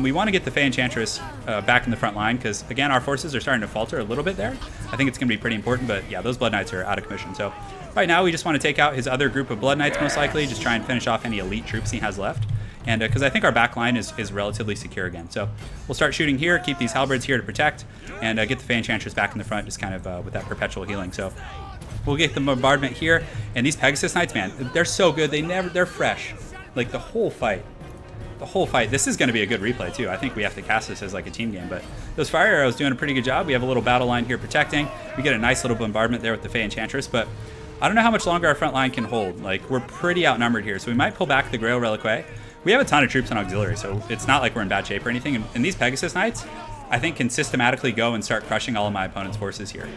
We want to get the Fey Enchantress back in the front line because, again, our forces are starting to falter a little bit there. I think it's going to be pretty important, but yeah, those Blood Knights are out of commission. So right now we just want to take out his other group of Blood Knights, most likely, just try and finish off any elite troops he has left. And because I think our back line is relatively secure again. So we'll start shooting here, keep these Halberds here to protect, and get the Fey Enchantress back in the front just kind of with that perpetual healing. So we'll get the bombardment here. And these Pegasus Knights, man, they're so good. They're fresh. Like the whole fight. This is going to be a good replay too. I think we have to cast this as like a team game, but those fire arrows doing a pretty good job. We have a little battle line here protecting. We get a nice little bombardment there with the Fey Enchantress, but I don't know how much longer our front line can hold. Like, we're pretty outnumbered here, so we might pull back the Grail Reliquary. We have a ton of troops and auxiliary, so it's not like we're in bad shape or anything. And these Pegasus Knights, I think, can systematically go and start crushing all of my opponent's forces here.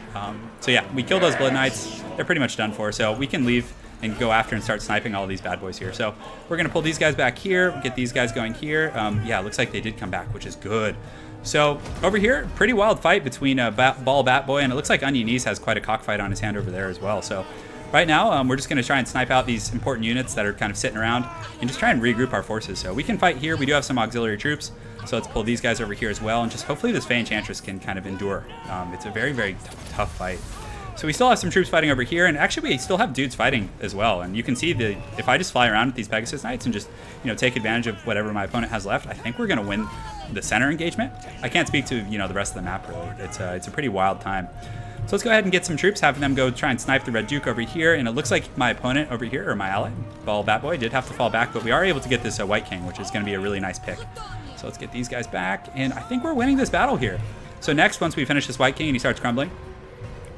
So yeah, we kill those Blood Knights. They're pretty much done for, so we can leave and go after and start sniping all of these bad boys here. So we're going to pull these guys back here, get these guys going here. Yeah, it looks like they did come back, which is good. So over here, pretty wild fight between Ball Bat Boy, and it looks like Onion Knees has quite a cockfight on his hand over there as well. So right now, we're just going to try and snipe out these important units that are kind of sitting around and just try and regroup our forces. So we can fight here. We do have some auxiliary troops, so let's pull these guys over here as well, and just hopefully this Fey Enchantress can kind of endure. It's a very, very tough fight. So we still have some troops fighting over here, and actually we still have dudes fighting as well. And you can see that if I just fly around with these Pegasus Knights and just, you know, take advantage of whatever my opponent has left, I think we're going to win the center engagement. I can't speak to, you know, the rest of the map really. It's a pretty wild time. So let's go ahead and get some troops, having them go try and snipe the Red Duke over here. And it looks like my opponent over here, or my ally, Ball Bat Boy, did have to fall back, but we are able to get this White King, which is going to be a really nice pick. So let's get these guys back, and I think we're winning this battle here. So next, once we finish this White King and he starts crumbling,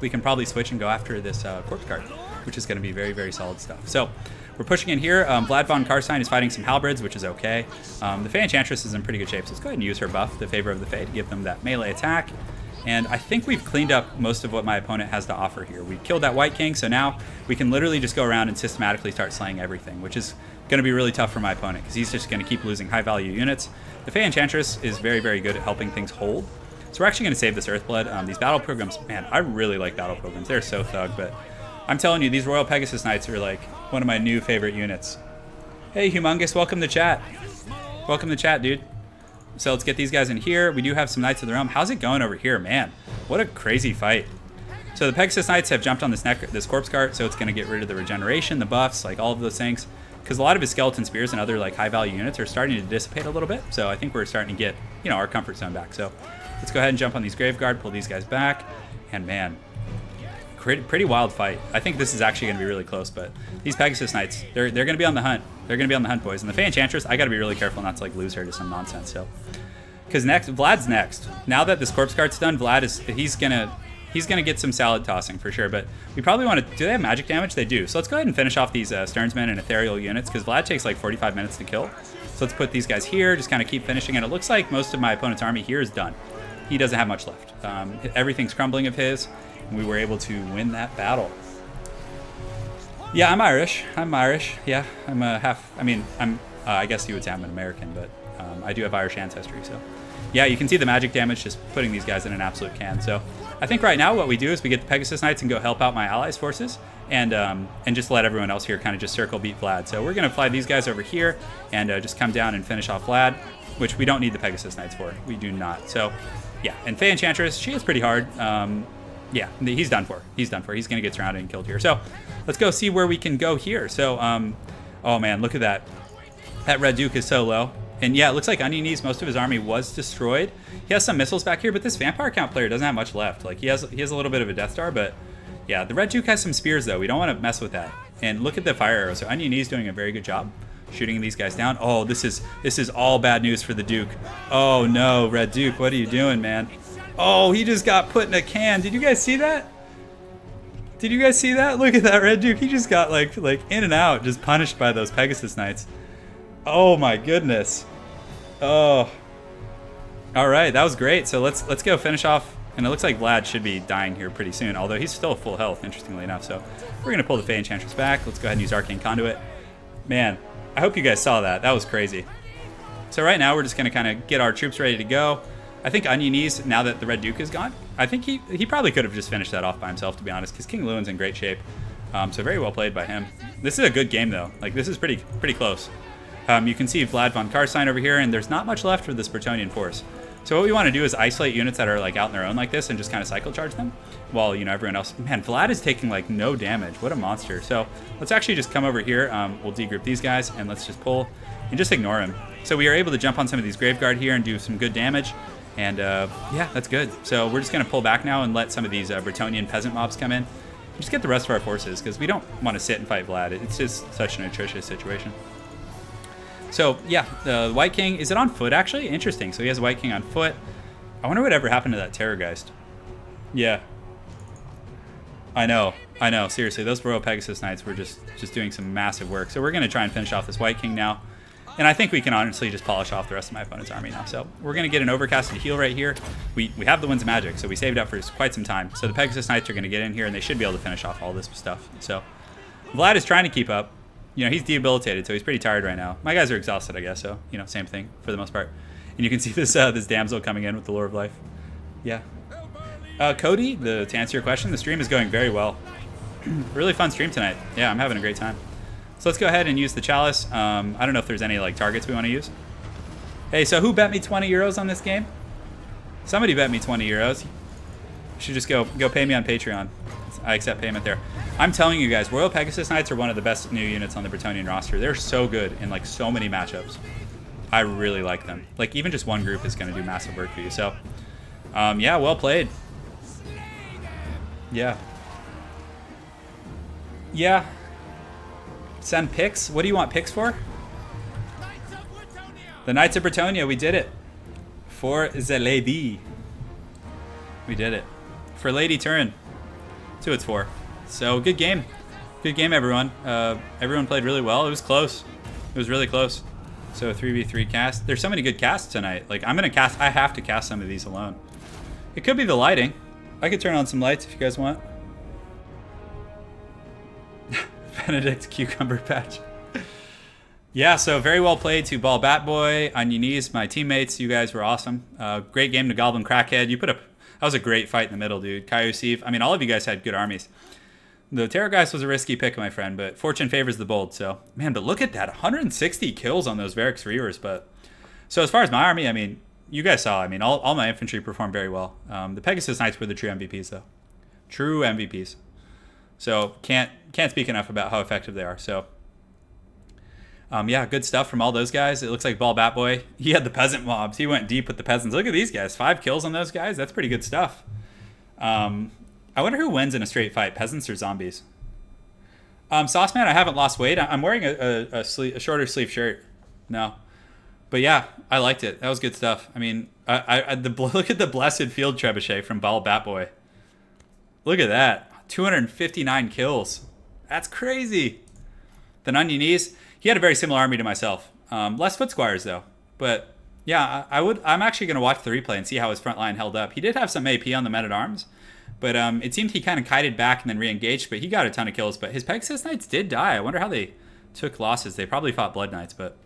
we can probably switch and go after this corpse guard, which is going to be very, very solid stuff. So we're pushing in here. Vlad von Karstein is fighting some halberds, which is okay. The Fey Enchantress is in pretty good shape, so let's go ahead and use her buff, the Favor of the Fey, to give them that melee attack. And I think we've cleaned up most of what my opponent has to offer here. We killed that White King, so now we can literally just go around and systematically start slaying everything, which is going to be really tough for my opponent because he's just going to keep losing high-value units. The Fey Enchantress is very, very good at helping things hold. So we're actually going to save this Earthblood. These battle pilgrims, man, I really like battle pilgrims. They're so thug, but I'm telling you, these Royal Pegasus Knights are like one of my new favorite units. Hey, Humongous, welcome to chat. Welcome to chat, dude. So let's get these guys in here. We do have some Knights of the Realm. How's it going over here, man? What a crazy fight. So the Pegasus Knights have jumped on this corpse cart, so it's going to get rid of the regeneration, the buffs, like all of those things. Because a lot of his skeleton spears and other like high-value units are starting to dissipate a little bit. So I think we're starting to get, you know, our comfort zone back. So let's go ahead and jump on these Graveguard, pull these guys back, and man, pretty wild fight. I think this is actually going to be really close, but these Pegasus Knights, they're going to be on the hunt. They're going to be on the hunt, boys. And the Fey Enchantress, I got to be really careful not to like lose her to some nonsense. So, because Vlad's next. Now that this corpse cart's done, he's gonna get some salad tossing for sure. But we probably want to. Do they have magic damage? They do. So let's go ahead and finish off these Stearnsmen and Ethereal units because Vlad takes like 45 minutes to kill. So let's put these guys here. Just kind of keep finishing. And it looks like most of my opponent's army here is done. He doesn't have much left. Everything's crumbling of his, and we were able to win that battle. Yeah, I'm Irish. Yeah, I'm half. I mean, I guess you would say I'm an American, but I do have Irish ancestry. So, yeah, you can see the magic damage just putting these guys in an absolute can. So, I think right now what we do is we get the Pegasus Knights and go help out my allies' forces, and just let everyone else here kind of just circle beat Vlad. So we're gonna fly these guys over here and just come down and finish off Vlad, which we don't need the Pegasus Knights for. We do not. So, yeah, and Fey Enchantress, she is pretty hard. Yeah, he's done for. He's done for. He's gonna get surrounded and killed here. So let's go see where we can go here. So, oh man, look at that. That Red Duke is so low. And yeah, it looks like Onion Knees, most of his army was destroyed. He has some missiles back here, but this Vampire Count player doesn't have much left. Like he has a little bit of a Death Star, but yeah, the Red Duke has some spears though. We don't want to mess with that. And look at the fire arrow. So Onion Knees doing a very good job shooting these guys down. Oh, this is all bad news for the Duke. Oh no, Red Duke, what are you doing, man? Oh, he just got put in a can. Did you guys see that? Did you guys see that? Look at that Red Duke. He just got like in and out, just punished by those Pegasus Knights. Oh my goodness. Oh. All right, that was great. So let's go finish off. And it looks like Vlad should be dying here pretty soon, although he's still full health, interestingly enough. So we're gonna pull the Fey Enchantress back. Let's go ahead and use Arcane Conduit. Man, I hope you guys saw that. That was crazy. So right now we're just gonna kind of get our troops ready to go. I think Onion Knees, now that the Red Duke is gone, I think he probably could have just finished that off by himself, to be honest, because King Lewin's in great shape. So very well played by him. This is a good game though. Like this is pretty close. You can see Vlad von Karstein over here, and there's not much left for this Bretonnian force. So what we want to do is isolate units that are like out on their own like this and just kind of cycle charge them, while everyone else. Man, Vlad is taking like no damage. What a monster. So let's actually just come over here. We'll degroup these guys and let's just pull and just ignore him. So we are able to jump on some of these Graveguard here and do some good damage. And yeah, that's good. So we're just going to pull back now and let some of these Bretonnian peasant mobs come in. Just get the rest of our forces because we don't want to sit and fight Vlad. It's just such an atrocious situation. So yeah, the White King, is it on foot actually? Interesting. So he has a White King on foot. I wonder what ever happened to that Terrorgeist. Yeah. I know. Seriously, those Royal Pegasus Knights were just doing some massive work. So we're going to try and finish off this White King now. And I think we can honestly just polish off the rest of my opponent's army now. So we're going to get an Overcasted heal right here. We have the Winds of Magic, so we saved up for quite some time. So the Pegasus Knights are going to get in here, and they should be able to finish off all this stuff. So Vlad is trying to keep up. He's debilitated, so he's pretty tired right now. My guys are exhausted, I guess, so, same thing for the most part. And you can see this damsel coming in with the Lure of Life. Yeah. Cody, to answer your question, the stream is going very well. Really fun stream tonight. Yeah, I'm having a great time. So let's go ahead and use the Chalice. I don't know if there's any targets we want to use. Hey, so who bet me 20 euros on this game? Somebody bet me 20 euros. You should just go pay me on Patreon. I accept payment there. I'm telling you guys, Royal Pegasus Knights are one of the best new units on the Bretonnian roster. They're so good in like so many matchups. I really like them. Like even just one group is going to do massive work for you. So, yeah, well played. Yeah. Yeah. Send picks? What do you want picks for? The Knights of Bretonnia, we did it. For the lady. We did it. For Lady Turin. That's who it's for. So, good game. Good game, everyone. Everyone played really well. It was close. It was really close. So, 3v3 cast. There's so many good casts tonight. Like, I'm going to cast... I have to cast some of these alone. It could be the lighting. I could turn on some lights if you guys want. Benedict Cucumber Patch. Yeah, so very well played to Ball Bat Boy, Onionies, my teammates. You guys were awesome. Great game to Goblin Crackhead. You put up... That was a great fight in the middle, dude. Kaiusiv. I mean, all of you guys had good armies. The Terrorgeist was a risky pick, my friend, but fortune favors the bold. So, man, but look at that. 160 kills on those Varix Reavers. But so as far as my army, I mean, you guys saw, I mean, all my infantry performed very well. The Pegasus Knights were the true MVPs, though. True MVPs. So can't speak enough about how effective they are. So, yeah, good stuff from all those guys. It looks like Ball Bat Boy, he had the peasant mobs. He went deep with the peasants. Look at these guys. 5 kills on those guys. That's pretty good stuff. I wonder who wins in a straight fight, peasants or zombies. Sauceman, I haven't lost weight. I'm wearing a shorter sleeve shirt. No. But yeah, I liked it. That was good stuff. I mean, look at the Blessed Field Trebuchet from Ball Bat Boy. Look at that. 259 kills. That's crazy. The Onionies, he had a very similar army to myself. Less foot squires though. But yeah, I'm actually going to watch the replay and see how his front line held up. He did have some AP on the men-at-arms, but it seemed he kind of kited back and then re-engaged, but he got a ton of kills. But his Pegasus Knights did die. I wonder how they took losses. They probably fought Blood Knights, but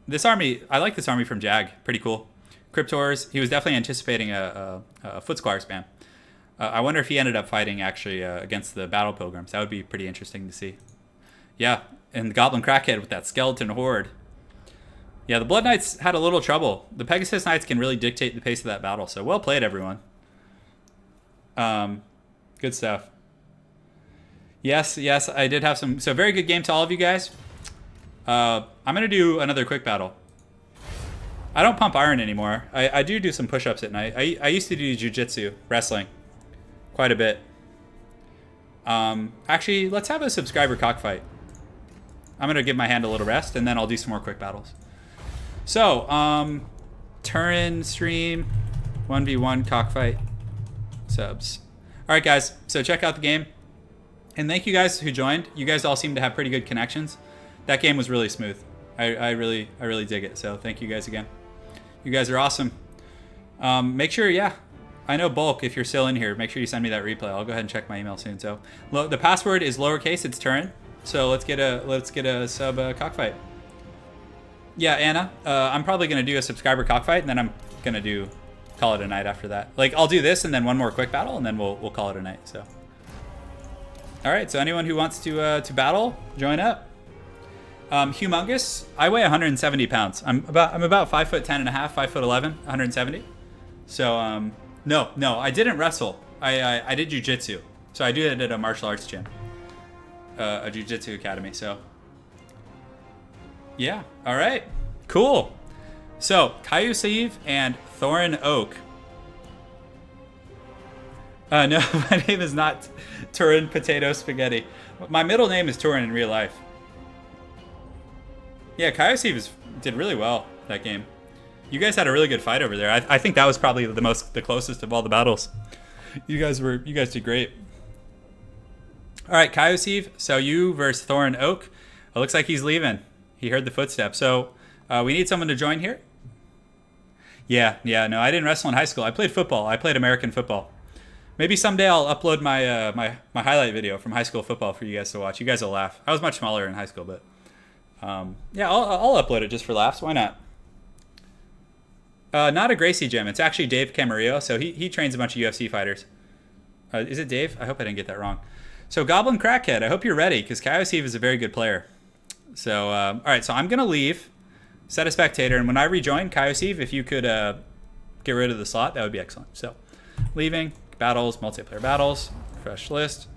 this army, I like this army from Jag. Pretty cool. Cryptors, he was definitely anticipating a foot squire spam. I wonder if he ended up fighting actually against the Battle Pilgrims. That would be pretty interesting to see. Yeah, and the Goblin Crackhead with that Skeleton Horde. Yeah, the Blood Knights had a little trouble. The Pegasus Knights can really dictate the pace of that battle. So well played, everyone. Good stuff. Yes, I did have some. So very good game to all of you guys. I'm going to do another quick battle. I don't pump iron anymore. I do some push-ups at night. I used to do jiu-jitsu, wrestling, quite a bit. Actually, let's have a subscriber cockfight. I'm going to give my hand a little rest, and then I'll do some more quick battles. So, Turin stream, 1v1 cockfight, subs. All right, guys, so check out the game. And thank you guys who joined. You guys all seem to have pretty good connections. That game was really smooth. I really dig it. So thank you guys again. You guys are awesome. Make sure, yeah, I know Bulk, if you're still in here, make sure you send me that replay. I'll go ahead and check my email soon. So the password is lowercase, it's Turin. So let's get a sub cockfight. Yeah, Anna, I'm probably gonna do a subscriber cockfight, and then I'm gonna call it a night after that. Like I'll do this and then one more quick battle, and then we'll call it a night. So, all right. So anyone who wants to battle, join up. Humongous. I weigh 170 pounds. I'm about 5'10" and a half, 5'11", 170. So no, I didn't wrestle. I did jiu-jitsu. So I did it at a martial arts gym, a jiu-jitsu academy. So yeah, all right, cool. So Kaiusiv and Thorin Oak. No, my name is not Turin Potato Spaghetti. My middle name is Turin in real life. Yeah, Kaiusiv did really well that game. You guys had a really good fight over there. I think that was probably the closest of all the battles. You guys did great. All right, Kaiusiv. So you versus Thorin Oak. It looks like he's leaving. He heard the footsteps. So we need someone to join here. Yeah. No, I didn't wrestle in high school. I played football. I played American football. Maybe someday I'll upload my my highlight video from high school football for you guys to watch. You guys will laugh. I was much smaller in high school, but yeah, I'll upload it just for laughs. Why not? Not a Gracie gym. It's actually Dave Camarillo. So he trains a bunch of UFC fighters. Is it Dave? I hope I didn't get that wrong. So Goblin Crackhead, I hope you're ready because Kaiusiv is a very good player. So all right, so I'm gonna leave, set a spectator, and when I rejoin, Kaiusiv, if you could get rid of the slot, that would be excellent. So leaving, battles, multiplayer battles, fresh list.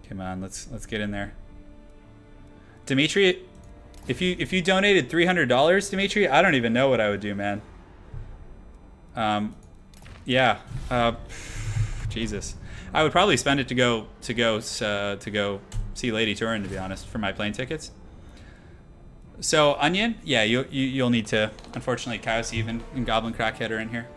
Come on, let's get in there. Dimitri, if you donated $300, Dimitri, I don't even know what I would do, man. Yeah. Jesus. I would probably spend it to go see Lady Turin, to be honest, for my plane tickets. So Onion, yeah, you'll need to. Unfortunately, Chaos Eve and Goblin Crackhead are in here.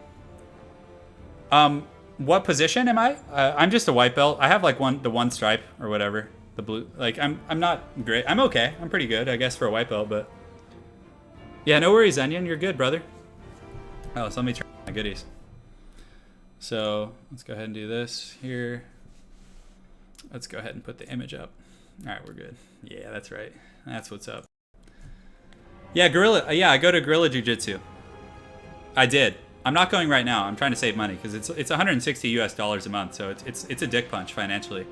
What position am I? I'm just a white belt. I have like the one stripe or whatever, the blue. Like I'm not great. I'm okay. I'm pretty good, I guess, for a white belt. But yeah, no worries, Onion. You're good, brother. Oh, so let me turn on my goodies. So let's go ahead and do this here. Let's go ahead and put the image up. All right, we're good. Yeah, that's right. That's what's up. Yeah, Gorilla. Yeah, I go to Gorilla Jiu-Jitsu. I did. I'm not going right now. I'm trying to save money because it's 160 US dollars a month, so it's a dick punch financially.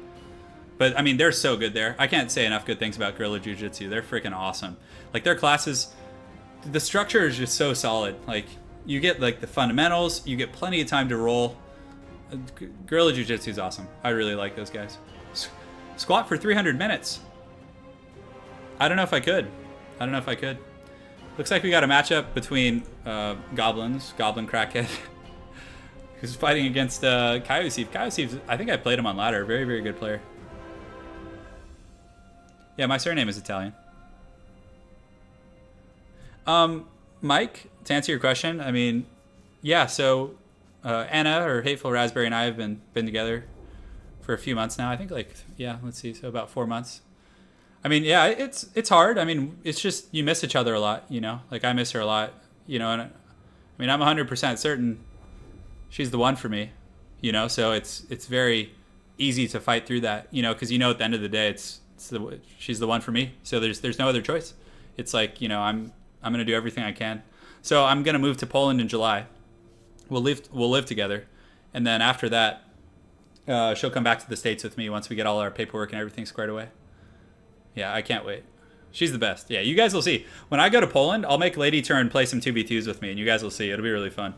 But I mean, they're so good there. I can't say enough good things about Gorilla Jiu-Jitsu. They're freaking awesome. Like their classes, the structure is just so solid. Like you get like the fundamentals, you get plenty of time to roll. Gorilla Jiu-Jitsu is awesome. I really like those guys. Squat for 300 minutes. I don't know if I could. Looks like we got a matchup between Goblin Crackhead, who's fighting against Chaos Eve. Chaos Eve, I think I played him on ladder. Very, very good player. Yeah, my surname is Italian. Mike, to answer your question, I mean, yeah, so Anna, or Hateful Raspberry, and I have been together for a few months now. I think like, yeah, let's see, so about 4 months. I mean, yeah, it's hard. I mean, it's just you miss each other a lot, you know? Like I miss her a lot, you know, and I mean, I'm 100% certain she's the one for me, you know? So it's very easy to fight through that, you know, cuz you know at the end of the day she's the one for me. So there's no other choice. It's like, you know, I'm going to do everything I can. So I'm going to move to Poland in July. We'll live together. And then after that, she'll come back to the States with me once we get all our paperwork and everything squared away. Yeah, I can't wait. She's the best. Yeah, you guys will see. When I go to Poland, I'll make Lady Turin play some 2v2s with me, and you guys will see. It'll be really fun.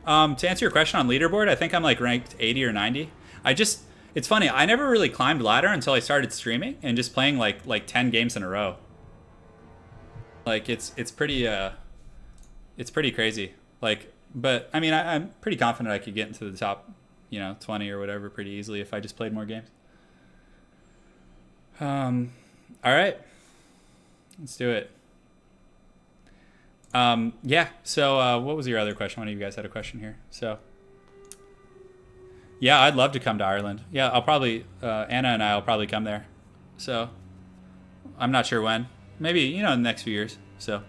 To answer your question on leaderboard, I think I'm like ranked 80 or 90. It's funny, I never really climbed ladder until I started streaming and just playing like 10 games in a row. Like it's pretty crazy. Like, but I mean, I'm pretty confident I could get into the top, you know, 20 or whatever pretty easily if I just played more games. All right, let's do it. Yeah, so what was your other question? One of you guys had a question here. So yeah, I'd love to come to Ireland. Yeah, I'll probably, Anna and I will probably come there. So I'm not sure when. Maybe, you know, in the next few years. So,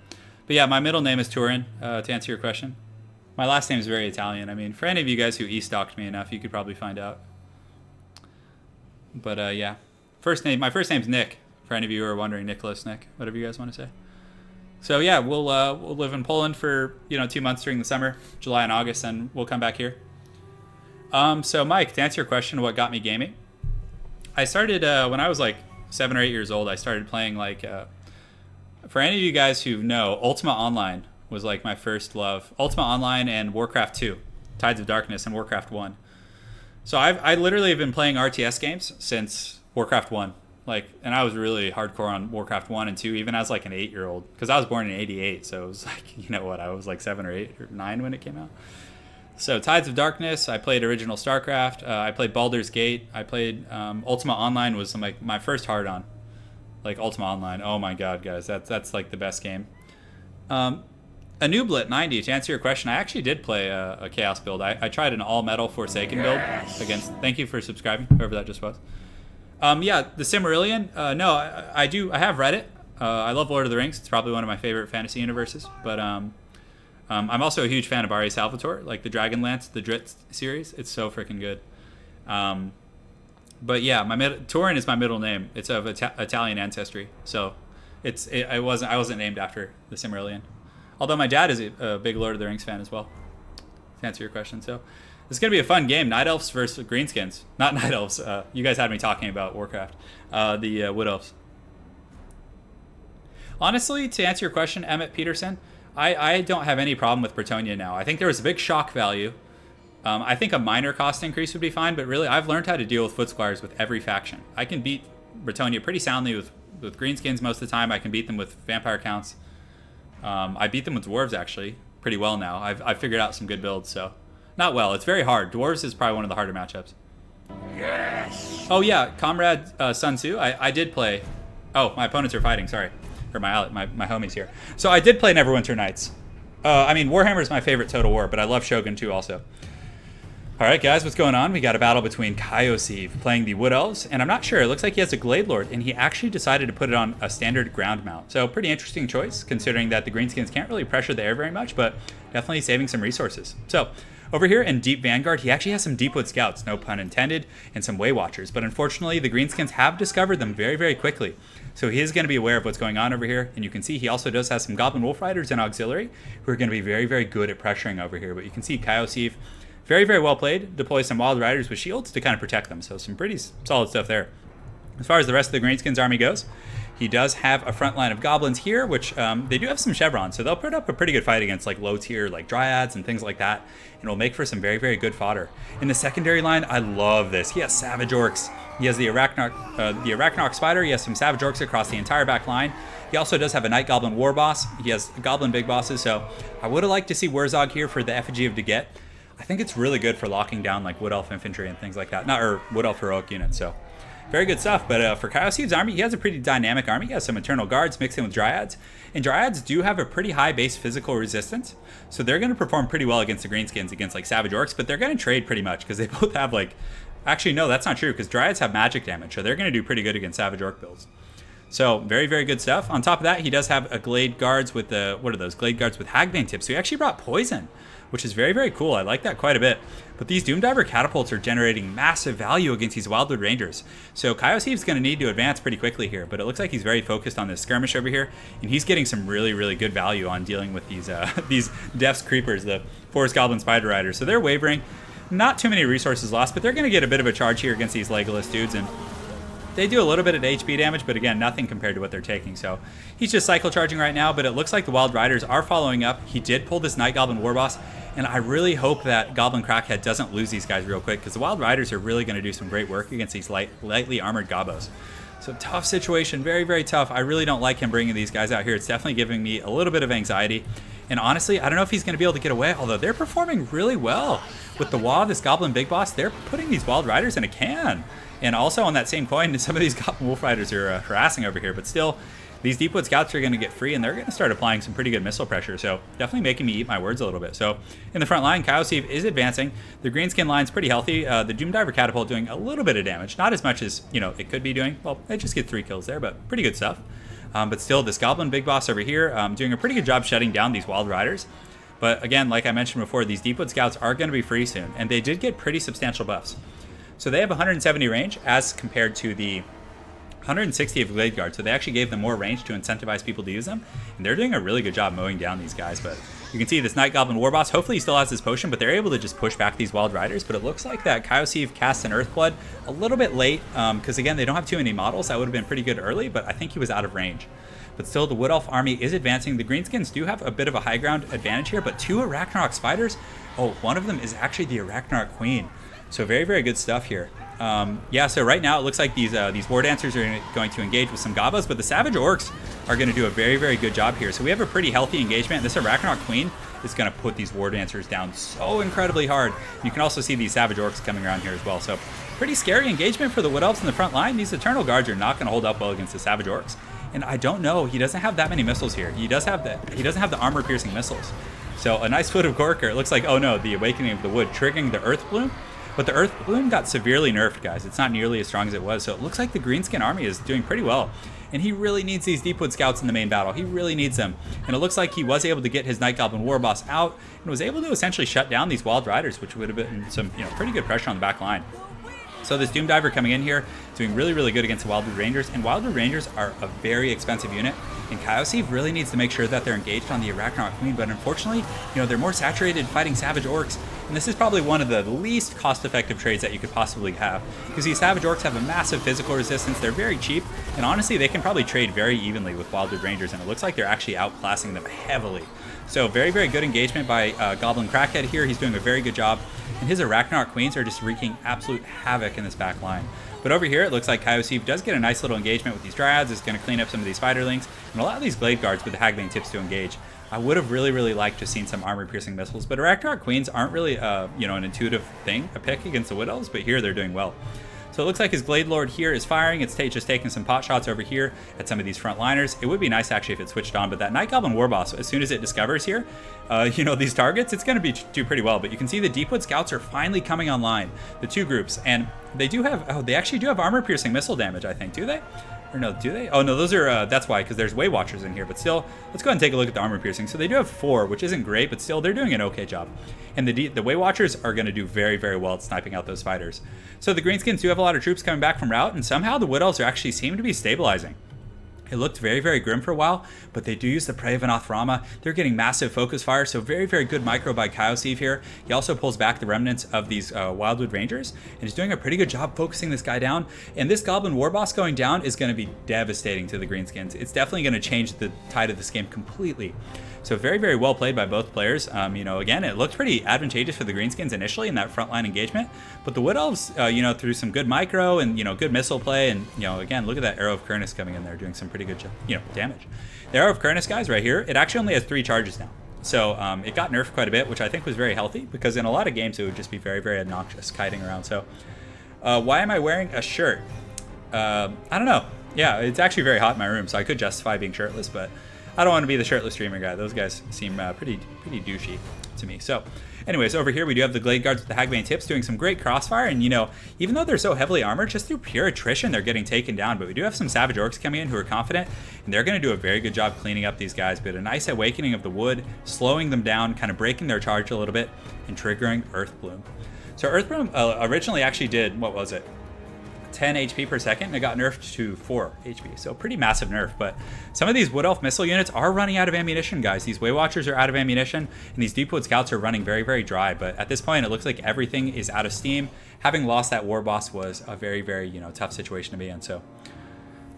but yeah, my middle name is Turin, to answer your question. My last name is very Italian. I mean, for any of you guys who e-stalked me enough, you could probably find out. But yeah. My first name's Nick, for any of you who are wondering, Nicholas, Nick, whatever you guys want to say. So yeah, we'll live in Poland for, you know, 2 months during the summer, July and August, and we'll come back here. So Mike, to answer your question, what got me gaming? I started when I was like 7 or 8 years old. I started playing like, for any of you guys who know, Ultima Online was like my first love. Ultima Online and Warcraft 2, Tides of Darkness, and Warcraft 1. So I literally have been playing RTS games since Warcraft 1, like, and I was really hardcore on Warcraft 1 and 2, even as like an 8-year-old, because I was born in '88, so it was like, you know what, I was like 7 or 8 or 9 when it came out. So Tides of Darkness, I played original StarCraft, I played Baldur's Gate, I played Ultima Online was like my first hard on, like Ultima Online. Oh my god, guys, that's like the best game. Anublit 90, to answer your question, I actually did play a Chaos build. I tried an all metal Forsaken build against. Thank you for subscribing, whoever that just was. Yeah, the Silmarillion. No, I do. I have read it. I love Lord of the Rings. It's probably one of my favorite fantasy universes. But I'm also a huge fan of Ari Salvatore, like the Dragonlance, the Drizzt series. It's so freaking good. But yeah, Turin is my middle name. It's of Italian ancestry, so I wasn't named after the Silmarillion. Although my dad is a big Lord of the Rings fan as well. To answer your question, so. It's going to be a fun game. Night Elves versus Greenskins. Not Night Elves. You guys had me talking about Warcraft. The Wood Elves. Honestly, to answer your question, Emmett Peterson, I don't have any problem with Bretonnia now. I think there was a big shock value I think a minor cost increase would be fine, but really I've learned how to deal with foot squires with every faction. I can beat Bretonnia pretty soundly with greenskins most of the time. I can beat them with vampire counts. I beat them with dwarves actually pretty well now. I've figured out some good builds, so not well. It's very hard. Dwarves is probably one of the harder matchups. Yes. Oh yeah, Comrade Sun Tzu. I did play. Oh, my opponents are fighting. Sorry, or my homies here. So I did play Neverwinter Nights. I mean, Warhammer is my favorite Total War, but I love Shogun too also. All right, guys, what's going on? We got a battle between Kaiosive playing the Wood Elves, and I'm not sure. It looks like he has a Glade Lord, and he actually decided to put it on a standard ground mount. So pretty interesting choice, considering that the Greenskins can't really pressure the air very much, but definitely saving some resources. So over here in Deep Vanguard, he actually has some Deepwood Scouts, no pun intended, and some Way Watchers. But unfortunately, the Greenskins have discovered them very, very quickly. So he is going to be aware of what's going on over here. And you can see he also does have some Goblin Wolf Riders and Auxiliary, who are going to be very, very good at pressuring over here. But you can see Kaiosive, very, very well played. Deploys some Wild Riders with shields to kind of protect them. So some pretty solid stuff there. As far as the rest of the Greenskins army goes, he does have a front line of Goblins here, which they do have some Chevrons. So they'll put up a pretty good fight against like low tier, like Dryads and things like that. And will make for some very, very good fodder. In the secondary line, I love this. He has Savage Orcs. He has the Arachnox Spider. He has some Savage Orcs across the entire back line. He also does have a Night Goblin War Boss. He has Goblin Big Bosses. So I would have liked to see Wurzog here for the Effigy of Daget. I think it's really good for locking down like Wood Elf Infantry and things like that. Or Wood Elf Heroic units. So very good stuff. But for Kaiosive's army, he has a pretty dynamic army. He has some Eternal Guards mixed in with Dryads. And Dryads do have a pretty high base physical resistance. So they're going to perform pretty well against the Greenskins, against like Savage Orcs. But they're going to trade pretty much because they both have like... Actually, no, that's not true because Dryads have magic damage. So they're going to do pretty good against Savage Orc builds. So very, very good stuff. On top of that, he does have a Glade Guards with the... What are those? Glade Guards with Hagbane tips. So he actually brought Poison, which is very, very cool. I like that quite a bit. But these Doomdiver catapults are generating massive value against these Wildwood Rangers. So Kaiosive's going to need to advance pretty quickly here, but it looks like he's very focused on this skirmish over here, and he's getting some really, really good value on dealing with these these Death's Creepers, the Forest Goblin Spider Riders. So they're wavering. Not too many resources lost, but they're going to get a bit of a charge here against these Legolas dudes, and they do a little bit of HP damage, but again, nothing compared to what they're taking. So he's just cycle charging right now, but it looks like the Wild Riders are following up. He did pull this Night Goblin War Boss, and I really hope that Goblin Crackhead doesn't lose these guys real quick, because the Wild Riders are really going to do some great work against these lightly armored Gobbos. So tough situation, very, very tough. I really don't like him bringing these guys out here. It's definitely giving me a little bit of anxiety. And honestly, I don't know if he's going to be able to get away, although they're performing really well. With the Wah, this Goblin Big Boss, they're putting these Wild Riders in a can. And also on that same coin, some of these Goblin Wolf Riders are harassing over here, but still, these Deepwood Scouts are going to get free, and they're going to start applying some pretty good missile pressure, so definitely making me eat my words a little bit. So in the front line, Kaiosive is advancing. The Greenskin line's pretty healthy. The Doomdiver Catapult doing a little bit of damage, not as much as it could be doing. Well, they just get 3 kills there, but pretty good stuff. But still, this Goblin Big Boss over here doing a pretty good job shutting down these Wild Riders. But again, like I mentioned before, these Deepwood Scouts are going to be free soon, and they did get pretty substantial buffs. So they have 170 range as compared to the 160 of Glade Guard, so they actually gave them more range to incentivize people to use them, and they're doing a really good job mowing down these guys. But you can see this Night Goblin War Boss, hopefully he still has his potion, but they're able to just push back these Wild Riders. But it looks like that Kaiosive cast an Earthblood a little bit late, because again, they don't have too many models. That would have been pretty good early, but I think he was out of range. But still, the Wood Elf army is advancing. The Greenskins do have a bit of a high ground advantage here, but 2 Arachnarok Spiders, oh, one of them is actually the Arachnarok Queen. So very, very good stuff here. Yeah, so right now it looks like these War Dancers are going to engage with some Gobbos, but the Savage Orcs are going to do a very, very good job here. So we have a pretty healthy engagement. This Arachnarok Queen is going to put these War Dancers down so incredibly hard. You can also see these Savage Orcs coming around here as well. So pretty scary engagement for the Wood Elves in the front line. These Eternal Guards are not going to hold up well against the Savage Orcs. And I don't know, he doesn't have that many missiles here. He doesn't have the armor-piercing missiles. So a nice Foot of Gorker. It looks like, oh no, the Awakening of the Wood triggering the Earth Bloom. But the Earth Bloom got severely nerfed, guys. It's not nearly as strong as it was. So it looks like the Greenskin army is doing pretty well. And he really needs these Deepwood Scouts in the main battle. He really needs them. And it looks like he was able to get his Night Goblin War Boss out and was able to essentially shut down these Wild Riders, which would have been some pretty good pressure on the back line. So this Doomdiver coming in here, doing really, really good against the Wildwood Rangers. And Wildwood Rangers are a very expensive unit. And Kaiosive really needs to make sure that they're engaged on the Arachnarok Queen. But unfortunately, they're more saturated fighting Savage Orcs. And this is probably one of the least cost-effective trades that you could possibly have. Because these Savage Orcs have a massive physical resistance. They're very cheap. And honestly, they can probably trade very evenly with Wildwood Rangers. And it looks like they're actually outclassing them heavily. So very, very good engagement by Goblin Crackhead here. He's doing a very good job. And his Arachnar Queens are just wreaking absolute havoc in this back line. But over here, it looks like Kaiosif does get a nice little engagement with these Dryads. It's going to clean up some of these Spiderlings and allow these Glade Guards with the Hagbane tips to engage. I would have really, really liked to have seen some armor-piercing missiles, but Arachnar Queens aren't really, you know, an intuitive thing, a pick against the Wood Elves, but here they're doing well. So it looks like his Glade Lord here is firing. It's just taking some pot shots over here at some of these front liners. It would be nice actually if it switched on, but that Night Goblin Warboss, as soon as it discovers here, you know, these targets, it's going to do pretty well. But you can see the Deepwood Scouts are finally coming online, the two groups, and they do have, oh, they actually do have armor-piercing missile damage, I think, do they? Or no, do they? Oh no, those are, that's why, because there's Way Watchers in here, but still, let's go ahead and take a look at the armor piercing. So they do have 4, which isn't great, but still, they're doing an okay job. And the Way Watchers are going to do very, very well at sniping out those fighters. So the Greenskins do have a lot of troops coming back from route, and somehow the Wood Elves are actually seem to be stabilizing. It looked very, very grim for a while, but they do use the Prey of Anathrama. They're getting massive focus fire, so very, very good micro by Kaiosif here. He also pulls back the remnants of these Wildwood Rangers, and he's doing a pretty good job focusing this guy down. And this Goblin Warboss going down is going to be devastating to the Greenskins. It's definitely going to change the tide of this game completely. So very, very well played by both players. You know, again, it looked pretty advantageous for the Greenskins initially in that frontline engagement, but the Wood Elves, you know, through some good micro and, you know, good missile play, and, you know, again, look at that Arrow of Kurnus coming in there doing some pretty good, you know, damage. The Arrow of Kurnus, guys, right here, it actually only has 3 charges now. So it got nerfed quite a bit, which I think was very healthy, because in a lot of games it would just be very, very obnoxious kiting around. So why am I wearing a shirt? I don't know. Yeah, it's actually very hot in my room, so I could justify being shirtless, but I don't want to be the shirtless streamer guy. Those guys seem pretty douchey to me. So anyways, over here we do have the Glade Guards with the Hagbane tips doing some great crossfire. And, you know, even though they're so heavily armored, just through pure attrition, they're getting taken down. But we do have some Savage Orcs coming in who are confident, and they're going to do a very good job cleaning up these guys. But a nice awakening of the wood, slowing them down, kind of breaking their charge a little bit, and triggering Earth Bloom. So Earth Bloom originally actually did, what was it? 10 HP per second, and it got nerfed to 4 HP. So pretty massive nerf, but some of these Wood Elf missile units are running out of ammunition, guys. These Way Watchers are out of ammunition, and these Deepwood Scouts are running very, very dry. But at this point, it looks like everything is out of steam. Having lost that War Boss was a very, very, you know, tough situation to be in. So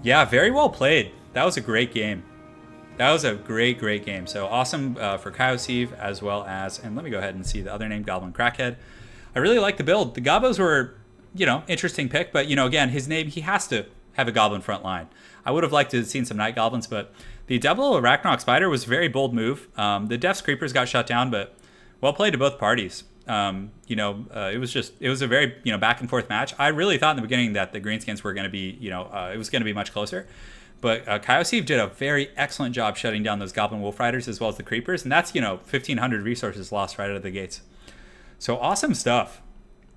yeah, very well played. That was a great game. That was a great, great game. So awesome for Kaiosif, as well as, and let me go ahead and see the other name, Goblin Crackhead. I really like the build. The Gobos were, you know, interesting pick, but, you know, again, his name, he has to have a Goblin front line. I would have liked to have seen some Night Goblins, but the double Arachnok Spider was a very bold move. The Death's Creepers got shut down, but well played to both parties. You know, it was a very, you know, back and forth match. I really thought in the beginning that the Greenskins were going to be, you know, it was going to be much closer. But Kaiosif did a very excellent job shutting down those Goblin Wolf Riders as well as the Creepers, and that's, you know, 1,500 resources lost right out of the gates. So awesome stuff.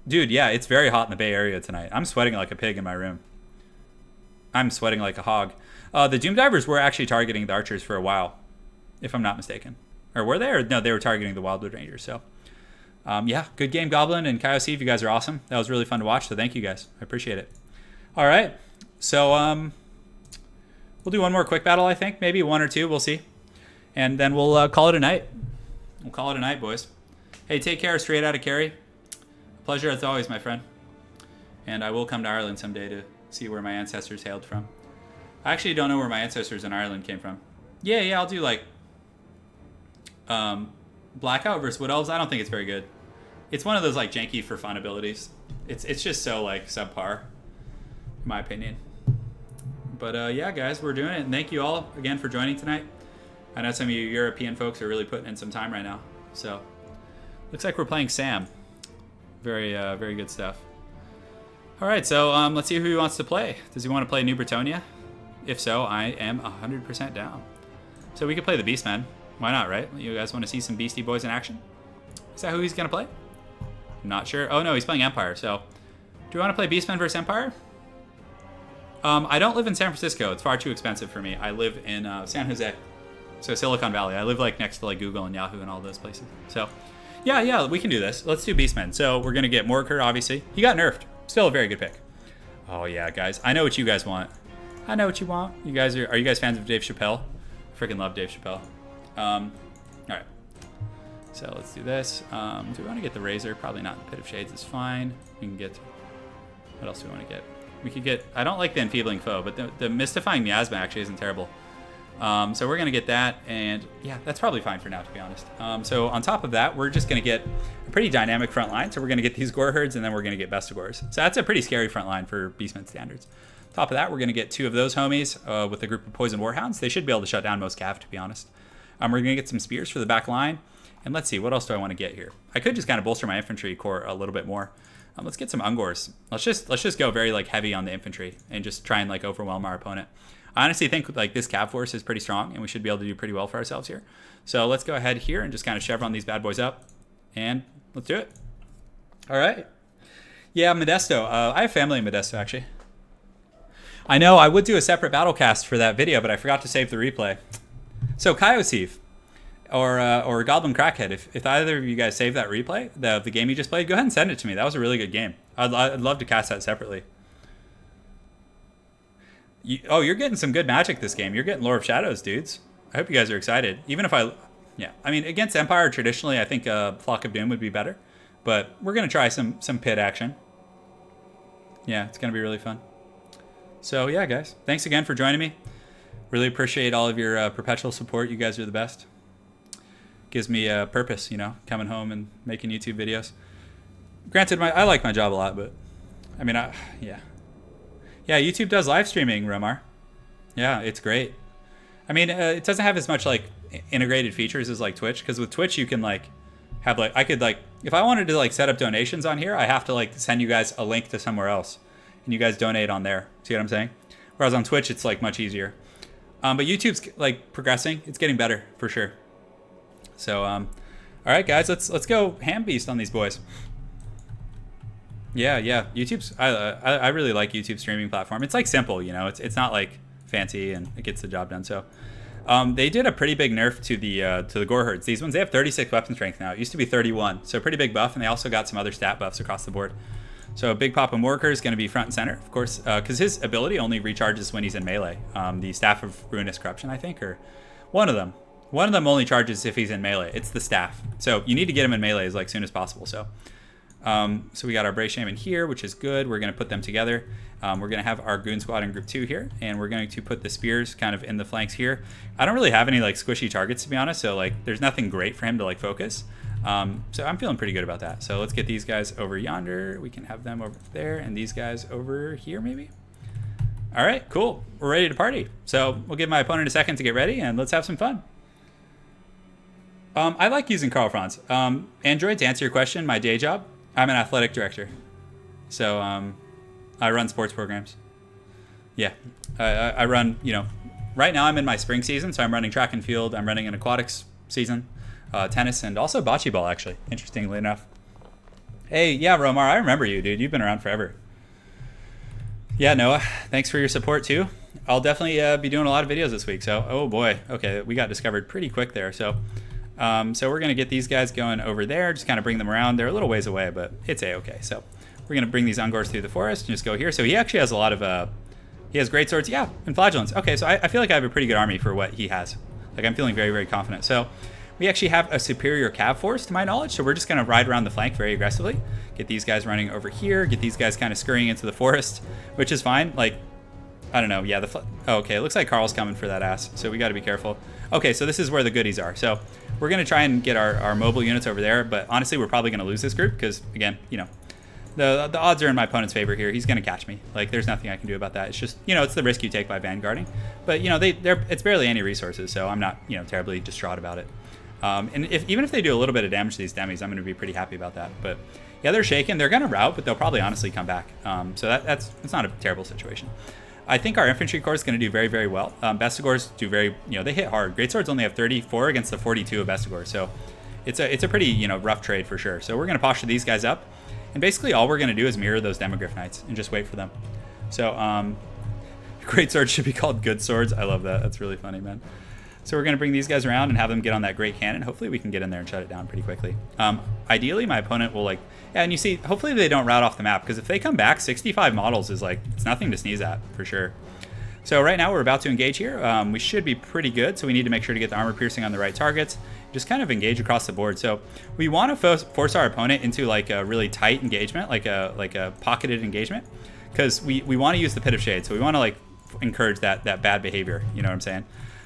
Dude, yeah, it's very hot in the Bay Area tonight. I'm sweating like a pig in my room. I'm sweating like a hog. The Doom Divers were actually targeting the Archers for a while, if I'm not mistaken. Or were they? Or no, they were targeting the Wildwood Rangers. So, yeah, good game, Goblin and Kaiosif. You guys are awesome. That was really fun to watch, so thank you guys. I appreciate it. All right, so we'll do one more quick battle, I think. Maybe 1 or 2, we'll see. And then we'll call it a night. We'll call it a night, boys. Hey, take care, straight out of Kerry. Pleasure as always, my friend. And I will come to Ireland someday to see where my ancestors hailed from. I actually don't know where my ancestors in Ireland came from. Yeah, I'll do like Blackout versus Wood Elves. I don't think it's very good. It's one of those like janky for fun abilities. It's just so like subpar, in my opinion. But yeah, guys, we're doing it. And thank you all again for joining tonight. I know some of you European folks are really putting in some time right now. So looks like we're playing Sam. Very, very good stuff. All right, so let's see who he wants to play. Does he want to play New Bretonia? If so, I am 100% down. So we could play the Beastmen. Why not, right? You guys want to see some Beastie Boys in action? Is that who he's going to play? I'm not sure. Oh, no, he's playing Empire. So do we want to play Beastmen versus Empire? I don't live in San Francisco. It's far too expensive for me. I live in San Jose. So Silicon Valley. I live like next to like Google and Yahoo and all those places. So yeah, we can do this. Let's do Beastmen. So we're going to get Morker, obviously. He got nerfed. Still a very good pick. Oh, yeah, guys. I know what you guys want. I know what you want. You guys are you guys fans of Dave Chappelle? I freaking love Dave Chappelle. All right. So let's do this. Do we want to get the Razor? Probably not. Pit of Shades is fine. We can get... What else do we want to get? We could get... I don't like the Enfeebling Foe, but the Mystifying Miasma actually isn't terrible. So we're going to get that, and yeah, that's probably fine for now, to be honest. So on top of that, we're just going to get a pretty dynamic front line. So we're going to get these Gore Herds, and then we're going to get Bestigors. So that's a pretty scary front line for Beastmen standards. Top of that, we're going to get 2 of those homies with a group of Poison Warhounds. They should be able to shut down most cav, to be honest. We're going to get some Spears for the back line. And let's see, what else do I want to get here? I could just kind of bolster my infantry core a little bit more. Let's get some Ungors. Let's just go very like heavy on the infantry and just try and like overwhelm our opponent. I honestly think like this cav force is pretty strong, and we should be able to do pretty well for ourselves here. So let's go ahead here and just kind of chevron these bad boys up, and let's do it. All right. Yeah, Modesto. I have family in Modesto, actually. I know I would do a separate battle cast for that video, but I forgot to save the replay. So Kaiosif or Goblin Crackhead, if either of you guys save that replay, the game you just played, go ahead and send it to me. That was a really good game. I'd love to cast that separately. You're getting some good magic this game. You're getting Lore of Shadows, dudes. I hope you guys are excited. Even if I mean, against Empire, traditionally, I think Flock of Doom would be better. But we're going to try some pit action. Yeah, it's going to be really fun. So, yeah, guys. Thanks again for joining me. Really appreciate all of your perpetual support. You guys are the best. Gives me a purpose, you know, coming home and making YouTube videos. Granted, I like my job a lot, but, I mean, yeah. Yeah, YouTube does live streaming, Romar. Yeah, it's great. I mean, it doesn't have as much like integrated features as like Twitch, because with Twitch you can like have like, I could like, if I wanted to like set up donations on here, I have to like send you guys a link to somewhere else, and you guys donate on there. See what I'm saying? Whereas on Twitch it's like much easier. But YouTube's like progressing. It's getting better for sure. So, all right, guys, let's go ham beast on these boys. Yeah, YouTube's. I really like YouTube streaming platform. It's like simple, you know. It's not like fancy, and it gets the job done. So, they did a pretty big nerf to the Gore Herds. These ones, they have 36 weapon strength now. It used to be 31, so pretty big buff. And they also got some other stat buffs across the board. So Big Papa Morker is going to be front and center, of course, because his ability only recharges when he's in melee. The Staff of Ruinous Corruption, I think, or one of them. One of them only charges if he's in melee. It's the staff. So you need to get him in melee as like soon as possible. So. So we got our Bray Shaman here, which is good. We're going to put them together. We're going to have our Goon Squad in Group 2 here, and we're going to put the Spears kind of in the flanks here. I don't really have any like squishy targets, to be honest, so like there's nothing great for him to like focus. So I'm feeling pretty good about that. So let's get these guys over yonder. We can have them over there, and these guys over here maybe. All right, cool. We're ready to party. So we'll give my opponent a second to get ready, and let's have some fun. I like using Karl Franz. Android, to answer your question, my day job, I'm an athletic director, so I run sports programs. Yeah, I run, you know, right now I'm in my spring season, so I'm running track and field. I'm running an aquatics season, tennis, and also bocce ball, actually, interestingly enough. Hey, yeah, Romar, I remember you, dude. You've been around forever. Yeah, Noah, thanks for your support, too. I'll definitely be doing a lot of videos this week, so, oh boy, okay, we got discovered pretty quick there, so... So we're going to get these guys going over there, just kind of bring them around. They're a little ways away, but it's A-okay. So we're going to bring these Ungors through the forest and just go here. So he actually has a lot of, he has great swords, yeah, and flagellants. Okay, so I feel like I have a pretty good army for what he has. Like, I'm feeling very, very confident. So we actually have a superior cav force, to my knowledge, so we're just going to ride around the flank very aggressively. Get these guys running over here, get these guys kind of scurrying into the forest, which is fine. Like, I don't know, yeah, okay, it looks like Carl's coming for that ass, so we got to be careful. Okay, so this is where the goodies are. So we're going to try and get our mobile units over there, but honestly, we're probably going to lose this group because, again, you know, the odds are in my opponent's favor here. He's going to catch me. Like, there's nothing I can do about that. It's just, you know, it's the risk you take by vanguarding. But, you know, it's barely any resources, so I'm not, you know, terribly distraught about it. And even if they do a little bit of damage to these demis, I'm going to be pretty happy about that. But, yeah, they're shaken. They're going to rout, but they'll probably honestly come back. So that's not a terrible situation. I think our infantry corps is going to do very, very well. Bestigors do very, you know, they hit hard. Greatswords only have 34 against the 42 of Bestigors, so it's a pretty, you know, rough trade for sure. So we're going to posture these guys up, and basically all we're going to do is mirror those Demogryph Knights and just wait for them. So Greatswords should be called good swords. I love that. That's really funny, man. So we're going to bring these guys around and have them get on that great cannon. Hopefully we can get in there and shut it down pretty quickly. Ideally, my opponent will, like... Yeah, and you see, hopefully they don't rout off the map, because if they come back, 65 models is, like, it's nothing to sneeze at, for sure. So right now we're about to engage here. We should be pretty good, so we need to make sure to get the armor piercing on the right targets. Just kind of engage across the board. So we want to force our opponent into, like, a really tight engagement, like a pocketed engagement, because we want to use the Pit of Shade. So we want to, like, encourage that bad behavior, you know what I'm saying?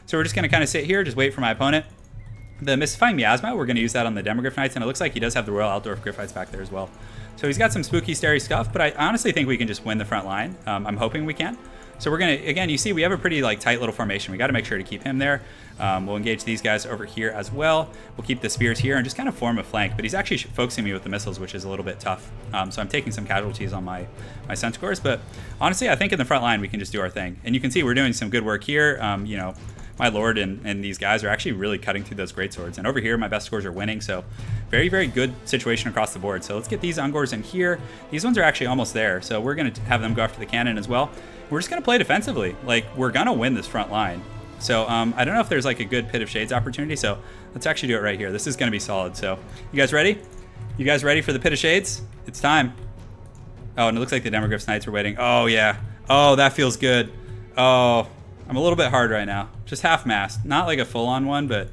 So we're just going to kind of sit here, just wait for my opponent. The Mystifying Miasma, we're going to use that on the Demogryph Knights, and it looks like he does have the Royal Outdoor Gryphites back there as well. So he's got some spooky, starry stuff, but I honestly think we can just win the front line. I'm hoping we can. So we're going to, again, you see we have a pretty like tight little formation. We got to make sure to keep him there. We'll engage these guys over here as well. We'll keep the spears here and just kind of form a flank, but he's actually focusing me with the missiles, which is a little bit tough. So I'm taking some casualties on my Centaurs, but honestly, I think in the front line, we can just do our thing. And you can see we're doing some good work here. You know, my Lord and these guys are actually really cutting through those great swords. And over here, my best scores are winning. So very, very good situation across the board. So let's get these Ungors in here. These ones are actually almost there. So we're going to have them go after the cannon as well. We're just going to play defensively. Like, we're going to win this front line. So I don't know if there's like a good Pit of Shades opportunity. So let's actually do it right here. This is going to be solid. So you guys ready? You guys ready for the Pit of Shades? It's time. Oh, and it looks like the Demogryphs Knights are waiting. Oh, yeah. Oh, that feels good. Oh, I'm a little bit hard right now. Just half-mast. Not like a full-on one, but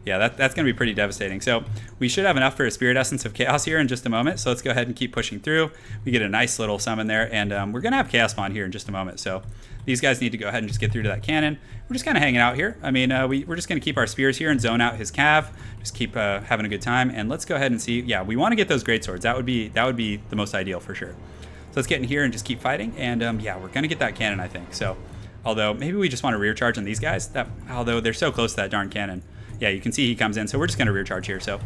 yeah, that's going to be pretty devastating. So we should have enough for a Spirit Essence of Chaos here in just a moment. So let's go ahead and keep pushing through. We get a nice little summon there, and we're going to have Chaos Spawn here in just a moment. So these guys need to go ahead and just get through to that cannon. We're just kind of hanging out here. I mean, we're just going to keep our spears here and zone out his cav. Just keep having a good time. And let's go ahead and see. Yeah, we want to get those great swords. That would be the most ideal for sure. So let's get in here and just keep fighting. And yeah, we're going to get that cannon, I think. So although maybe we just want to rear charge on these guys. Although they're so close to that darn cannon. Yeah, you can see he comes in. So we're just going to rear charge here. So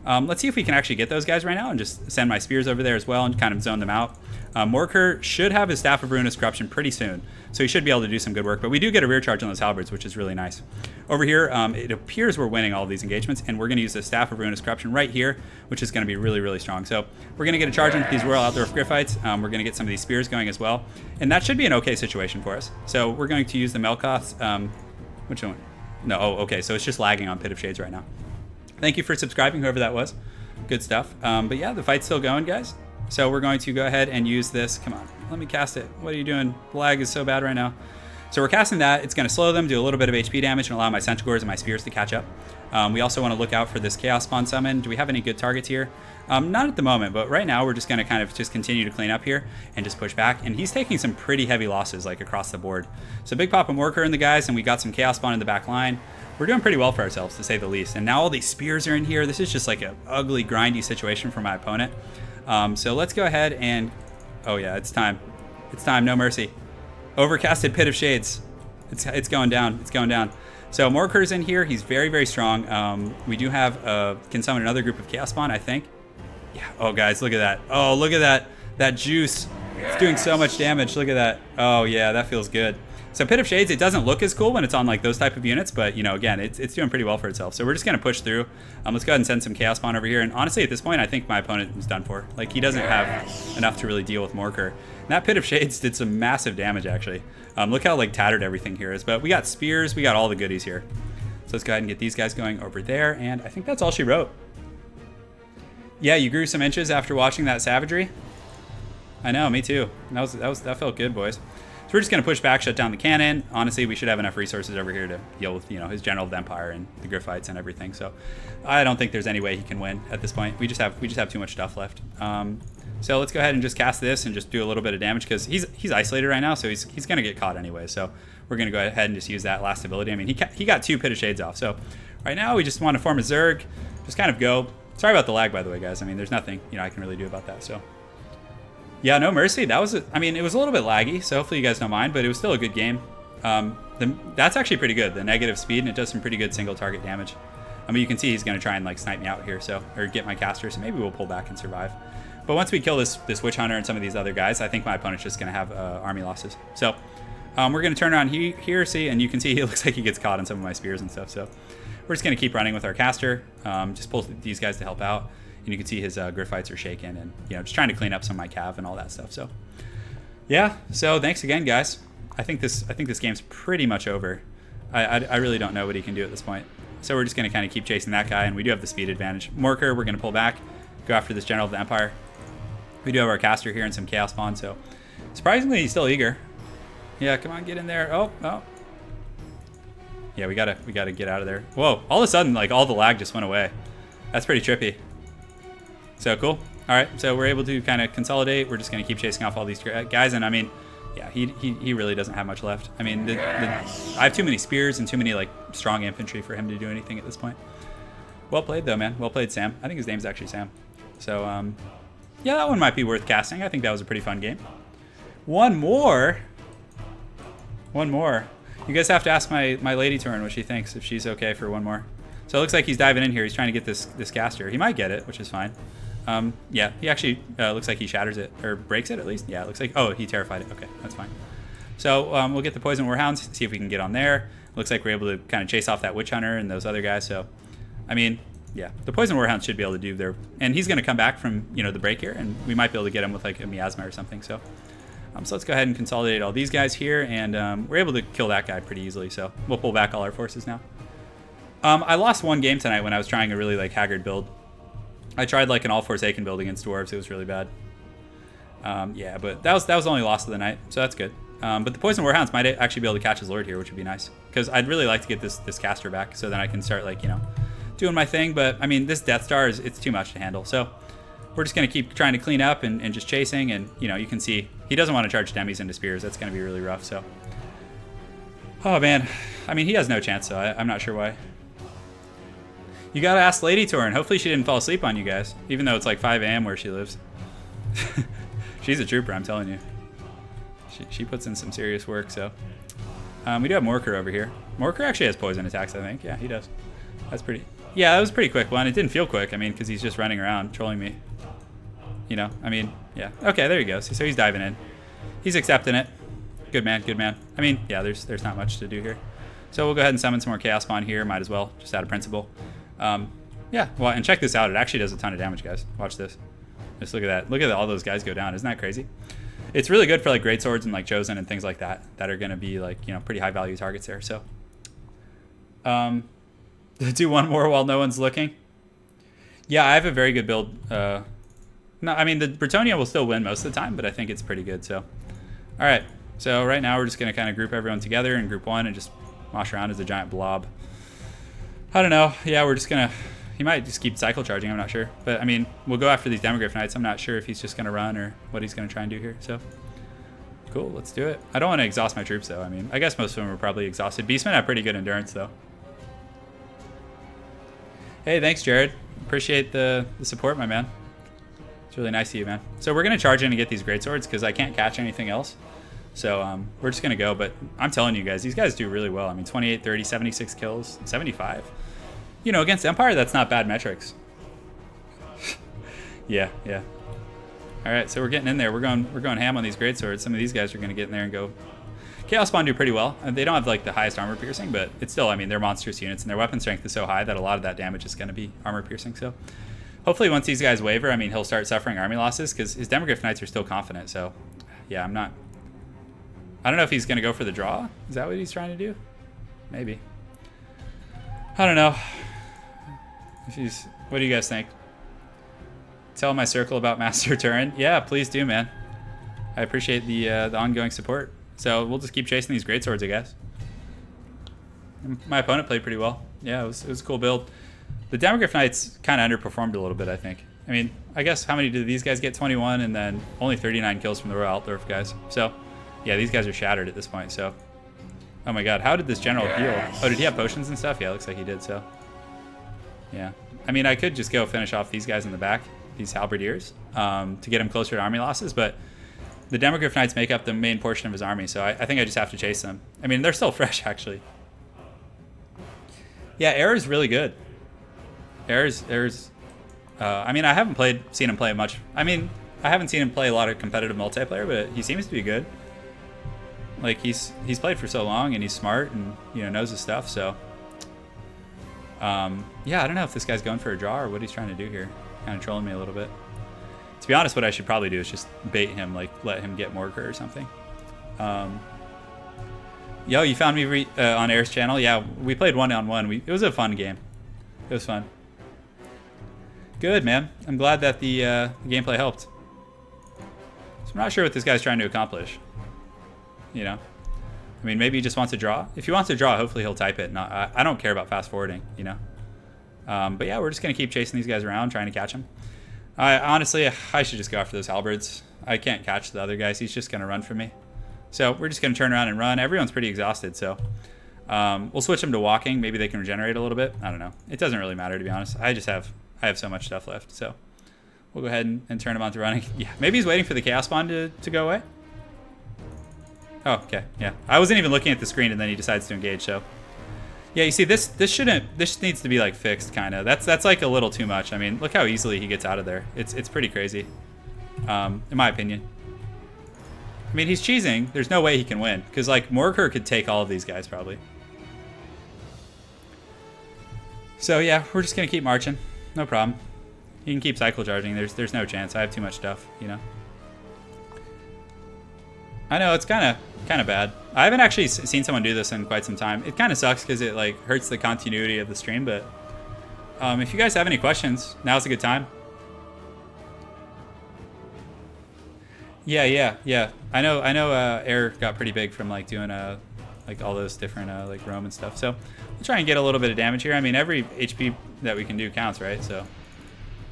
let's see if we can actually get those guys right now and just send my spears over there as well and kind of zone them out. Morker should have his Staff of Ruinous Corruption pretty soon, so he should be able to do some good work. But we do get a rear charge on those halberds, which is really nice. Over here, it appears we're winning all of these engagements, and we're going to use the Staff of Ruinous Corruption right here, which is going to be really, really strong. So we're going to get a charge into these Royal Outdoor Gryphites. We're going to get some of these spears going as well, and that should be an okay situation for us. So we're going to use the Melkoths. Which one? No, oh, okay, so it's just lagging on Pit of Shades right now. Thank you for subscribing, whoever that was. Good stuff. But yeah, the fight's still going, guys. So we're going to go ahead and use this. Come on, let me cast it. What are you doing? The lag is so bad right now. So we're casting that. It's going to slow them, do a little bit of HP damage, and allow my Centaurs and my Spears to catch up. We also want to look out for this Chaos Spawn summon. Do we have any good targets here? Not at the moment, but right now we're just going to kind of just continue to clean up here and just push back. And he's taking some pretty heavy losses, like across the board. So Big Papa Morker and the guys, and we got some Chaos Spawn in the back line. We're doing pretty well for ourselves, to say the least. And now all these spears are in here. This is just like an ugly, grindy situation for my opponent. So let's go ahead and... Oh, yeah, it's time. It's time. No mercy. Overcasted Pit of Shades. It's going down. It's going down. So Morker's in here. He's very, very strong. We do have... can summon another group of Chaos Spawn, I think. Yeah. Oh, guys, look at that. Oh, look at that. That juice. It's doing so much damage. Look at that. Oh, yeah, that feels good. So Pit of Shades, it doesn't look as cool when it's on like those type of units, but you know, again, it's doing pretty well for itself. So we're just gonna push through. Let's go ahead and send some Chaos Spawn over here. And honestly, at this point, I think my opponent is done for. Like, he doesn't have enough to really deal with Morker. And that Pit of Shades did some massive damage, actually. Look how like tattered everything here is. But we got spears, we got all the goodies here. So let's go ahead and get these guys going over there. And I think that's all she wrote. Yeah, you grew some inches after watching that savagery. I know, me too. That felt good, boys. So we're just going to push back, shut down the cannon. Honestly, we should have enough resources over here to deal with, you know, his General of the Empire and the Gryphites and everything. So I don't think there's any way he can win at this point. We just have too much stuff left. So let's go ahead and just cast this and just do a little bit of damage because he's isolated right now, so he's going to get caught anyway. So we're going to go ahead and just use that last ability. I mean, he got 2 Pit of Shades off. So right now we just want to form a Zerg, just kind of go. Sorry about the lag, by the way, guys. I mean, there's nothing, you know, I can really do about that. So. Yeah, no mercy. That was, I mean, it was a little bit laggy, so hopefully you guys don't mind, but it was still a good game. That's actually pretty good, the negative speed, and it does some pretty good single target damage. I mean, you can see he's going to try and like snipe me out here, so, or get my caster, so maybe we'll pull back and survive. But once we kill this Witch Hunter and some of these other guys, I think my opponent's just going to have army losses. So we're going to turn around here, see, and you can see he looks like he gets caught on some of my spears and stuff. So we're just going to keep running with our caster, just pull these guys to help out. And you can see his Gryphites are shaken and, you know, just trying to clean up some of my cav and all that stuff. So, yeah. So thanks again, guys. I think this game's pretty much over. I really don't know what he can do at this point. So we're just going to kind of keep chasing that guy, and we do have the speed advantage. Morker, we're going to pull back, go after this General of the Empire. We do have our caster here and some Chaos Spawn, so surprisingly, he's still eager. Yeah, come on, get in there. Oh. Yeah, we gotta get out of there. Whoa! All of a sudden, like all the lag just went away. That's pretty trippy. So cool. All right, so we're able to kind of consolidate. We're just going to keep chasing off all these guys. And I mean, Yeah, he really doesn't have much left. I mean, I have too many spears and too many like strong infantry for him to do anything at this point. Well played though, man. Well played, Sam. I think his name's actually Sam. So yeah, that one might be worth casting. I think that was a pretty fun game. One more. You guys have to ask my lady Turin what she thinks, if she's okay for one more. So it looks like he's diving in here. He's trying to get this caster. He might get it, which is fine. Yeah, he actually looks like he shatters it, or breaks it at least. Yeah, it looks like, oh, he terrified it. Okay, that's fine. So we'll get the Poison Warhounds, see if we can get on there. Looks like we're able to kind of chase off that Witch Hunter and those other guys. So, I mean, yeah, the Poison Warhounds should be able to do their, and he's going to come back from, you know, the break here, and we might be able to get him with like a miasma or something. So, so let's go ahead and consolidate all these guys here, and we're able to kill that guy pretty easily. So we'll pull back all our forces now. I lost one game tonight when I was trying a really like haggard build. I tried like an all Forsaken build against dwarves. It was really bad. Yeah, but that was the only loss of the night, so that's good. But the Poison Warhounds might actually be able to catch his lord here, which would be nice, because I'd really like to get this caster back, so then I can start like, you know, doing my thing. But I mean, this Death Star it's too much to handle, so we're just gonna keep trying to clean up and just chasing. And you know, you can see he doesn't want to charge demis into spears. That's gonna be really rough. So, oh man, I mean, he has no chance. So I'm not sure why. You gotta ask Lady Turin. Hopefully she didn't fall asleep on you guys, even though it's like 5 a.m. where she lives. She's a trooper, I'm telling you. She puts in some serious work. So we do have Morker over here. Morker actually has poison attacks, I think. Yeah, he does. That's pretty. Yeah, that was a pretty quick one. It didn't feel quick. I mean, because he's just running around trolling me. You know, I mean, yeah. Okay, there you go. So he's diving in. He's accepting it. Good man, good man. I mean, yeah, there's not much to do here. So we'll go ahead and summon some more Chaos Spawn here. Might as well, just out of principle. Yeah, well, and check this out. It actually does a ton of damage, guys. Watch this. Just look at that. Look at all those guys go down. Isn't that crazy? It's really good for like great swords and like Chosen and things like that are going to be like, you know, pretty high value targets there. So do one more while no one's looking. Yeah, I have a very good build. No, I mean, the Bretonia will still win most of the time, but I think it's pretty good. So, all right. So right now we're just going to kind of group everyone together in group one and just mosh around as a giant blob. I don't know. Yeah, we're just going to... He might just keep cycle charging, I'm not sure. But, I mean, we'll go after these Demogryph Knights. I'm not sure if he's just going to run or what he's going to try and do here. So, cool. Let's do it. I don't want to exhaust my troops, though. I mean, I guess most of them are probably exhausted. Beastmen have pretty good endurance, though. Hey, thanks, Jared. Appreciate the support, my man. It's really nice of you, man. So we're going to charge in and get these greatswords because I can't catch anything else. So we're just going to go. But I'm telling you guys, these guys do really well. I mean, 28, 30, 76 kills, 75. You know, against Empire, that's not bad metrics. Yeah. All right, so we're getting in there. We're going ham on these greatswords. Some of these guys are going to get in there and go. Chaos Spawn do pretty well. They don't have like the highest armor piercing, but it's still, I mean, they're monstrous units, and their weapon strength is so high that a lot of that damage is going to be armor piercing. So hopefully once these guys waver, I mean, he'll start suffering army losses because his Demogryph Knights are still confident. So yeah, I don't know if he's going to go for the draw. Is that what he's trying to do? Maybe. I don't know. What do you guys think? Tell my circle about Master Turin. Yeah, please do, man. I appreciate the ongoing support. So we'll just keep chasing these greatswords, I guess. My opponent played pretty well. Yeah, it was a cool build. The Demogryph Knights kind of underperformed a little bit, I think. I mean, I guess how many did these guys get? 21, and then only 39 kills from the Royal Altdorf guys. So, yeah, these guys are shattered at this point. So, oh my God, how did this general heal? Oh, did he have potions and stuff? Yeah, it looks like he did. So. Yeah, I mean, I could just go finish off these guys in the back, these halberdiers, to get him closer to army losses, but the Demogryph Knights make up the main portion of his army, so I think I just have to chase them. I mean, they're still fresh, actually. Yeah, Air's really good. Air's I mean, I haven't seen him play much. I mean, I haven't seen him play a lot of competitive multiplayer, but he seems to be good. Like, he's played for so long, and he's smart, and, you know, knows his stuff, so... yeah, I don't know if this guy's going for a draw or what he's trying to do here. Kind of trolling me a little bit. To be honest, what I should probably do is just bait him, like let him get Morker or something. Yo, you found me on Air's channel? Yeah, we played one-on-one. It was a fun game. It was fun. Good, man. I'm glad that the gameplay helped. So I'm not sure what this guy's trying to accomplish. You know? I mean, maybe he just wants to draw. If he wants to draw, hopefully he'll type it. I don't care about fast forwarding, you know. But yeah, we're just gonna keep chasing these guys around, trying to catch them. Honestly, I should just go after those halberds. I can't catch the other guys. He's just gonna run from me. So we're just going to turn around and run. Everyone's pretty exhausted, so we'll switch them to walking. Maybe they can regenerate a little bit. I don't know. It doesn't really matter, to be honest. I have so much stuff left, so we'll go ahead and turn him on to running. Yeah, maybe he's waiting for the chaos spawn to go away. Oh, okay, yeah. I wasn't even looking at the screen, and then he decides to engage, so. Yeah, you see, this needs to be, like, fixed, kind of. That's like, a little too much. I mean, look how easily he gets out of there. It's pretty crazy, in my opinion. I mean, he's cheesing. There's no way he can win, because, like, Morker could take all of these guys, probably. So, yeah, we're just going to keep marching. No problem. He can keep cycle charging. There's no chance. I have too much stuff, you know. I know, it's kind of bad. I haven't actually seen someone do this in quite some time. It kind of sucks because it like hurts the continuity of the stream, but if you guys have any questions, now's a good time. Yeah. I know Air got pretty big from like doing like all those different like roam and stuff. So we'll try and get a little bit of damage here. I mean, every HP that we can do counts, right? So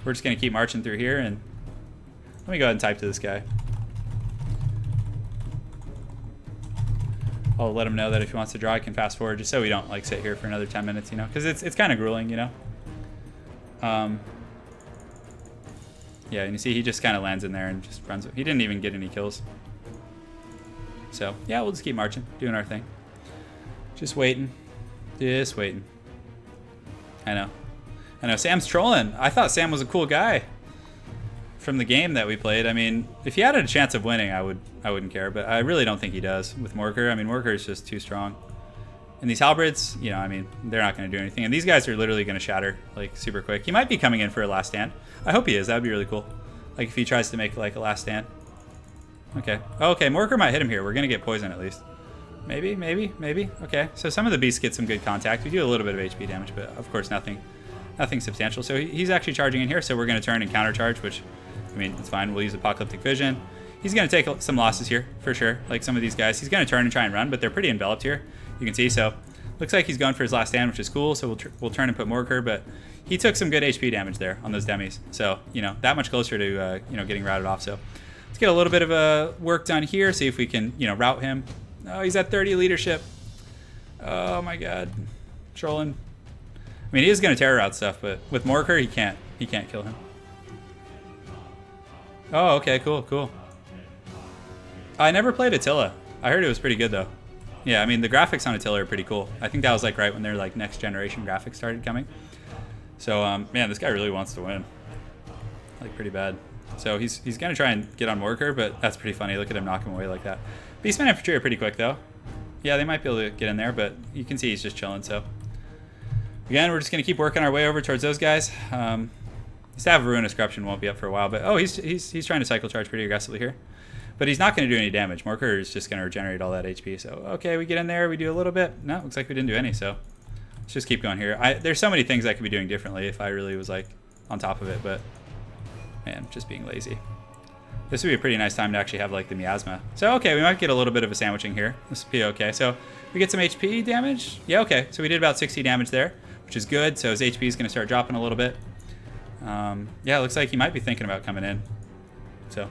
we're just gonna keep marching through here, and let me go ahead and type to this guy. I'll let him know that if he wants to draw, I can fast forward, just so we don't like sit here for another 10 minutes, you know, because it's kind of grueling, you know. Yeah, and you see he just kind of lands in there and just runs. He didn't even get any kills. So yeah, we'll just keep marching, doing our thing. Just waiting. I know. Sam's trolling. I thought Sam was a cool guy from the game that we played. I mean, if he had a chance of winning, I wouldn't care, but I really don't think he does with Morker. I mean, Morker is just too strong. And these halberds, you know, I mean, they're not going to do anything. And these guys are literally going to shatter, like, super quick. He might be coming in for a last stand. I hope he is. That would be really cool. Like, if he tries to make, like, a last stand. Okay. Oh, okay, Morker might hit him here. We're going to get poison at least. Maybe. Okay, so some of the beasts get some good contact. We do a little bit of HP damage, but, of course, nothing substantial. So he's actually charging in here, so we're going to turn and countercharge, which, I mean, it's fine. We'll use Apocalyptic Vision. He's going to take some losses here, for sure. Like some of these guys. He's going to turn and try and run, but they're pretty enveloped here. You can see, so looks like he's going for his last stand, which is cool. So we'll turn and put Morker, but he took some good HP damage there on those demis. So, you know, that much closer to, you know, getting routed off. So let's get a little bit of work done here, see if we can, you know, route him. Oh, he's at 30 leadership. Oh, my God. Trolling. I mean, he is going to terror out stuff, but with Morker, he can't kill him. Oh, okay, cool. I never played Attila. I heard it was pretty good, though. Yeah, I mean, the graphics on Attila are pretty cool. I think that was, like, right when their, like, next generation graphics started coming. So, man, this guy really wants to win. Like, pretty bad. So he's going to try and get on Morker, but that's pretty funny. Look at him knock him away like that. Beastmen Infantry are pretty quick, though. Yeah, they might be able to get in there, but you can see he's just chilling, so. Again, we're just going to keep working our way over towards those guys. Staff of Ruinous Corruption won't be up for a while, but oh, he's trying to cycle charge pretty aggressively here. But he's not going to do any damage. Morker is just going to regenerate all that HP. So, okay, we get in there, we do a little bit. No, looks like we didn't do any, so let's just keep going here. There's so many things I could be doing differently if I really was, like, on top of it, but, man, just being lazy. This would be a pretty nice time to actually have, like, the miasma. So, okay, we might get a little bit of a sandwiching here. This would be okay. So, we get some HP damage. Yeah, okay. So, we did about 60 damage there, which is good. So, his HP is going to start dropping a little bit. Yeah, it looks like he might be thinking about coming in. So,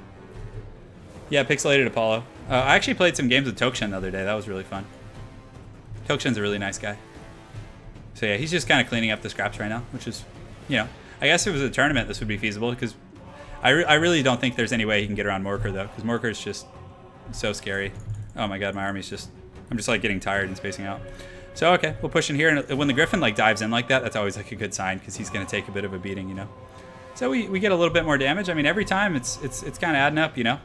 yeah, Pixelated Apollo. I actually played some games with Tokshin the other day. That was really fun. Tokshin's a really nice guy. So, yeah, he's just kind of cleaning up the scraps right now, which is, you know, I guess if it was a tournament, this would be feasible, because I really don't think there's any way he can get around Morker, though, because Morker is just so scary. Oh, my God, my army's just, I'm just, like, getting tired and spacing out. So, okay, we'll push in here, and when the Griffin, like, dives in like that, that's always, like, a good sign, because he's going to take a bit of a beating, you know. So we get a little bit more damage. I mean, every time it's kind of adding up, you know.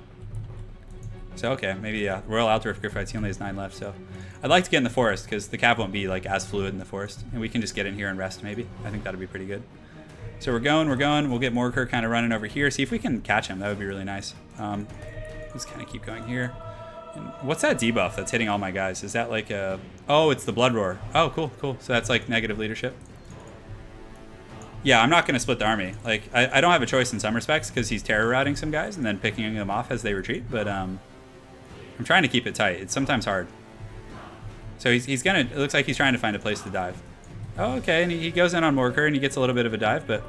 So, okay, maybe, yeah, Royal Outdwarf Griffites, he only has 9 left, so. I'd like to get in the forest, because the cap won't be, like, as fluid in the forest, and we can just get in here and rest, maybe. I think that'd be pretty good. So we're going. We'll get Morker kind of running over here, see if we can catch him. That would be really nice. Let's kind of keep going here. And what's that debuff that's hitting all my guys? Is that like a... Oh, it's the Blood Roar. Oh, cool. So that's like negative leadership. Yeah, I'm not going to split the army. Like, I don't have a choice in some respects, because he's terror routing some guys and then picking them off as they retreat, but I'm trying to keep it tight. It's sometimes hard. So he's going to... It looks like he's trying to find a place to dive. Oh, okay, and he goes in on Morker, and he gets a little bit of a dive, but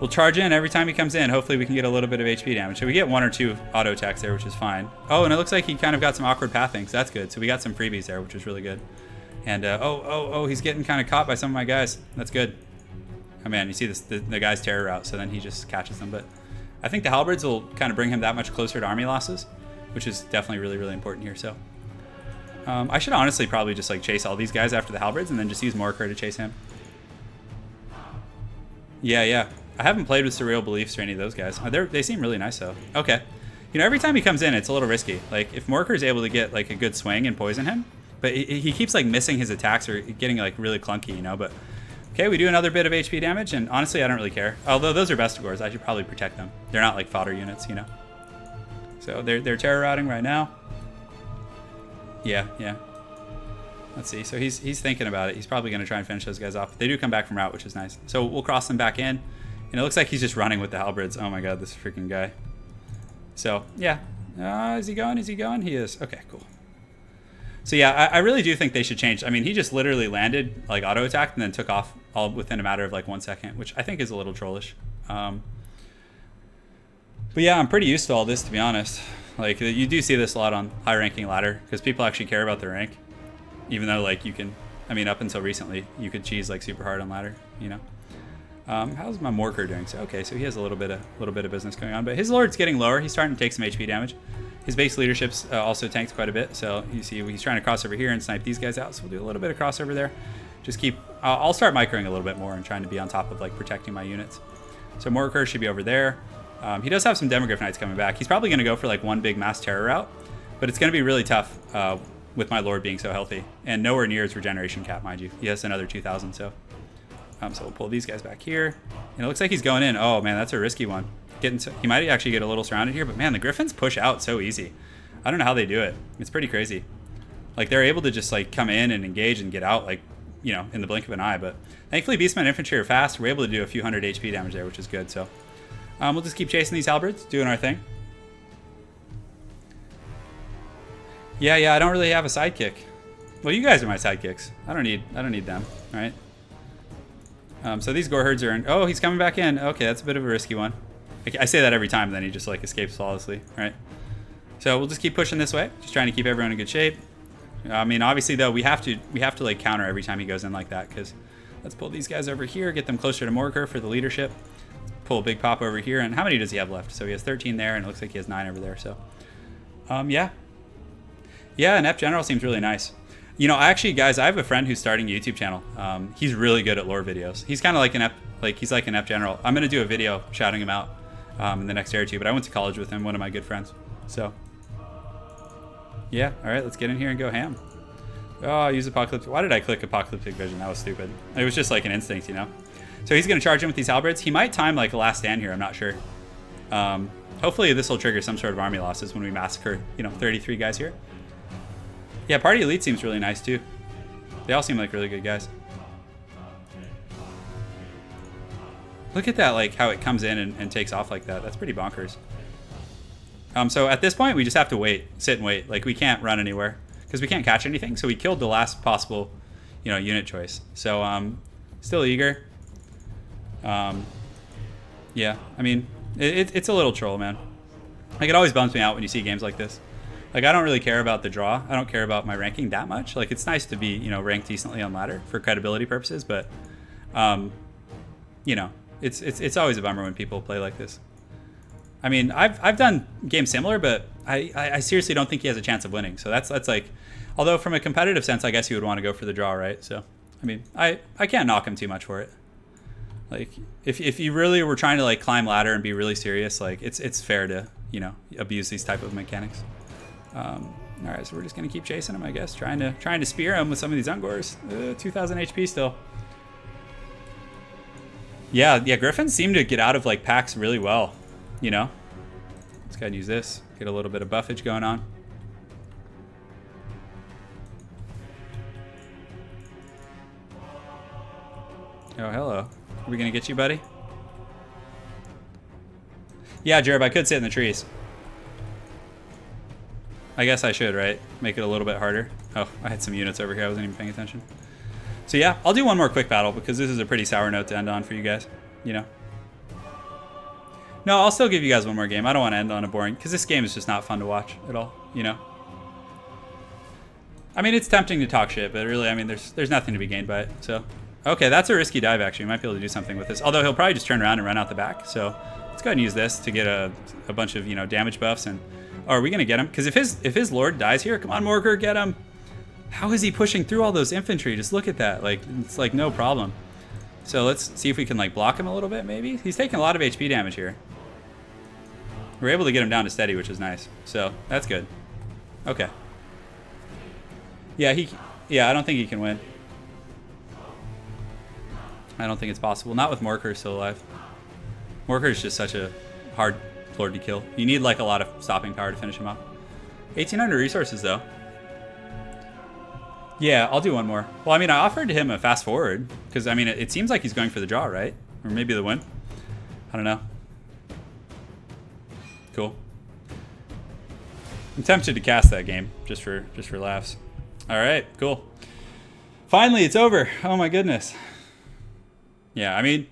We'll charge in every time he comes in. Hopefully we can get a little bit of HP damage. So we get 1 or 2 auto attacks there, which is fine. Oh, and it looks like he kind of got some awkward pathing, so that's good. So we got some freebies there, which is really good. And oh, he's getting kind of caught by some of my guys. That's good. Oh man, you see this the guy's terror route, so then he just catches them. But I think the halberds will kind of bring him that much closer to army losses, which is definitely really, really important here. So I should honestly probably just like chase all these guys after the halberds and then just use Morcar to chase him. Yeah. I haven't played with Surreal Beliefs or any of those guys. They seem really nice though. Okay. You know, every time he comes in, it's a little risky. Like if Morcar is able to get like a good swing and poison him, but he keeps like missing his attacks or getting like really clunky, you know. But okay, we do another bit of HP damage, and honestly, I don't really care. Although those are Vestigores, I should probably protect them. They're not like fodder units, you know. So they're terror routing right now. Yeah. Let's see. So he's thinking about it. He's probably going to try and finish those guys off. They do come back from route, which is nice. So we'll cross them back in. And it looks like he's just running with the halberds. Oh my god, this freaking guy. So, yeah. Is he going? He is. Okay, cool. So yeah, I really do think they should change. I mean, he just literally landed, like, auto-attacked and then took off all within a matter of, like, 1 second, which I think is a little trollish. But yeah, I'm pretty used to all this, to be honest. Like, you do see this a lot on high-ranking ladder, because people actually care about their rank. Even though, like, you can... I mean, up until recently, you could cheese, like, super hard on ladder, you know? How's my Morcar doing? So okay, so he has a little bit of business going on, but his lord's getting lower. He's starting to take some HP damage. His base leadership's also tanked quite a bit, so you see he's trying to cross over here and snipe these guys out. So we'll do a little bit of crossover there. Just keep. I'll start microing a little bit more and trying to be on top of like protecting my units. So Morcar should be over there. He does have some Demogryph Knights coming back. He's probably going to go for like one big mass terror route, but it's going to be really tough with my lord being so healthy and nowhere near his regeneration cap, mind you. He has another 2,000, so. So we'll pull these guys back here. And it looks like he's going in. Oh, man, that's a risky one. He might actually get a little surrounded here, but, man, the Griffins push out so easy. I don't know how they do it. It's pretty crazy. Like, they're able to just, like, come in and engage and get out, like, you know, in the blink of an eye. But thankfully, Beastmen Infantry are fast. We're able to do a few hundred HP damage there, which is good. So we'll just keep chasing these halberds, doing our thing. Yeah, I don't really have a sidekick. Well, you guys are my sidekicks. I don't need them, all right? So these gore herds are in. Oh, he's coming back in. Okay, that's a bit of a risky one. I say that every time, then he just like escapes flawlessly, right? So we'll just keep pushing this way, just trying to keep everyone in good shape. I mean, obviously though, we have to like counter every time he goes in like that, because let's pull these guys over here, get them closer to Morcar for the leadership. Let's pull a big pop over here, and how many does he have left? So he has 13 there, and it looks like he has 9 over there. So, yeah, an Ep General seems really nice. You know, actually, guys, I have a friend who's starting a YouTube channel. He's really good at lore videos. He's kind of like he's like an Ep General. I'm gonna do a video shouting him out in the next day or two. But I went to college with him, one of my good friends. So, yeah, all right, let's get in here and go ham. Oh, use Apocalyptic. Why did I click Apocalyptic Vision? That was stupid. It was just like an instinct, you know. So he's gonna charge in with these halberds. He might time like a last stand here. I'm not sure. Hopefully, this will trigger some sort of army losses when we massacre, you know, 33 guys here. Yeah, Party Elite seems really nice too. They all seem like really good guys. Look at that, like how it comes in and takes off like that. That's pretty bonkers. So at this point, we just have to sit and wait. Like we can't run anywhere because we can't catch anything. So we killed the last possible, you know, unit choice. So still eager. Yeah, I mean, it's a little troll, man. Like it always bums me out when you see games like this. Like, I don't really care about the draw. I don't care about my ranking that much. Like, it's nice to be, you know, ranked decently on ladder for credibility purposes, but, you know, it's always a bummer when people play like this. I mean, I've done games similar, but I seriously don't think he has a chance of winning. So that's like, although from a competitive sense, I guess you would want to go for the draw, right? So, I mean, I can't knock him too much for it. Like, if you really were trying to, like, climb ladder and be really serious, like, it's fair to, you know, abuse these type of mechanics. All right, so we're just gonna keep chasing him, I guess, trying to spear him with some of these Ungors. 2,000 HP still. Yeah, Griffins seem to get out of like packs really well, you know. Let's go ahead and use this, get a little bit of buffage going on. Oh, hello. Are we gonna get you, buddy? Yeah, Jerb, I could sit in the trees. I guess I should, right? Make it a little bit harder. Oh, I had some units over here. I wasn't even paying attention. So yeah, I'll do one more quick battle because this is a pretty sour note to end on for you guys, you know. No, I'll still give you guys one more game. I don't want to end on a boring, because this game is just not fun to watch at all, you know? I mean, it's tempting to talk shit, but really, I mean, there's nothing to be gained by it, so. Okay, that's a risky dive, actually. We might be able to do something with this. Although he'll probably just turn around and run out the back, so let's go ahead and use this to get a bunch of, you know, damage buffs. And oh, are we going to get him? Because if his lord dies here, come on, Morker, get him. How is he pushing through all those infantry? Just look at that. Like, it's like no problem. So let's see if we can, like, block him a little bit, maybe. He's taking a lot of HP damage here. We're able to get him down to steady, which is nice. So that's good. Okay. Yeah, I don't think he can win. I don't think it's possible. Not with Morker still alive. Morker is just such a hard lord to kill. You need like a lot of stopping power to finish him off. 1,800 resources though. Yeah, I'll do one more. Well, I mean, I offered him a fast forward because I mean, it seems like he's going for the draw, right? Or maybe the win. I don't know. Cool. I'm tempted to cast that game just for laughs. All right, cool. Finally, it's over. Oh my goodness. Yeah, I mean,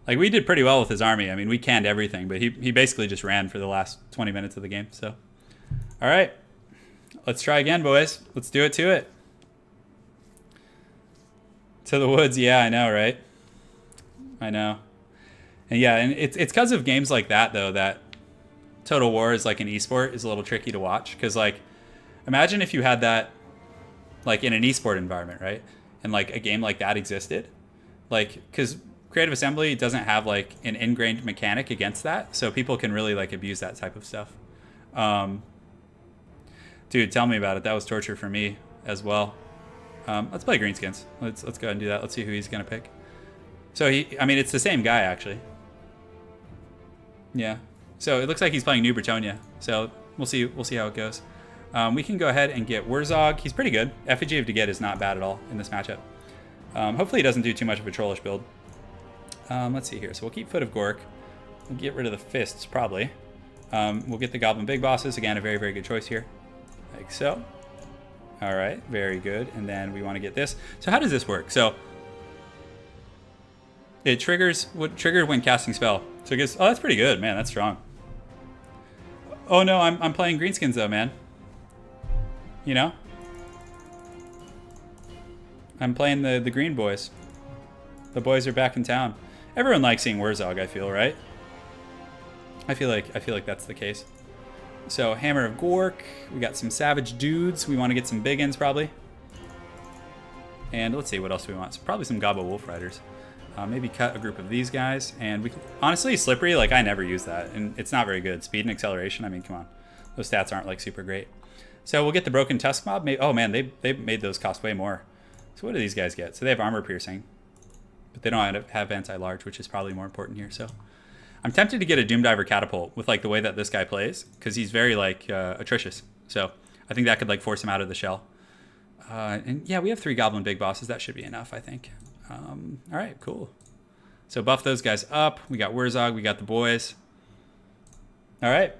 like we did pretty well with his army. I mean, we canned everything, but he basically just ran for the last 20 minutes of the game. So, all right, let's try again, boys. Let's do it to it. To the woods. Yeah, I know, right? I know. And yeah, and it's because of games like that though that Total War is like an esport is a little tricky to watch because like imagine if you had that like in an esport environment, right? And like a game like that existed, like because Creative Assembly doesn't have like an ingrained mechanic against that, so people can really like abuse that type of stuff. Dude, tell me about it. That was torture for me as well. Let's play Greenskins. Let's go ahead and do that. Let's see who he's gonna pick. So I mean, it's the same guy actually. Yeah. So it looks like he's playing New Bretonia. So we'll see how it goes. We can go ahead and get Wurzog. He's pretty good. Effigy of Deget is not bad at all in this matchup. Hopefully he doesn't do too much of a trollish build. Let's see here. So we'll keep Foot of Gork. We'll get rid of the Fists, probably. We'll get the Goblin Big Bosses. Again, a very, very good choice here. Like so. All right, very good. And then we want to get this. So how does this work? So it triggers when casting spell. So it gets, oh, that's pretty good, man. That's strong. Oh no, I'm playing Greenskins though, man. You know? I'm playing the green boys. The boys are back in town. Everyone likes seeing Wurzog, I feel, right? I feel like that's the case. So Hammer of Gork, we got some savage dudes. We want to get some big ends probably. And let's see what else do we want. So probably some Gobbo Wolf Riders. Maybe cut a group of these guys, and we can, honestly, Slippery, like I never use that, and it's not very good. Speed and acceleration, I mean, come on, those stats aren't like super great. So we'll get the Broken Tusk Mob. Maybe, oh man, they made those cost way more. So what do these guys get? So they have armor piercing, but they don't have anti-large, which is probably more important here. So I'm tempted to get a Doomdiver Catapult with like the way that this guy plays, because he's very like atrocious. So I think that could like force him out of the shell. And yeah, we have 3 Goblin Big Bosses. That should be enough, I think. All right, cool. So buff those guys up. We got Wurzog, we got the boys. All right.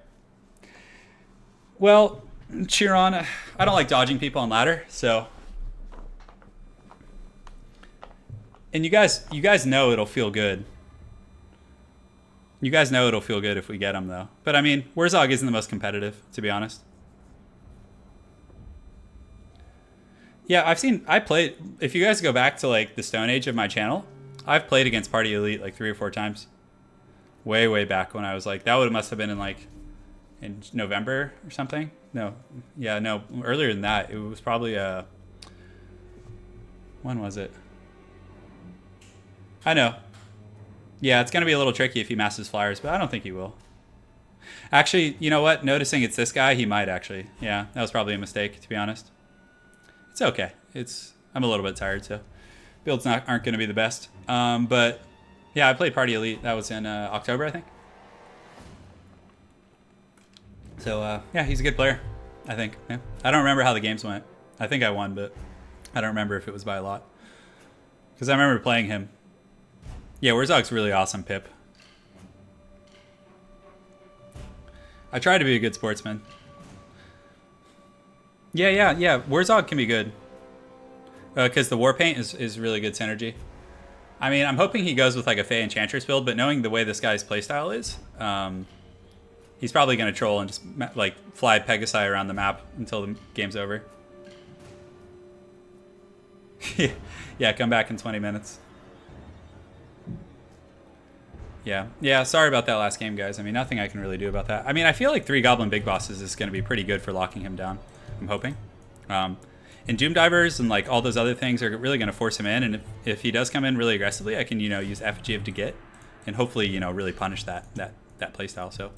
Well, Chiron, I don't like dodging people on ladder, so. And you guys know it'll feel good. You guys know it'll feel good if we get him though. But I mean, Wurzog isn't the most competitive, to be honest. Yeah, I played, if you guys go back to like the Stone Age of my channel, I've played against Party Elite like 3 or 4 times. Way, way back when I was like, that must have been in November or something. No, yeah, no, earlier than that. It was probably, when was it? I know. Yeah, it's going to be a little tricky if he masses flyers, but I don't think he will. Actually, you know what? Noticing it's this guy, he might actually. Yeah, that was probably a mistake, to be honest. It's okay. I'm a little bit tired, so builds aren't going to be the best. But yeah, I played Party Elite. That was in October, I think. So yeah, he's a good player, I think. Yeah. I don't remember how the games went. I think I won, but I don't remember if it was by a lot. Because I remember playing him. Yeah, Wurzog's really awesome, Pip. I try to be a good sportsman. Yeah. Wurzog can be good. Because the War Paint is really good synergy. I mean, I'm hoping he goes with like a Fey Enchantress build, but knowing the way this guy's playstyle is, he's probably going to troll and just like fly Pegasi around the map until the game's over. Yeah, come back in 20 minutes. Yeah, sorry about that last game, guys. I mean, nothing I can really do about that. I mean, I feel like 3 Goblin Big Bosses is going to be pretty good for locking him down. I'm hoping. And Doom Divers and like all those other things are really going to force him in. And if he does come in really aggressively, I can, use Effigy of Degit and hopefully, really punish that playstyle. So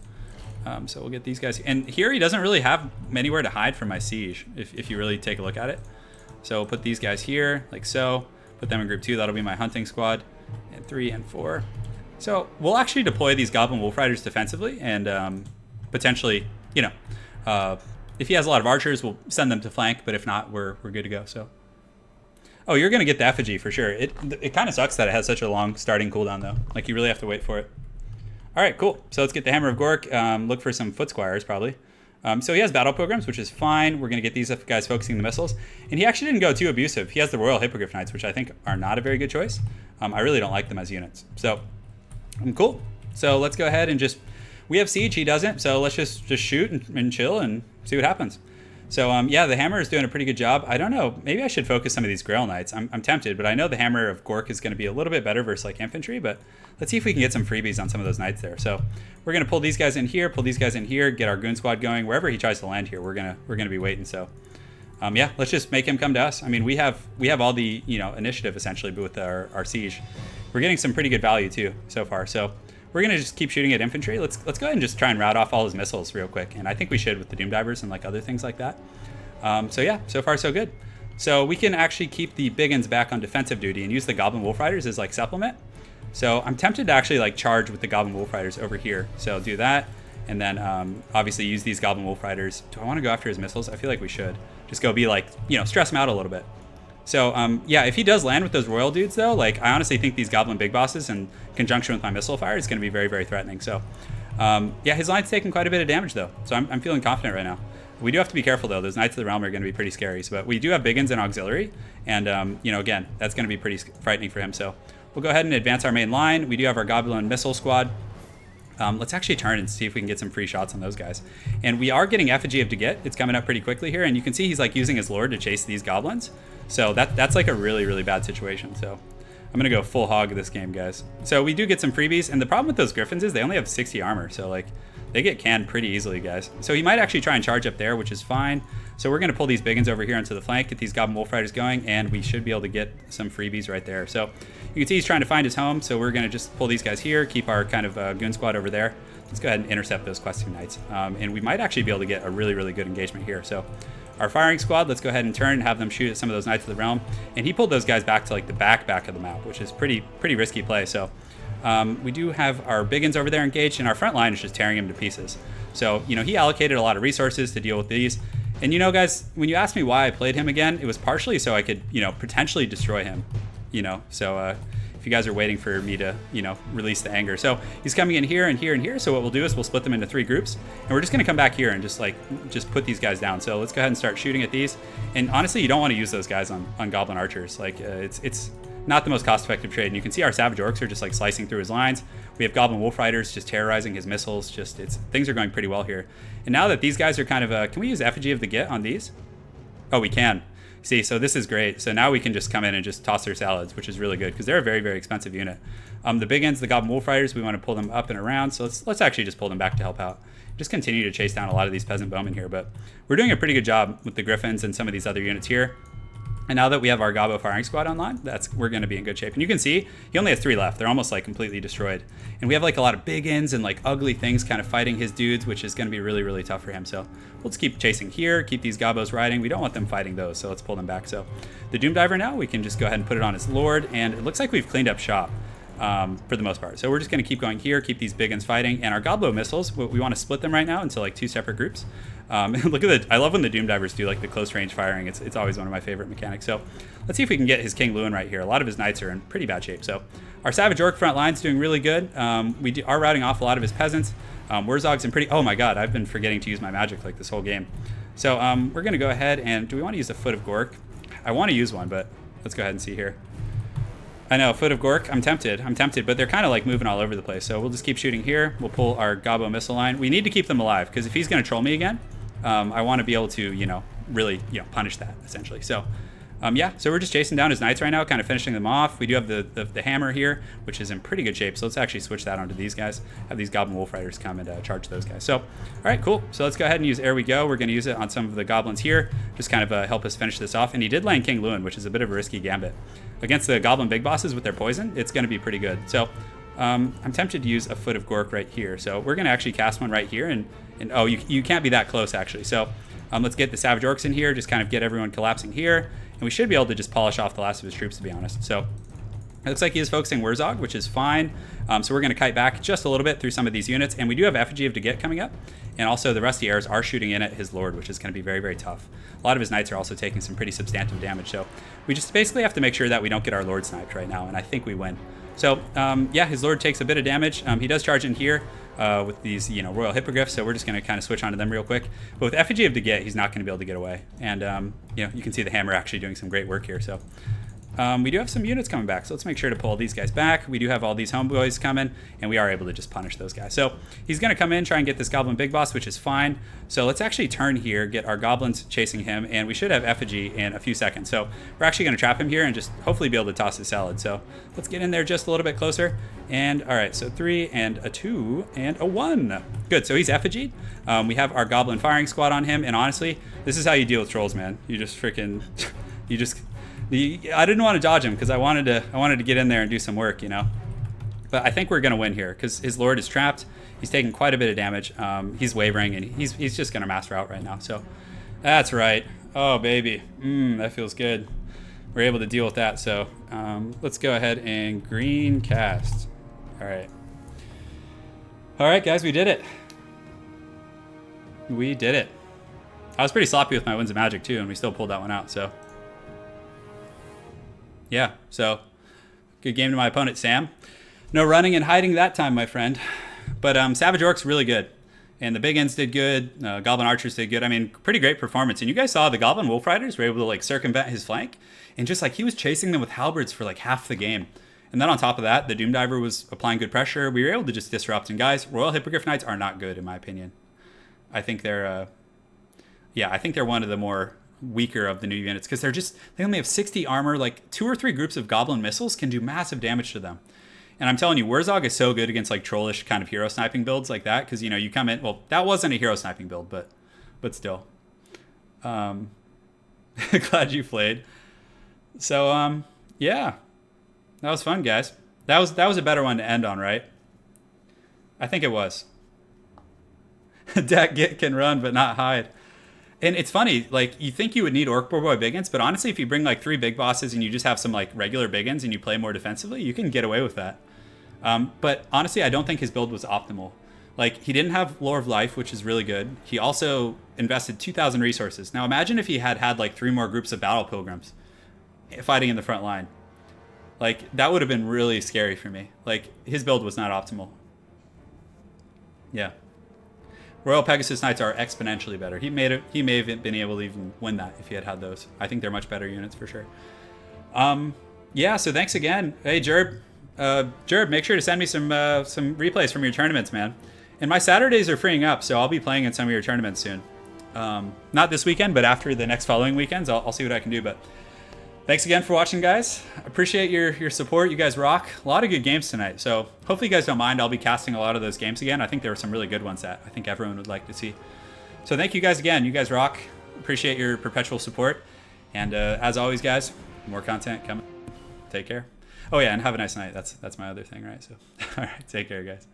we'll get these guys. And here he doesn't really have anywhere to hide from my siege, if you really take a look at it. So we'll put these guys here, like so. Put them in group 2. That'll be my hunting squad. And 3 and 4. So we'll actually deploy these Goblin Wolf Riders defensively, and potentially, if he has a lot of archers, we'll send them to flank. But if not, we're good to go. So, oh, you're gonna get the effigy for sure. It kind of sucks that it has such a long starting cooldown though. Like you really have to wait for it. All right, cool. So let's get the Hammer of Gork. Look for some foot squires probably. So he has battle programs, which is fine. We're gonna get these guys focusing the missiles, and he actually didn't go too abusive. He has the Royal Hippogriff Knights, which I think are not a very good choice. I really don't like them as units. So. Cool. So let's go ahead and we have siege, he doesn't, so let's just shoot and chill and see what happens. So yeah, the Hammer is doing a pretty good job. I don't know, maybe I should focus some of these Grail Knights. I'm tempted, but I know the Hammer of Gork is going to be a little bit better versus like infantry, but let's see if we can get some freebies on some of those knights there. So we're going to pull these guys in here, get our goon squad going. Wherever he tries to land here, we're gonna be waiting. So yeah, let's just make him come to us. I mean, we have all the initiative essentially, but with our siege. We're getting some pretty good value too so far. So we're gonna just keep shooting at infantry. Let's go ahead and just try and rout off all his missiles real quick. And I think we should with the Doom Divers and like other things like that. So yeah, so far so good. So we can actually keep the Biggins back on defensive duty and use the Goblin Wolf Riders as like supplement. So I'm tempted to actually like charge with the Goblin Wolf Riders over here. So do that, and then obviously use these Goblin Wolf Riders. Do I want to go after his missiles? I feel like we should. Just go be like, stress him out a little bit. So yeah, if he does land with those royal dudes though, like I honestly think these Goblin Big Bosses in conjunction with my missile fire is going to be very, very threatening. So yeah, his line's taking quite a bit of damage though. So I'm feeling confident right now. We do have to be careful though. Those Knights of the Realm are going to be pretty scary. So, but we do have Biggins and auxiliary, and again, that's going to be pretty frightening for him. So we'll go ahead and advance our main line. We do have our Goblin missile squad. Let's actually turn and see if we can get some free shots on those guys. And we are getting Effigy of Degit. It's coming up pretty quickly here, and you can see he's like using his lord to chase these goblins. So that's like a really, really bad situation. So I'm gonna go full hog this game, guys. So we do get some freebies, and the problem with those Griffins is they only have 60 armor. So like they get canned pretty easily, guys. So he might actually try and charge up there, which is fine. So we're gonna pull these Biggins over here into the flank, get these Goblin Wolf Riders going, and we should be able to get some freebies right there. So you can see he's trying to find his home. So we're gonna just pull these guys here, keep our kind of goon squad over there. Let's go ahead and intercept those questing knights. And we might actually be able to get a really, really good engagement here. So our firing squad, let's go ahead and turn and have them shoot at some of those Knights of the Realm. And he pulled those guys back to like the back of the map, which is pretty risky play. So we do have our Biggins over there engaged, and our front line is just tearing him to pieces. So, he allocated a lot of resources to deal with these. And guys, when you asked me why I played him again, it was partially so I could, potentially destroy him, So if you guys are waiting for me to, release the anger. So he's coming in here and here and here. So what we'll do is we'll split them into 3 groups, and we're just going to come back here and just put these guys down. So let's go ahead and start shooting at these. And honestly, you don't want to use those guys on Goblin Archers. Like it's not the most cost-effective trade. And you can see our Savage Orcs are just like slicing through his lines. We have Goblin Wolf Riders just terrorizing his missiles. Things are going pretty well here. And now that these guys are kind of, can we use Effigy of the Git on these? Oh, we can. See, so this is great. So now we can just come in and just toss their salads, which is really good because they're a very, very expensive unit. The Biggins, the Goblin Wolf Riders, we want to pull them up and around. So let's actually just pull them back to help out. Just continue to chase down a lot of these peasant bowmen here, but we're doing a pretty good job with the Griffins and some of these other units here. And now that we have our Gobbo firing squad online, we're going to be in good shape. And you can see he only has 3 left. They're almost like completely destroyed. And we have like a lot of Biggins and like ugly things kind of fighting his dudes, which is going to be really, really tough for him. So we'll just keep chasing here, keep these Gobbos riding. We don't want them fighting those, so let's pull them back. So the Doom Diver now, we can just go ahead and put it on his lord, and it looks like we've cleaned up shop for the most part. So we're just going to keep going here, keep these Biggins fighting. And our Gobbo missiles, we want to split them right now into like 2 separate groups. Look at I love when the Doom Divers do like the close range firing. It's always one of my favorite mechanics. So let's see if we can get his King Lewin right here. A lot of his knights are in pretty bad shape. So our Savage Orc front line's doing really good. We are routing off a lot of his peasants. Wurzog's in pretty... Oh my god, I've been forgetting to use my magic like this whole game. So we're going to go ahead and... Do we want to use the Foot of Gork? I want to use one, but let's go ahead and see here. I know, Foot of Gork. I'm tempted, but they're kind of like moving all over the place. So we'll just keep shooting here. We'll pull our Gobbo missile line. We need to keep them alive because if he's going to troll me again, I want to be able to, really, punish that essentially. So, yeah, so we're just chasing down his knights right now, kind of finishing them off. We do have the hammer here, which is in pretty good shape. So let's actually switch that onto these guys. Have these Goblin Wolf Riders come and charge those guys. So, all right, cool. So let's go ahead and use Ere We Go. We're going to use it on some of the goblins here, just kind of help us finish this off. And he did land King Lewin, which is a bit of a risky gambit. Against the Goblin Big Bosses with their poison, it's going to be pretty good. So I'm tempted to use a Foot of Gork right here. So we're going to actually cast one right here. And oh, you can't be that close, actually. So let's get the Savage Orcs in here, just kind of get everyone collapsing here. And we should be able to just polish off the last of his troops, to be honest. So it looks like he is focusing Wurzog, which is fine. So we're going to kite back just a little bit through some of these units. And we do have Effigy of Degit coming up. And also the Rusty Heirs are shooting in at his Lord, which is going to be very, very tough. A lot of his knights are also taking some pretty substantive damage. So we just basically have to make sure that we don't get our Lord sniped right now. And I think we win. So yeah, his Lord takes a bit of damage. He does charge in here with these, Royal Hippogriffs. So we're just going to kind of switch onto them real quick. But with Effigy of Degit, he's not going to be able to get away. And, you can see the hammer actually doing some great work here. So we do have some units coming back, so let's make sure to pull these guys back. We do have all these homeboys coming, and we are able to just punish those guys. So he's going to come in, try and get this Goblin Big Boss, which is fine. So let's actually turn here, get our goblins chasing him, and we should have Effigy in a few seconds. So we're actually going to trap him here and just hopefully be able to toss his salad. So let's get in there just a little bit closer. And all right, so 3 and a 2 and a 1. Good, so he's Effigied. We have our Goblin Firing Squad on him, and honestly, this is how you deal with trolls, man. You just freaking, I didn't want to dodge him because I wanted to get in there and do some work, But I think we're going to win here because his Lord is trapped. He's taking quite a bit of damage. He's wavering, and he's just going to master out right now. So that's right. Oh, baby. That feels good. We're able to deal with that. So let's go ahead and green cast. All right. All right, guys, we did it. We did it. I was pretty sloppy with my Winds of Magic, too, and we still pulled that one out, so... Yeah, so good game to my opponent, Sam. No running and hiding that time, my friend. But Savage Orcs really good. And the Big Ends did good. Goblin Archers did good. I mean, pretty great performance. And you guys saw the Goblin Wolf Riders were able to circumvent his flank. And just he was chasing them with halberds for half the game. And then on top of that, the Doom Diver was applying good pressure. We were able to just disrupt. And guys, Royal Hippogriff Knights are not good, in my opinion. I think they're, I think they're one of the more weaker of the new units because they only have 60 armor. 2 or 3 groups of goblin missiles can do massive damage to them. And I'm telling you, Wurzog is so good against trollish kind of hero sniping builds like that because you come in. Well, that wasn't a hero sniping build, but still. Glad you played. So yeah, that was fun, guys. That was a better one to end on, right? I think it was. Dak Git can run but not hide. And it's funny, you think you would need Orc Boy Biggins, but honestly, if you bring 3 big bosses and you just have some regular Biggins and you play more defensively, you can get away with that. But honestly, I don't think his build was optimal. He didn't have Lore of Life, which is really good. He also invested 2,000 resources. Now imagine if he had 3 more groups of Battle Pilgrims fighting in the front line. That would have been really scary for me. His build was not optimal. Yeah. Royal Pegasus Knights are exponentially better. He may have been able to even win that if he had those. I think they're much better units for sure. Yeah, so thanks again. Hey, Jerb. Jerb, make sure to send me some replays from your tournaments, man. And my Saturdays are freeing up, so I'll be playing in some of your tournaments soon. Not this weekend, but after the next following weekends, I'll see what I can do. But thanks again for watching, guys. Appreciate your support. You guys rock. A lot of good games tonight. So hopefully you guys don't mind. I'll be casting a lot of those games again. I think there were some really good ones that I think everyone would like to see. So thank you guys again. You guys rock. Appreciate your perpetual support. And as always, guys, more content coming. Take care. Oh yeah, and have a nice night. That's my other thing, right? So all right, take care, guys.